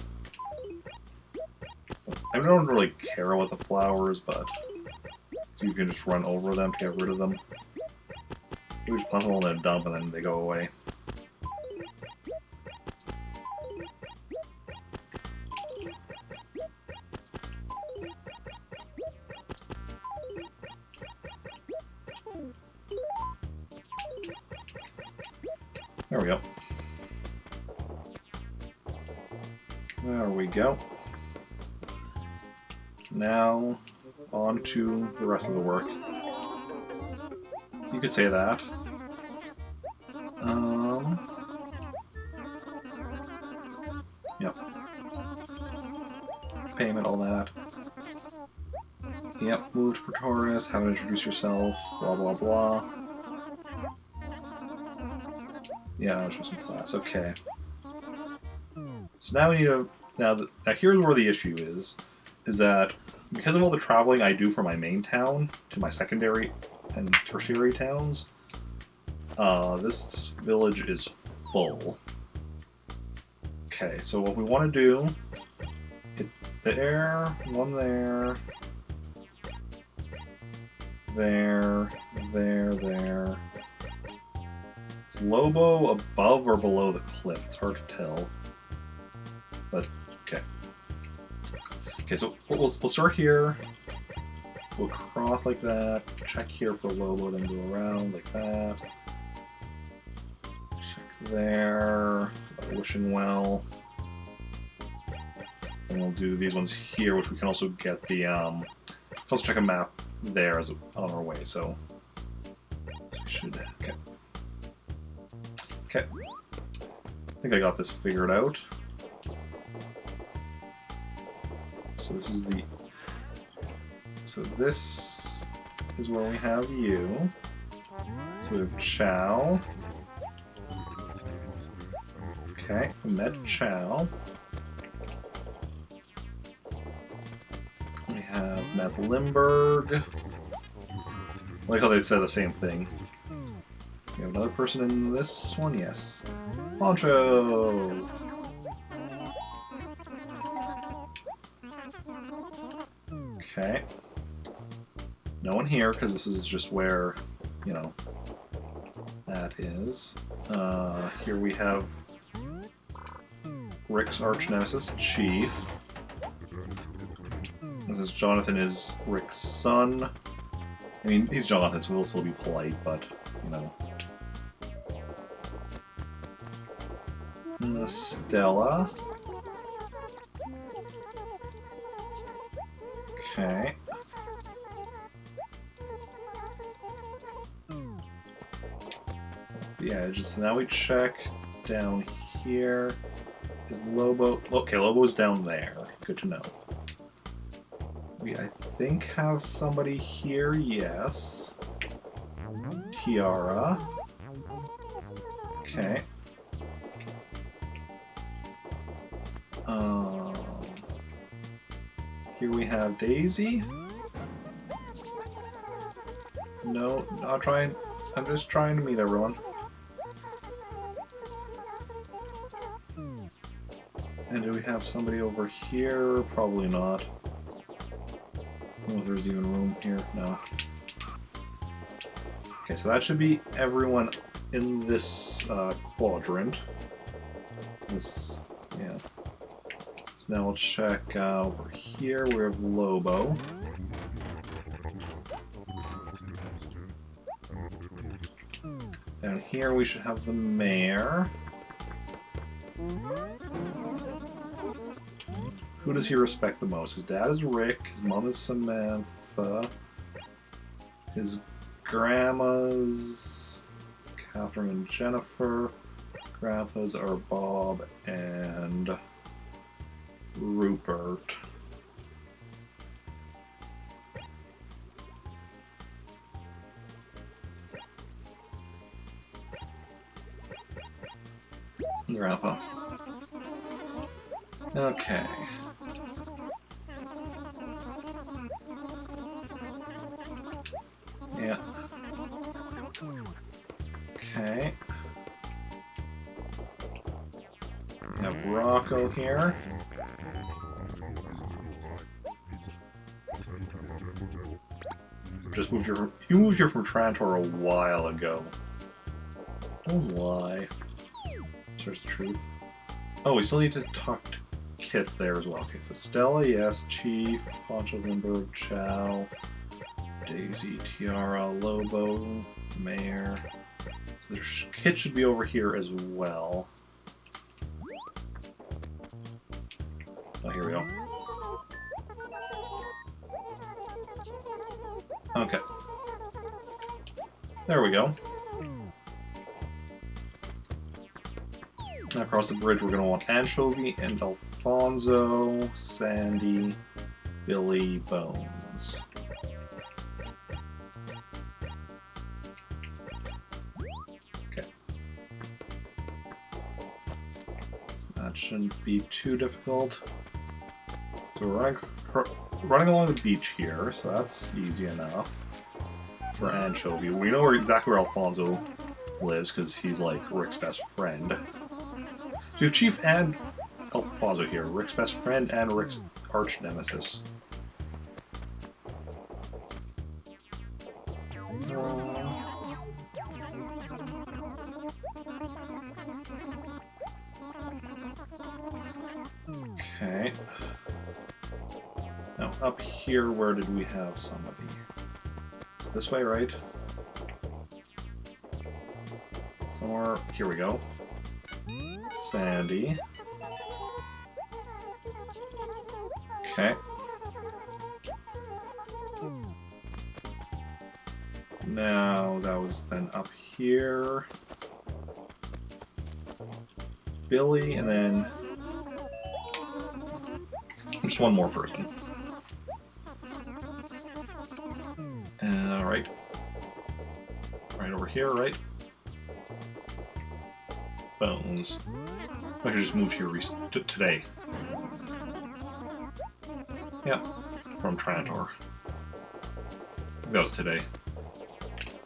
don't really care about the flowers, but you can just run over them to get rid of them. You just plant them all in a dump and then they go away. There we go. There we go. Now, on to the rest of the work. You could say that. Yep. Payment, all that. Yep, move to Praetorius, how to introduce yourself, blah blah blah. Yeah, I'll show some class. Okay. So now we need to... Now here's where the issue is that because of all the traveling I do from my main town to my secondary and tertiary towns, this village is full. Okay, so what we want to do... Hit there, one there... There... Is Lobo above or below the cliff? It's hard to tell. But, okay. Okay, so we'll start here. We'll cross like that. Check here for Lobo, then go around like that. Check there. Wishing Well. And we'll do these ones here, which we can also get the... also check a map there as on our way, so... we should... Okay. Okay. I think I got this figured out. So this is the... So this is where we have you. So we have Chow. Okay, we met Chow. We have Matt Limburg. I like how they said the same thing. We have another person in this one, yes. Poncho! Okay. No one here, because this is just where, you know, that is. Here we have Rick's arch nemesis, Chief. This is Jonathan is Rick's son. I mean, he's Jonathan, so we'll still be polite, but, you know. Stella. Okay. That's the edge. So now we check down here. Is Lobo... Okay, Lobo's down there. Good to know. We, I think, have somebody here. Yes. Tiara. Okay. Here we have Daisy. No, not trying. I'm just trying to meet everyone. And do we have somebody over here? Probably not. I don't know if there's even room here. No. Okay, so that should be everyone in this quadrant. This, yeah. So now we'll check over here. We have Lobo. Down here we should have the mayor. Who does he respect the most? His dad is Rick, his mom is Samantha, his grandmas Catherine and Jennifer, grandpas are Bob and Rupert. Grandpa. Okay. Yeah. Okay. We have Rocco here. Just moved here from, you moved here from Trantor a while ago. Don't lie. Search the truth. Oh, we still need to talk to Kit there as well. Okay, so Stella, yes. Chief, Poncho Lindbergh, Chow, Daisy, Tiara, Lobo, Mayor. So Kit should be over here as well. Oh, here we go. Okay. There we go. Now across the bridge, we're going to want Anchovy and Alfonso, Sandy, Billy, Bones. Okay. So that shouldn't be too difficult. So we're running along the beach here, so that's easy enough for Anchovy. We know exactly where Alfonso lives because he's like Rick's best friend. So we have Chief and Alfonso here, Rick's best friend and Rick's arch nemesis. Okay. Now up here, where did we have somebody? It's this way, right? Somewhere. Here we go. Sandy. Okay. Now that was then up here. Billy, and then just one more person. Right. Right over here, right? Bones. I could just moved here today. Yep. From Trantor. That was today.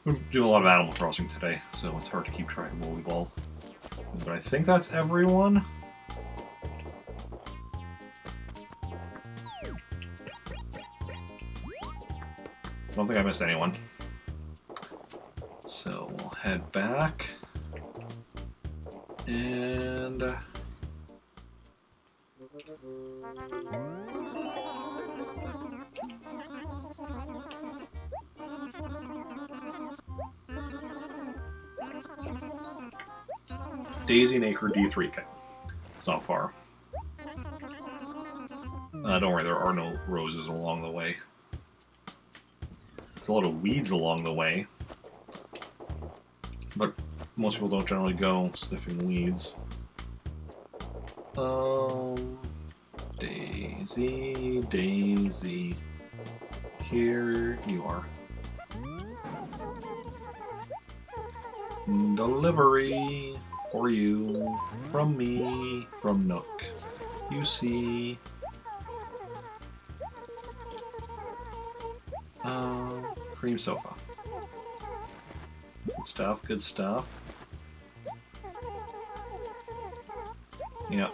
We're doing a lot of Animal Crossing today, so it's hard to keep track of what we've all. But I think that's everyone. I don't think I missed anyone. So we'll head back. And Daisy and Acre D3. Okay. It's not far. Don't worry, there are no roses along the way. There's a lot of weeds along the way. But most people don't generally go sniffing weeds. Daisy, Daisy. Here you are. Delivery for you from me, from Nook. You see. Cream sofa. Good stuff, good stuff. Yep.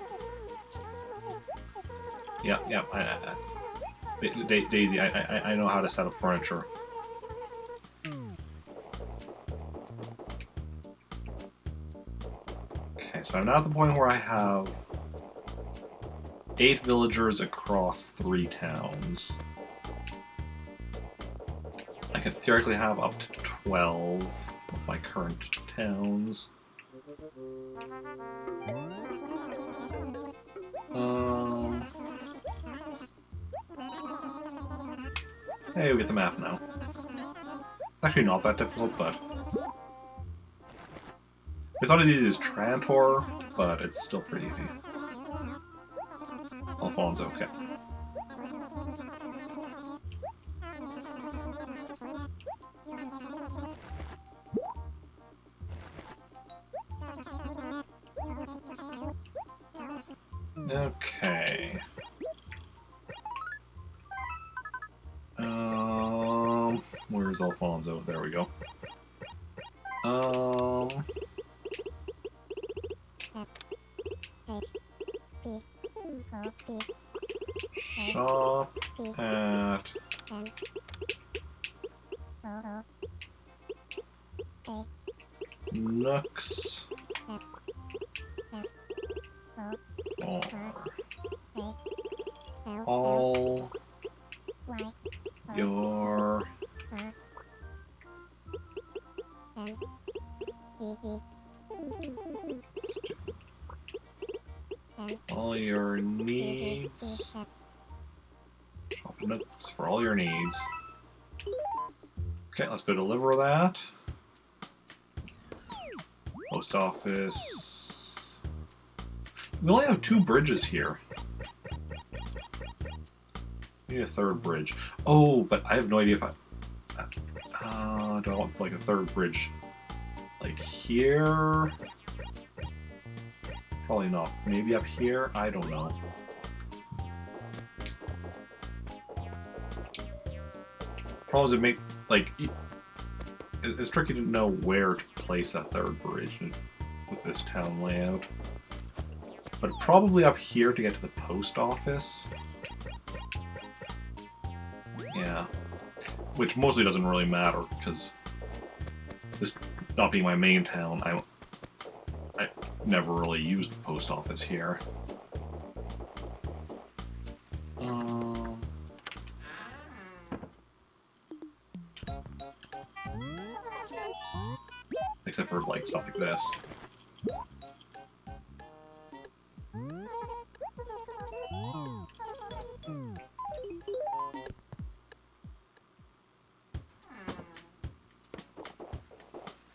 Yep. Daisy, I know how to set up furniture. Okay, so I'm now at the point where I have 8 villagers across 3 towns. I can theoretically have up to 12 with my current towns. Hey, we get the map now. Actually not that difficult, but... It's not as easy as Trantor, but it's still pretty easy. Alfonso, okay. Okay. Where's Alfonso? There we go. Shop at Nooks or all your needs. Shop at Nooks for all your needs. Okay, let's go deliver that. Post office. We only have 2 bridges here. We need a 3rd bridge. Oh, but I have no idea if I... do I want like a 3rd bridge? Like here? Probably not. Maybe up here? I don't know. Problem is it make... like... It's tricky to know where to place that 3rd bridge with this town layout. But probably up here to get to the post office. Yeah. Which mostly doesn't really matter, because this not being my main town, I never really used the post office here. Except for like stuff like this.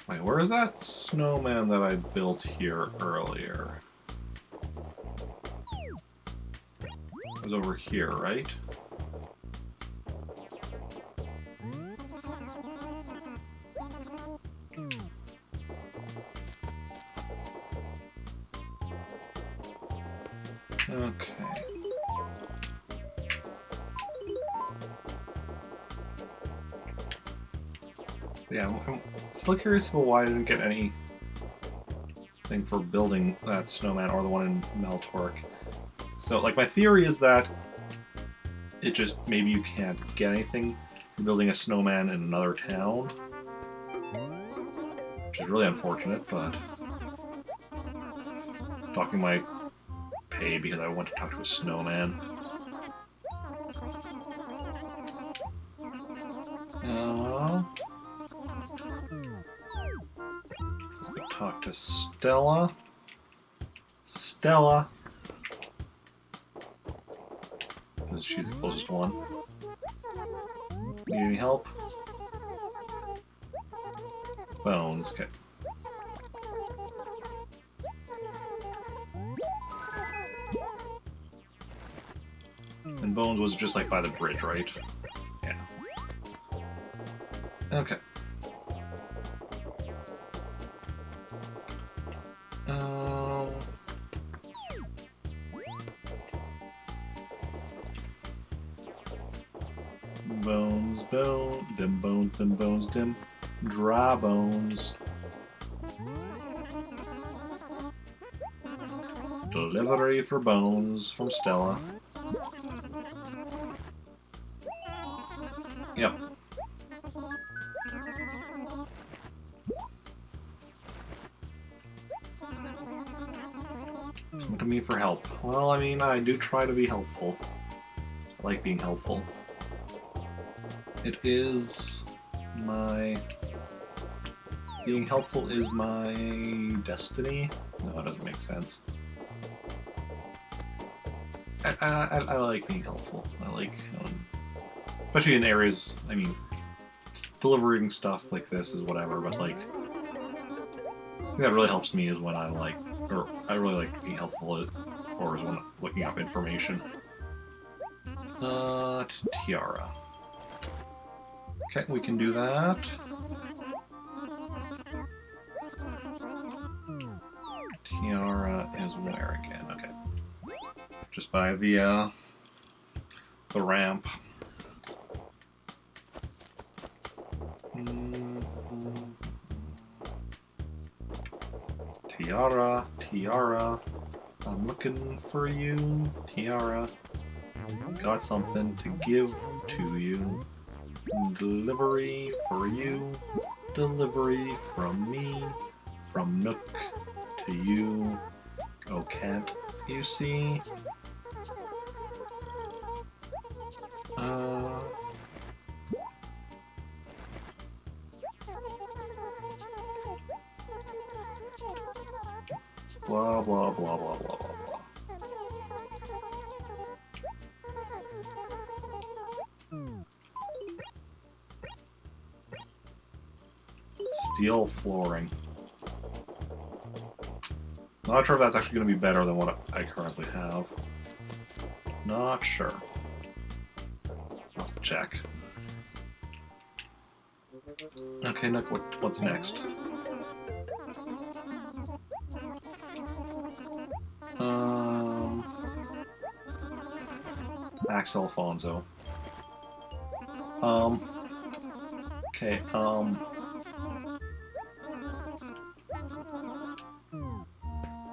Wait, where is that snowman that I built here earlier? It was over here, right? Okay. Yeah, I'm still curious about why I didn't get anything for building that snowman or the one in Meltork. So, like, my theory is that it just, maybe you can't get anything for building a snowman in another town. Which is really unfortunate, but... Talking my pay because I want to talk to a snowman. Let's go talk to Stella. Stella! Because she's the closest one. Need any help? Bones, okay. And Bones was just like by the bridge, right? Yeah. Okay. Bones, dim bones, dim bones, dim. Dry bones. Delivery for Bones from Stella. Yep. Come to me for help. Well, I mean, I do try to be helpful. I like being helpful. It is my... Being helpful is my destiny? No, it doesn't make sense. I like being helpful. I like, especially in areas, I mean, delivering stuff like this is whatever, but like, I think that really helps me is when I like, or I really like being helpful, or is when looking up information. Tiara. Okay, we can do that. Tiara is where again? Okay. Just by the ramp. Tiara, Tiara, I'm looking for you, Tiara. Got something to give to you. Delivery for you. Delivery from me. From Nook to you. Oh, can't you see? Blah, blah, blah, blah, blah, blah, blah. Steel flooring. Not sure if that's actually going to be better than what I currently have. Not sure. I'll have to check. Okay, Nook, what's next? Max Alfonso. Okay,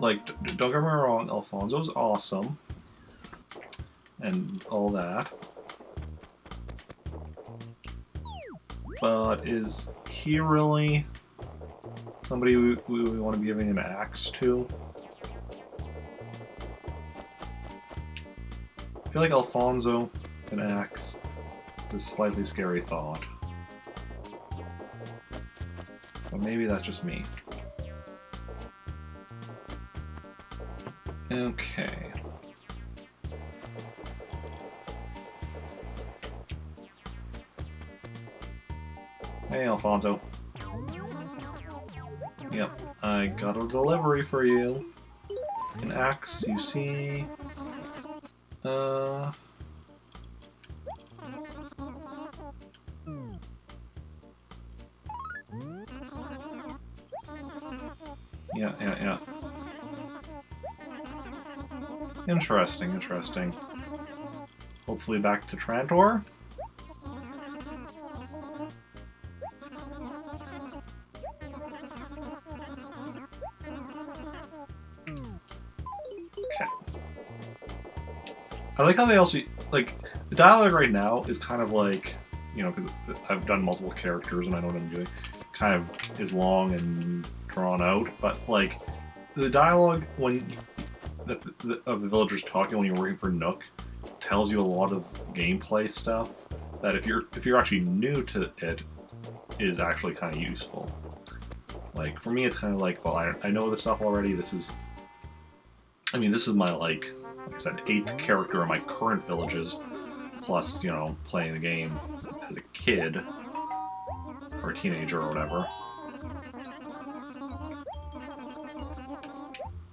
like, don't get me wrong, Alfonso's awesome. And all that. But is he really somebody we want to be giving an axe to? I feel like Alfonso and axe is a slightly scary thought. But maybe that's just me. Okay. Hey, Alfonso. Yep, I got a delivery for you. An axe, you see. Yeah. Interesting, interesting. Hopefully back to Trantor. Okay. I like how they also, like, the dialogue right now is kind of like, you know, because I've done multiple characters and I know what I'm doing, kind of is long and drawn out, but, like, the dialogue when of the villagers talking when you're working for Nook tells you a lot of gameplay stuff that if you're actually new to it is actually kind of useful. Like, for me, it's kind of like, well, I know this stuff already. This is my, like I said, 8th character in my current villages, plus, you know, playing the game as a kid or a teenager or whatever.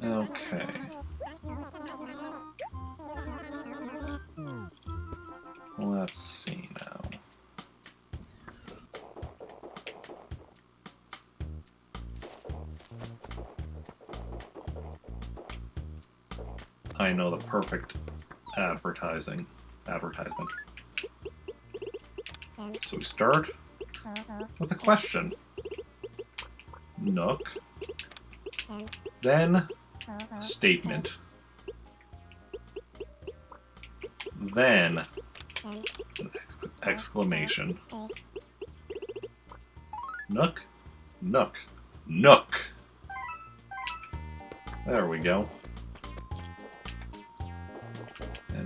Okay. Let's see now. I know the perfect advertisement. So we start with a question. Nook. Then statement. Then exclamation. Nook. Nook. Nook. There we go.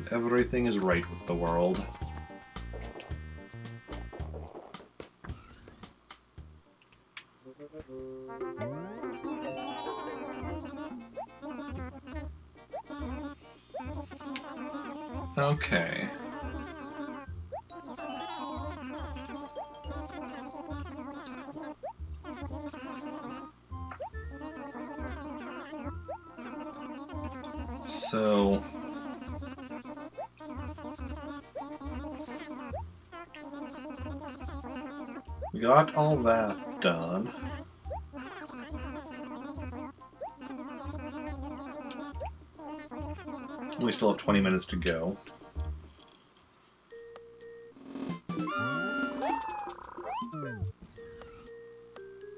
and everything is right with the world. Okay. So... we got all that done. We still have 20 minutes to go.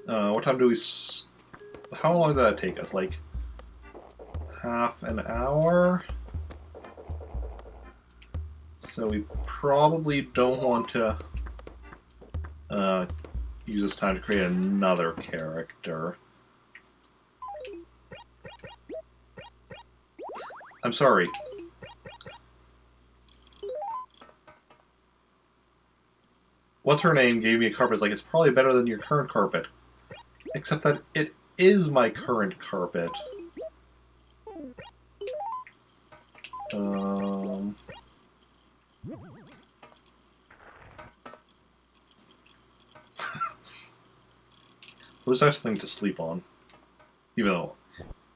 What time do we... how long did that take us? Like, half an hour? So we probably don't want to use this time to create another character. I'm sorry. What's her name gave me a carpet. It's like, it's probably better than your current carpet. Except that it is my current carpet. At least I have something to sleep on. Even though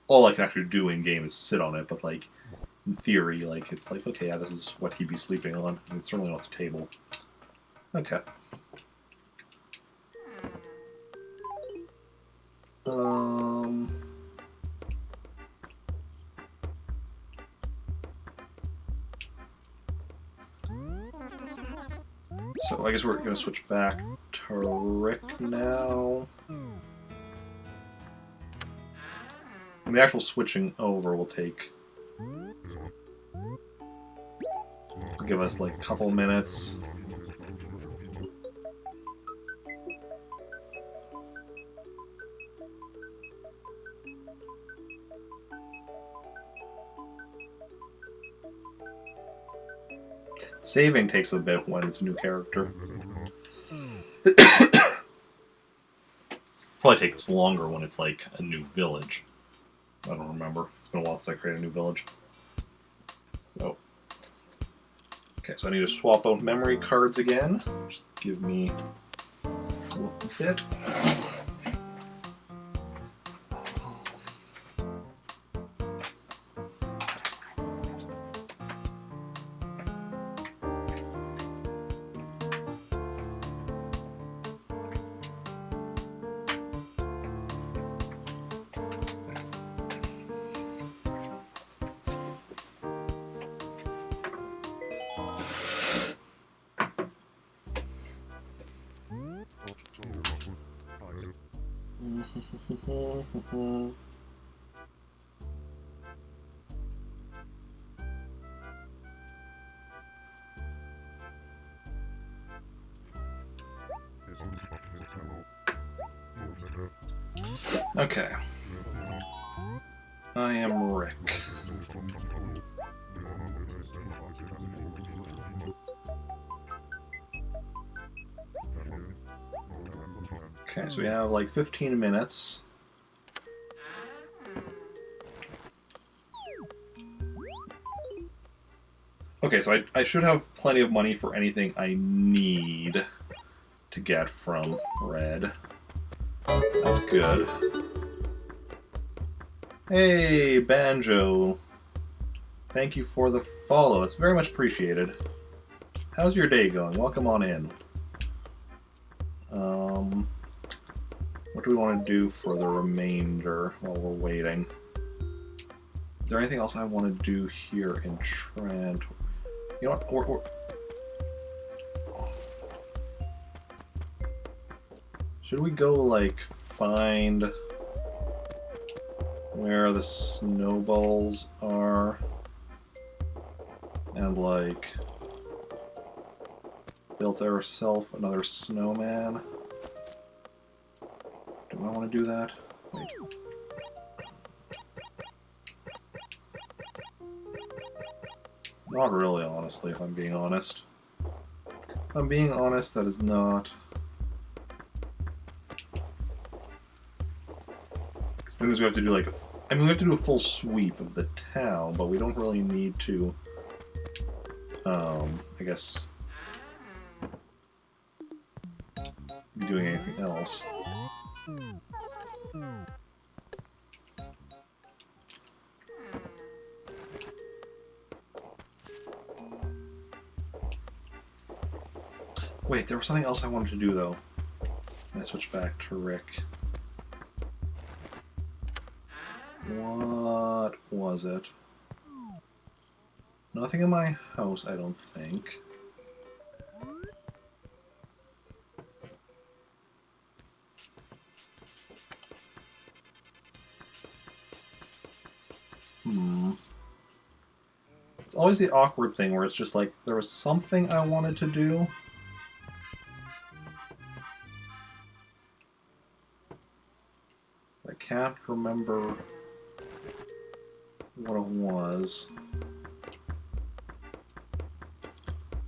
all I can actually do in game is sit on it, but like in theory, like it's like, okay, yeah, this is what he'd be sleeping on. And it's certainly not the table. Okay. So I guess we're gonna switch back to Rick now. And the actual switching over will take... give us like a couple minutes. Saving takes a bit when it's a new character. Probably takes longer when it's like a new village. I don't remember. It's been a while since I created a new village. So. Okay, so I need to swap out memory cards again. Just give me a little bit. Okay. I am Rick. Okay, so we have like 15 minutes. Okay, so I should have plenty of money for anything I need to get from Red. That's good. Hey, Banjo. Thank you for the follow. It's very much appreciated. How's your day going? Welcome on in. What do we want to do for the remainder while we're waiting? Is there anything else I want to do here in Trent? You know what? Should we go, like, find where the snowballs are? And, like, build ourselves another snowman? Do I want to do that? Wait. Not really, honestly, if I'm being honest. If I'm being honest, that is not... Because things we have to do, like... I mean, we have to do a full sweep of the town, but we don't really need to... I guess... be doing anything else. Wait, there was something else I wanted to do, though. I switch back to Rick. What was it? Nothing in my house, I don't think. It's always the awkward thing where it's just like, there was something I wanted to do. I can't remember what it was.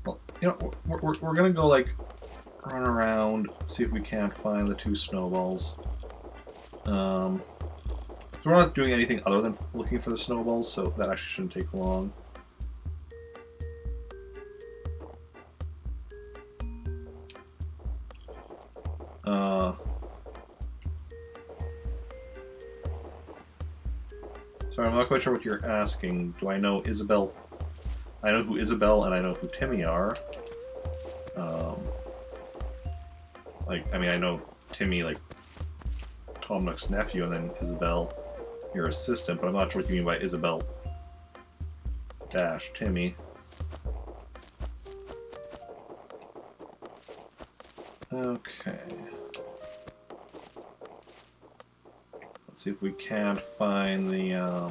Well, you know, we're gonna go, like, run around, see if we can't find the 2 snowballs. So we're not doing anything other than looking for the snowballs, so that actually shouldn't take long. Sorry, I'm not quite sure what you're asking. Do I know Isabelle? I know who Isabelle and I know who Timmy are. Like, I mean, I know Timmy, like, Tom Nook's nephew, and then Isabelle, your assistant, but I'm not sure what you mean by Isabelle dash Timmy. Okay. Let's see if we can't find the,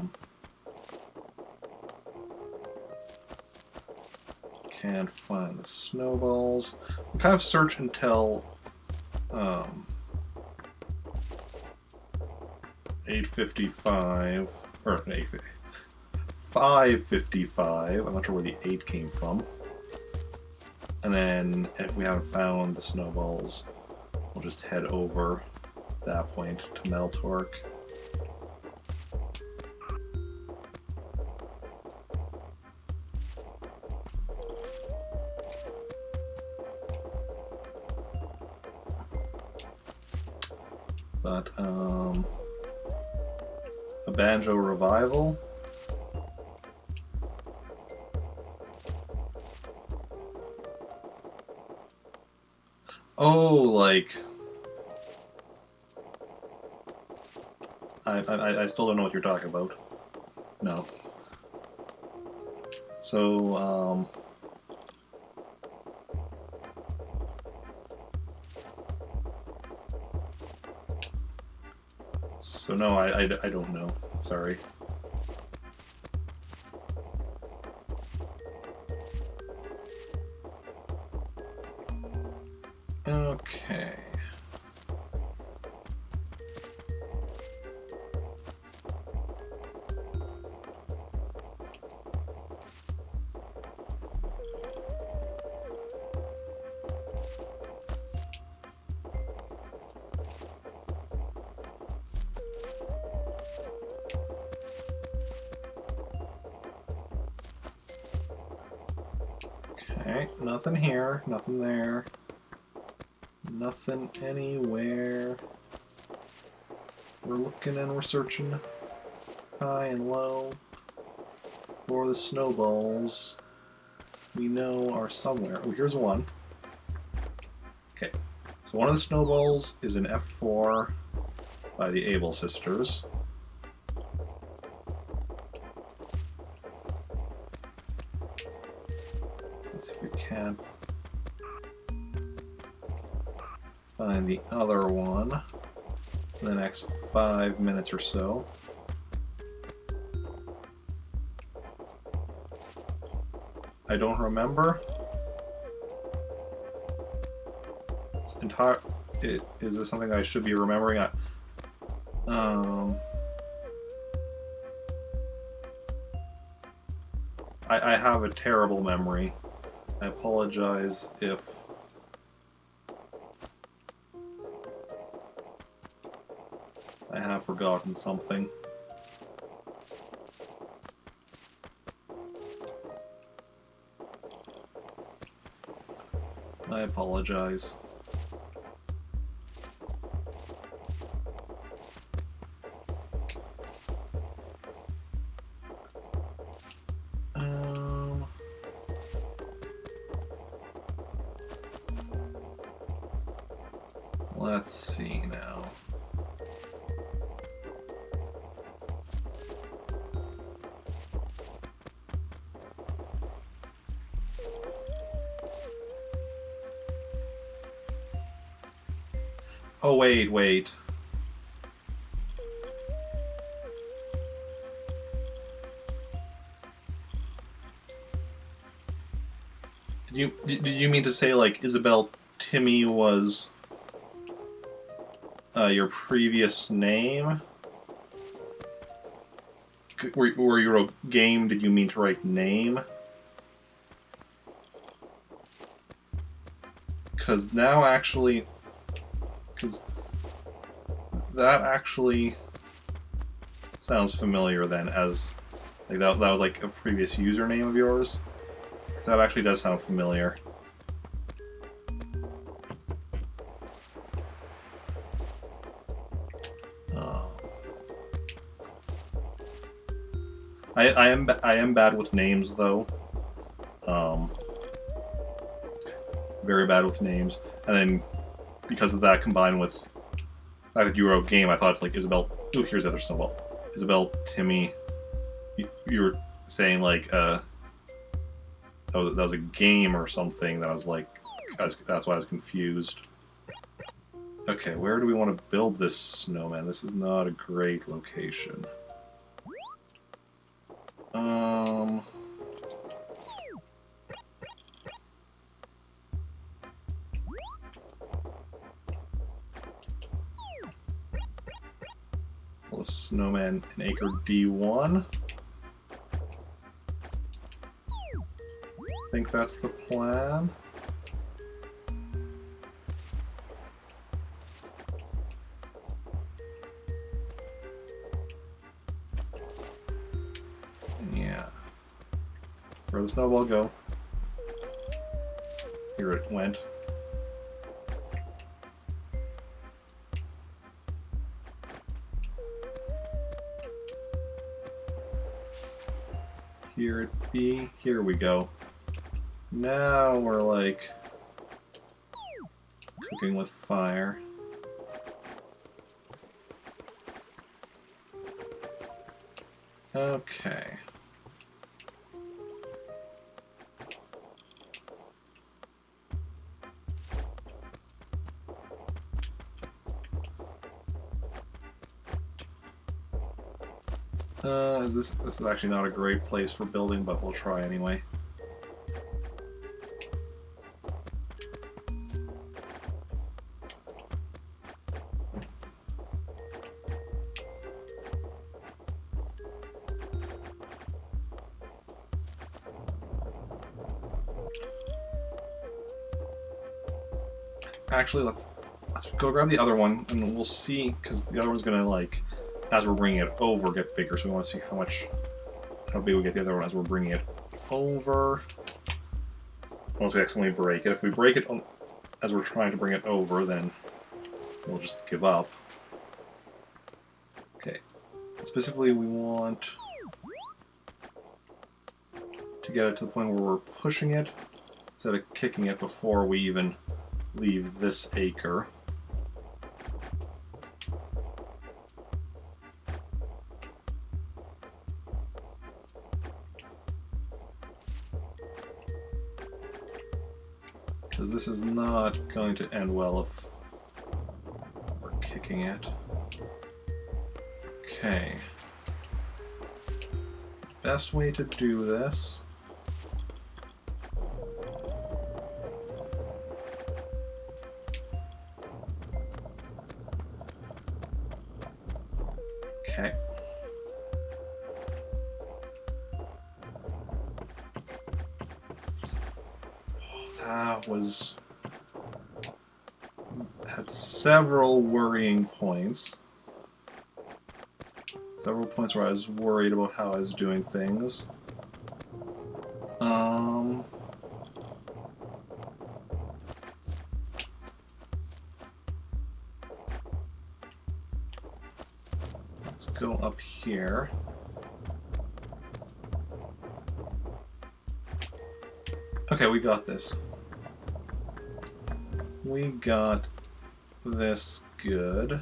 can't find the snowballs. We'll kind of search until, 8:55, or 5:55. I'm not sure where the 8 came from. And then, if we haven't found the snowballs, we'll just head over at that point to Meltork. But, a Banjo Revival. Oh, like... I still don't know what you're talking about. No. So, So no, I don't know. Sorry. Okay. Okay, nothing here, nothing there, nothing anywhere. We're looking and we're searching high and low for the snowballs we know are somewhere. Oh, here's one. Okay, so one of the snowballs is in F4 by the Able sisters. Can find the other one in the next 5 minutes or so. I don't remember. It's is this something I should be remembering? I have a terrible memory. I apologize if I have forgotten something. I apologize. Let's see now. Oh, wait. Did you mean to say, like, Isabel Timmy was your previous name? Where you wrote game, did you mean to write name? Because now actually... Because that actually sounds familiar then, as... Like that was like a previous username of yours? Because that actually does sound familiar. I am bad with names though. Very bad with names, and then because of that, combined with the fact that you wrote game, I thought like Isabel. Ooh, here's the other snowball. Isabel Timmy. You were saying like that was a game or something. That I was like, that's why I was confused. Okay, where do we want to build this snowman? This is not a great location. Well, a snowman in acre D1. I think that's the plan. Yeah. Where'd the snowball go? Here it went. Here it be. Here we go. Now we're like cooking with fire. Okay. This is actually not a great place for building, but we'll try anyway. Actually, let's go grab the other one, and we'll see, because the other one's gonna, like, as we're bringing it over, get bigger. So we want to see how big we get the other one as we're bringing it over. Once we accidentally break it. If we break it as we're trying to bring it over, then we'll just give up. Okay. Specifically, we want to get it to the point where we're pushing it instead of kicking it before we even leave this acre. Because this is not going to end well if we're kicking it. Okay. Best way to do this . Okay. had several worrying points. Several points where I was worried about how I was doing things. Let's go up here. Okay, we got this. We got this good.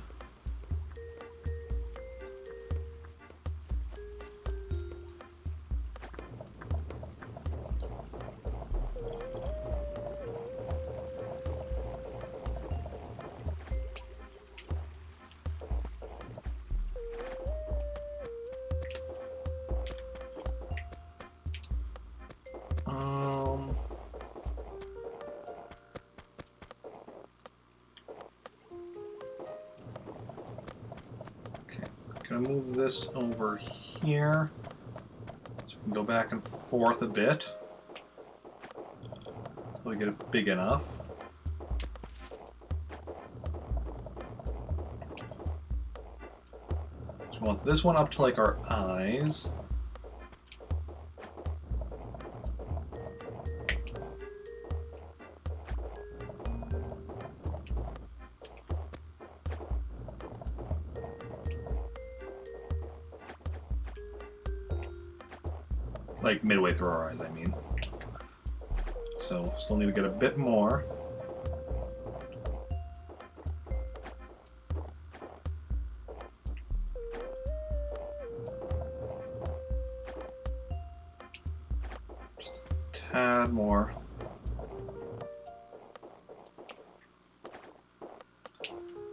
Gonna move this over here so we can go back and forth a bit until we get it big enough. So we want this one up to like our eyes. Like midway through our eyes, I mean. So, still need to get a bit more. Just a tad more.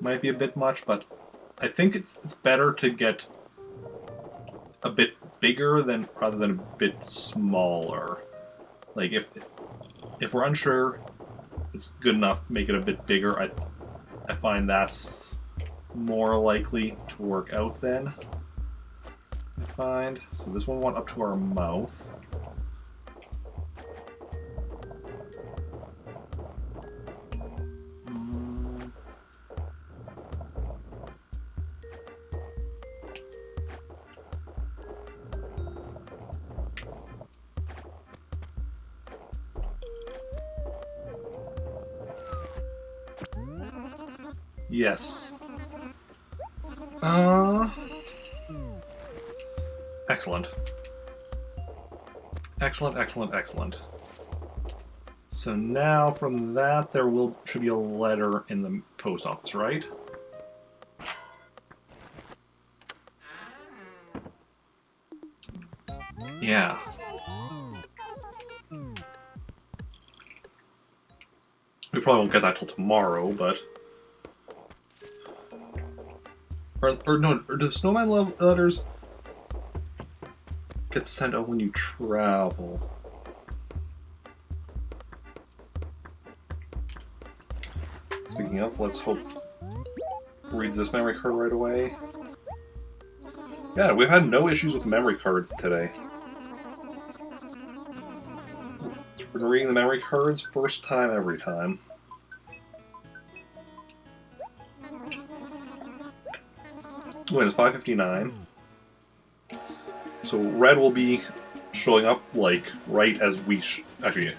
Might be a bit much, but I think it's better to get a bit bigger than rather than a bit smaller. Like if we're unsure it's good enough, make it a bit bigger. I find that's more likely to work out then. I find. So this one went up to our mouth. Yes. Excellent. Excellent, excellent, excellent. So now from that there should be a letter in the post office, right? Yeah. We probably won't get that till tomorrow, but... Or no, or do the snowman letters get sent out when you travel? Speaking of, let's hope reads this memory card right away. Yeah, we've had no issues with memory cards today. We're reading the memory cards first time every time. When it's 5:59. So red will be showing up like right as we actually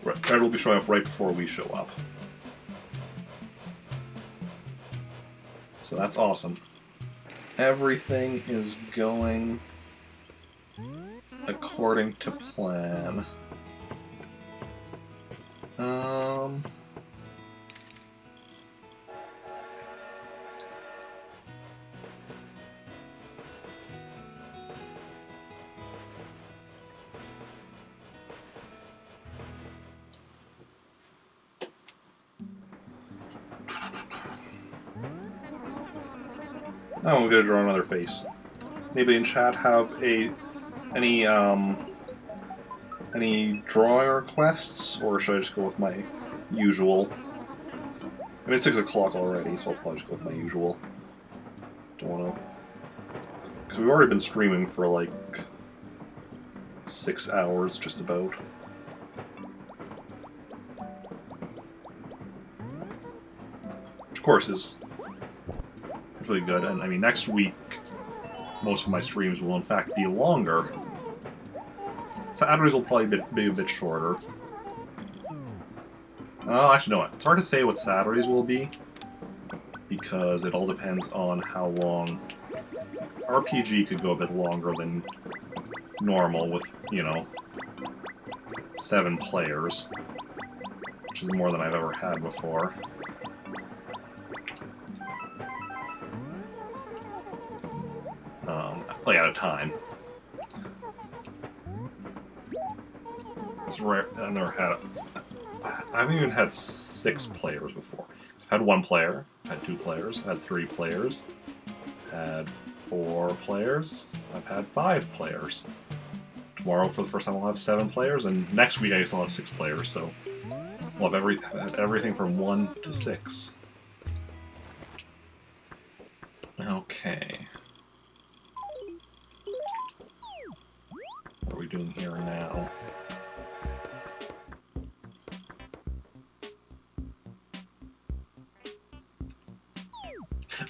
red will be showing up right before we show up. So that's awesome. Everything is going according to plan. Oh, we're gonna draw another face. Anybody in chat have any drawing requests, or should I just go with my usual? I mean, it's 6 o'clock already, so I'll probably just go with my usual. Don't want to, because we've already been streaming for like 6 hours, just about. of course is really good. And I mean, next week, most of my streams will in fact be longer. Saturdays will probably be a bit shorter. Actually, no, it's hard to say what Saturdays will be, because it all depends on how long. RPG could go a bit longer than normal with, 7 players, which is more than I've ever had before. Like at a time. It's rare. I haven't even had 6 players before. I've had 1 player, had 2 players, had 3 players, had 4 players, I've had 5 players. Tomorrow, for the first time, I'll have 7 players, and next week I guess I'll have 6 players, so we'll have everything from 1 to 6. Okay. What are we doing here now?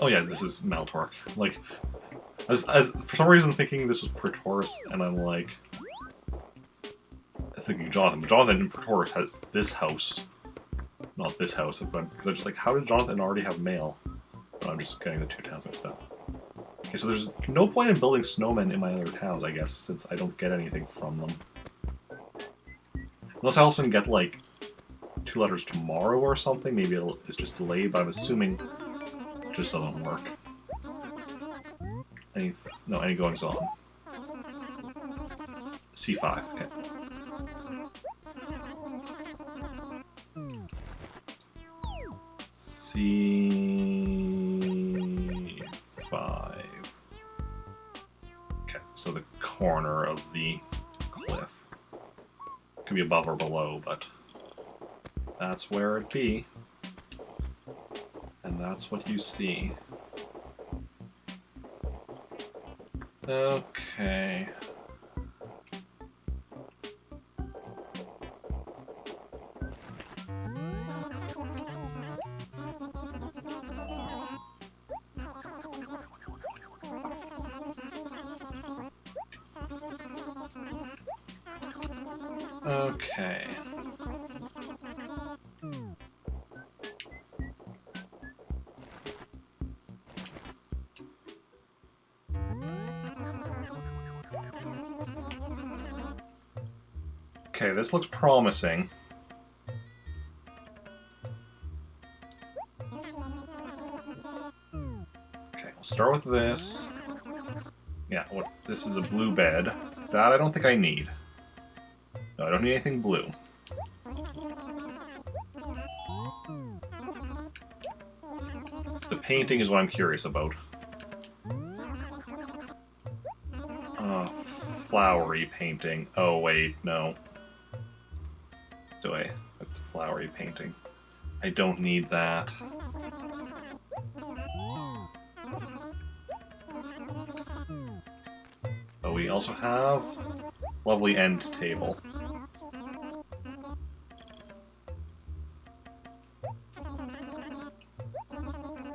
Oh yeah, this is Maltork. Like, as for some reason thinking this was Praetoris, and I'm like, I was thinking Jonathan, but Jonathan in Praetoris has this house, not this house. But because I'm just like, how did Jonathan already have mail? But I'm just getting the 2 towns mixed up. Okay, so there's no point in building snowmen in my other towns, I guess, since I don't get anything from them. Unless I also get like 2 letters tomorrow or something. Maybe it's just delayed, but I'm assuming it just doesn't work. Any goings on. C5, okay. C5. Okay, so the corner of the cliff. Could be above or below, but that's where it be. And that's what you see. Okay. Okay. Okay, this looks promising. Okay, we'll start with this. Yeah, this is a blue bed. That I don't think I need. No, I don't need anything blue. The painting is what I'm curious about. Flowery painting. Oh, wait, no. That's flowery painting. I don't need that. But we also have lovely end table.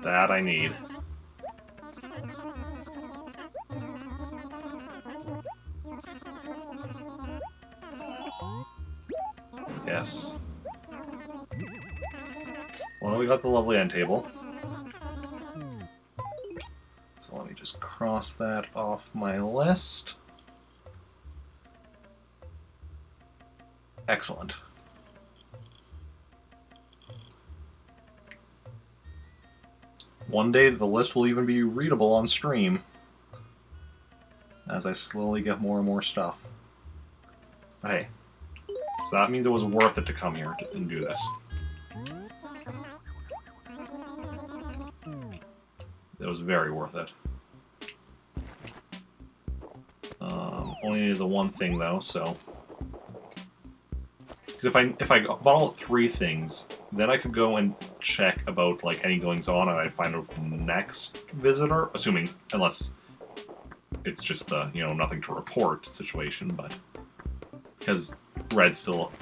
That I need. Yes. Well, we got the lovely end table. So let me just cross that off my list. Excellent. One day the list will even be readable on stream as I slowly get more and more stuff. But hey, so that means it was worth it to come here and do this. It was very worth it. Only needed the one thing though, so. Because if I bought all 3 things, then I could go and check about like any goings on, and I'd find out the next visitor, unless it's just the nothing to report situation. But because Red's still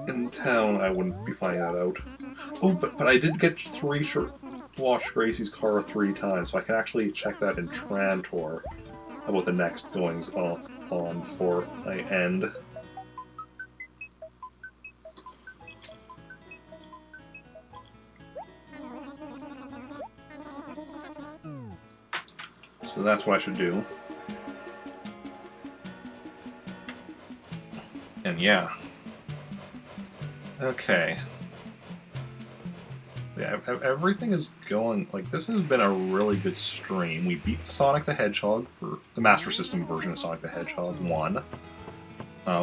in town, I wouldn't be finding that out. Oh, but I did get 3 washed Gracie's car 3 times, so I can actually check that in Trantor about the next goings on before I end. So that's what I should do. And yeah. Okay. Yeah, everything is going... Like, this has been a really good stream. We beat Sonic the Hedgehog for the Master System version of Sonic the Hedgehog 1.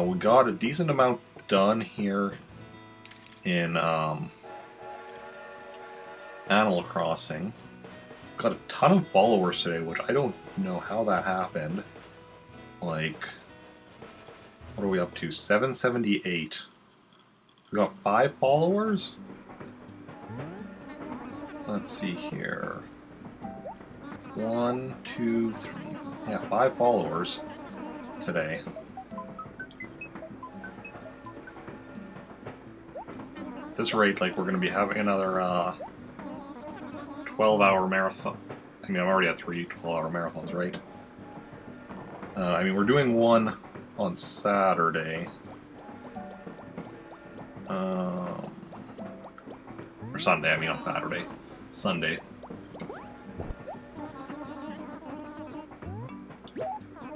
We got a decent amount done here in Animal Crossing. Got a ton of followers today, which I don't know how that happened. Like, what are we up to? 778. We got 5 followers? Let's see here. 1, 2, 3. Yeah, 5 followers today. At this rate, like, we're going to be having another 12-hour marathon. I mean, I'm already at 3 12-hour marathons, right? I mean, we're doing one on Saturday. Or Sunday, I mean on Saturday. Sunday.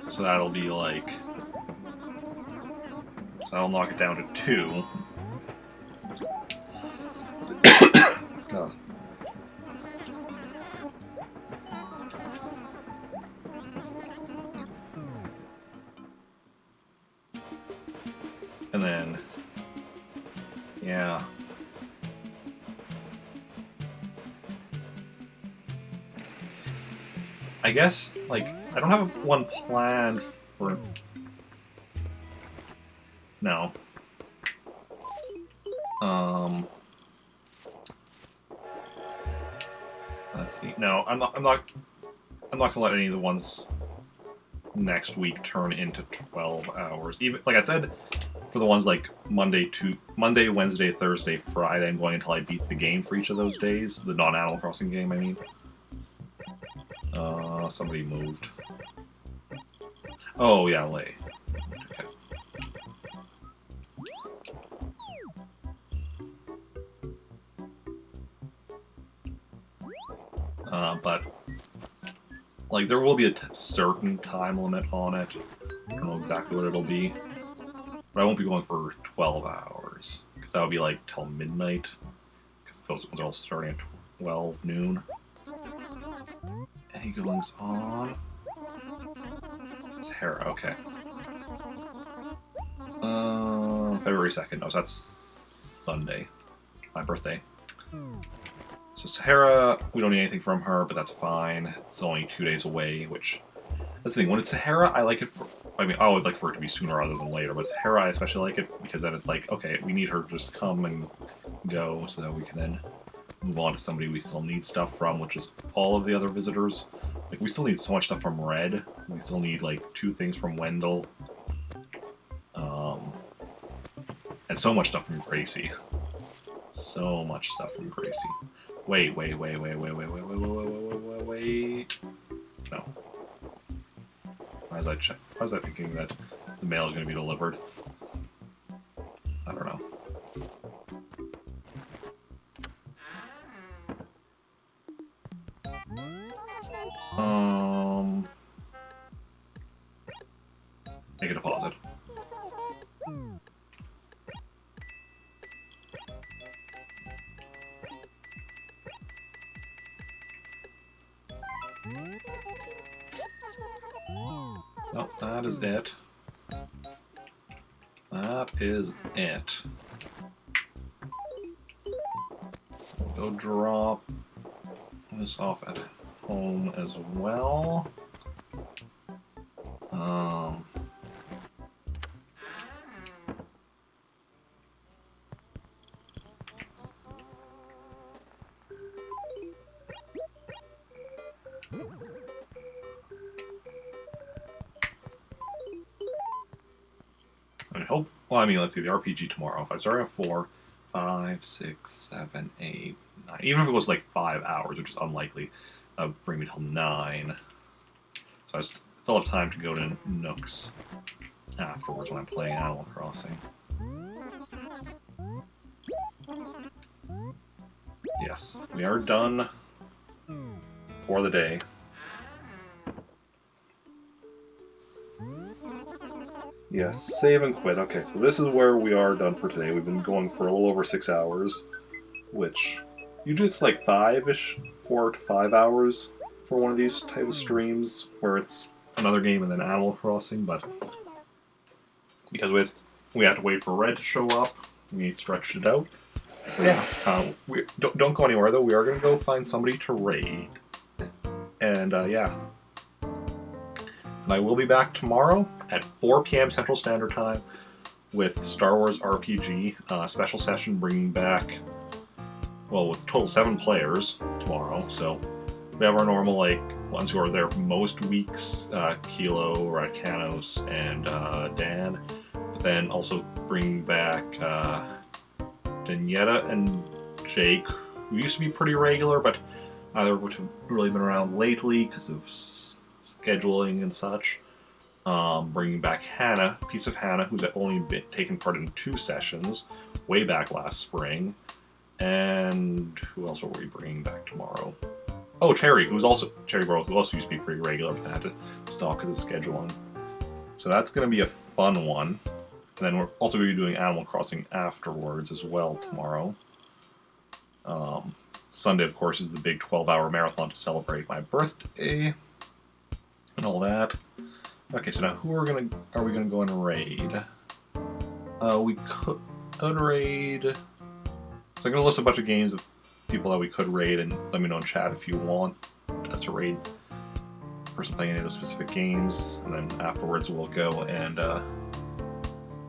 So that'll be like... So that'll knock it down to 2. Oh. And then... Yeah... I guess, like, I don't have one planned for... No. Let's see. No, I'm not gonna let any of the ones next week turn into 12 hours. Even, like I said, for the ones like Monday, Wednesday, Thursday, Friday, I'm going until I beat the game for each of those days. The non-Animal Crossing game, I mean. Somebody moved. Oh, yeah, Lay. Okay. But, like, there will be a certain time limit on it. I don't know exactly what it'll be. But I won't be going for 12 hours. Because that would be, like, till midnight. Because those ones are all starting at 12 noon. Any goings on? Sahara, okay. February 2nd. Oh, so that's Sunday. My birthday. So Sahara, we don't need anything from her, but that's fine. It's only 2 days away, which... That's the thing. When it's Sahara, I like it for... I mean, I always like for it to be sooner rather than later, but Sahara, I especially like it because then it's like, okay, we need her to just come and go so that we can then move on to somebody we still need stuff from, which is all of the other visitors. Like, we still need so much stuff from Red. We still need, like, 2 things from Wendell. And so much stuff from Gracie. So much stuff from Gracie. Wait. No. Why was I thinking that the mail is going to be delivered? I don't know. Make a deposit. Oh, that is it. That is it. So we'll go drop this off at home as well. I hope. Well, I mean, let's see. The RPG tomorrow. If I start at 4, 5, 6, 7, 8, 9. Even if it goes like 5 hours, which is unlikely, bring me till 9. So I still have time to go to Nooks afterwards when I'm playing Animal Crossing. Yes, we are done for the day. Yes, save and quit. Okay, so this is where we are done for today. We've been going for a little over 6 hours, which usually it's like 5-ish, 4 to 5 hours for one of these type of streams where it's another game and then Animal Crossing, but because we have to wait for Red to show up, we stretched it out. But yeah, we don't go anywhere though. We are gonna go find somebody to raid, and yeah. And I will be back tomorrow at 4 p.m. Central Standard Time with Star Wars RPG special session, bringing back, well, with total 7 players tomorrow. So we have our normal ones who are there most weeks, Kilo, Rakanos, and Dan. But then also bring back Danietta and Jake, who used to be pretty regular, but either which have really been around lately because of scheduling and such. Bringing back Hannah, Piece of Hannah, who's only taken part in 2 sessions way back last spring. And who else are we bringing back tomorrow? Oh, Cherry Bro, who also used to be pretty regular, but had to stop because of scheduling. So that's going to be a fun one. And then we're also going to be doing Animal Crossing afterwards as well tomorrow. Sunday, of course, is the big 12-hour marathon to celebrate my birthday and all that. Okay, so now who are we gonna go and raid? We could raid. So I'm gonna list a bunch of games of people that we could raid, and let me know in chat if you want us to raid a person playing any of those specific games, and then afterwards we'll go and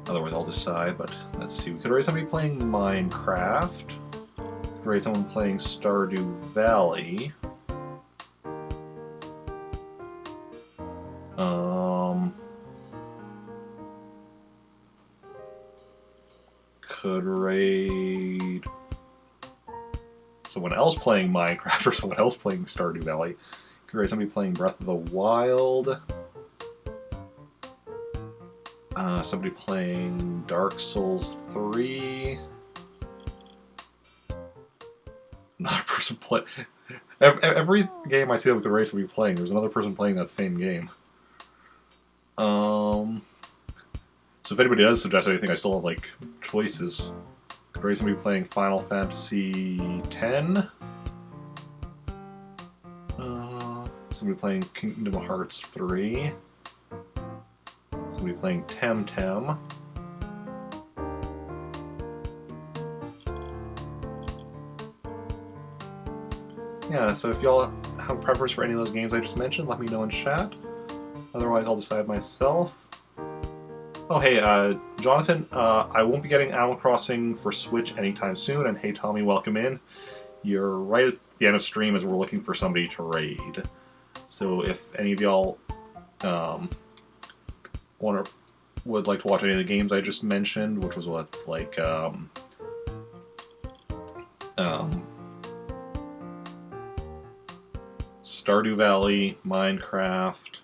otherwise I'll decide. But let's see, we could raid somebody playing Minecraft. We could raid someone playing Stardew Valley. Could raid someone else playing Minecraft or someone else playing Stardew Valley. Could raid somebody playing Breath of the Wild. Somebody playing Dark Souls 3. Another person play. Every game I see that we could raid somebody playing, there's another person playing that same game. So if anybody does suggest anything, I still have choices. Could raid somebody playing Final Fantasy X. Somebody playing Kingdom Hearts 3. Somebody playing Temtem. Yeah, so if y'all have a preference for any of those games I just mentioned, let me know in chat. Otherwise, I'll decide myself. Oh, hey, Jonathan, I won't be getting Animal Crossing for Switch anytime soon, and hey, Tommy, welcome in. You're right at the end of stream as we're looking for somebody to raid. So if any of y'all would like to watch any of the games I just mentioned, which was Stardew Valley, Minecraft,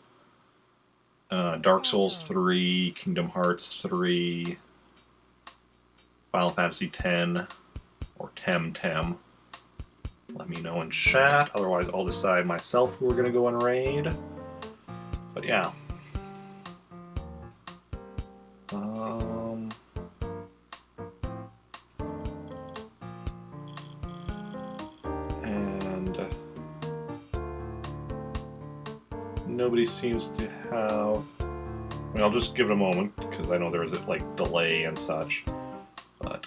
Dark Souls 3, Kingdom Hearts 3, Final Fantasy X, or Temtem. Let me know in chat, otherwise I'll decide myself who we're going to go and raid. But yeah. And nobody seems to have... I mean, I'll just give it a moment, because I know there is a delay and such. But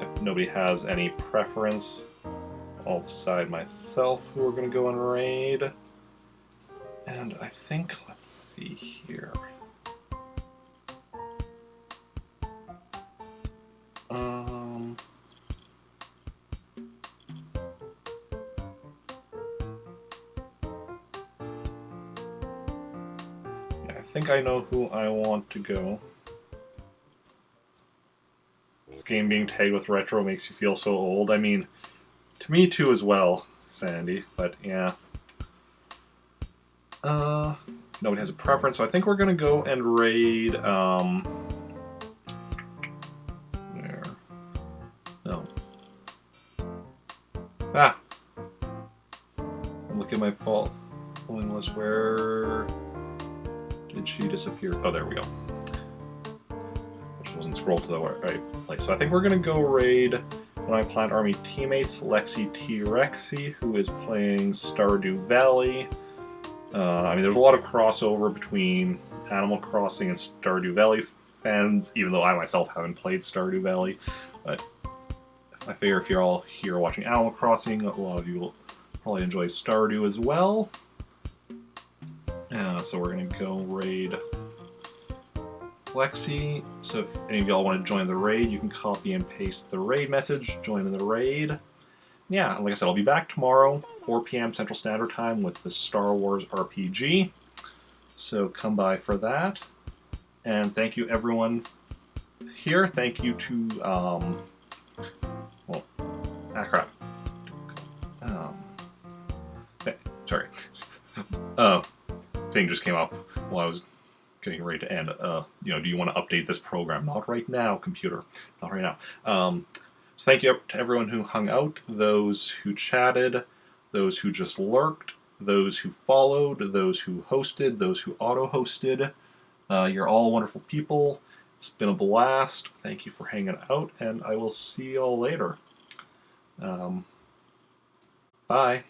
if nobody has any preference, I'll decide myself who we're going to go and raid. And I think, let's see here. I think I know who I want to go. This game being tagged with retro makes you feel so old. I mean, to me too as well, Sandy, but yeah. Nobody has a preference, so I think we're gonna go and raid, there. No. Ah! Look at my polling list. Where did she disappear? Oh, there we go. Which wasn't scrolled to the right place. So I think we're gonna go raid one of my Planet Army teammates, Lexi T. Rexy, who is playing Stardew Valley. I mean, there's a lot of crossover between Animal Crossing and Stardew Valley fans, even though I myself haven't played Stardew Valley. But I figure if you're all here watching Animal Crossing, a lot of you will probably enjoy Stardew as well. So we're going to go raid Lexi. So if any of y'all want to join the raid, you can copy and paste the raid message, join in the raid. Yeah, like I said, I'll be back tomorrow, 4 p.m. Central Standard Time with the Star Wars RPG. So come by for that. And thank you everyone here. Thank you to, well, crap. Sorry. Thing just came up while I was getting ready to end. Do you want to update this program? Not right now, computer. Not right now. So thank you to everyone who hung out, those who chatted, those who just lurked, those who followed, those who hosted, those who auto-hosted. You're all wonderful people. It's been a blast. Thank you for hanging out, and I will see you all later. Bye.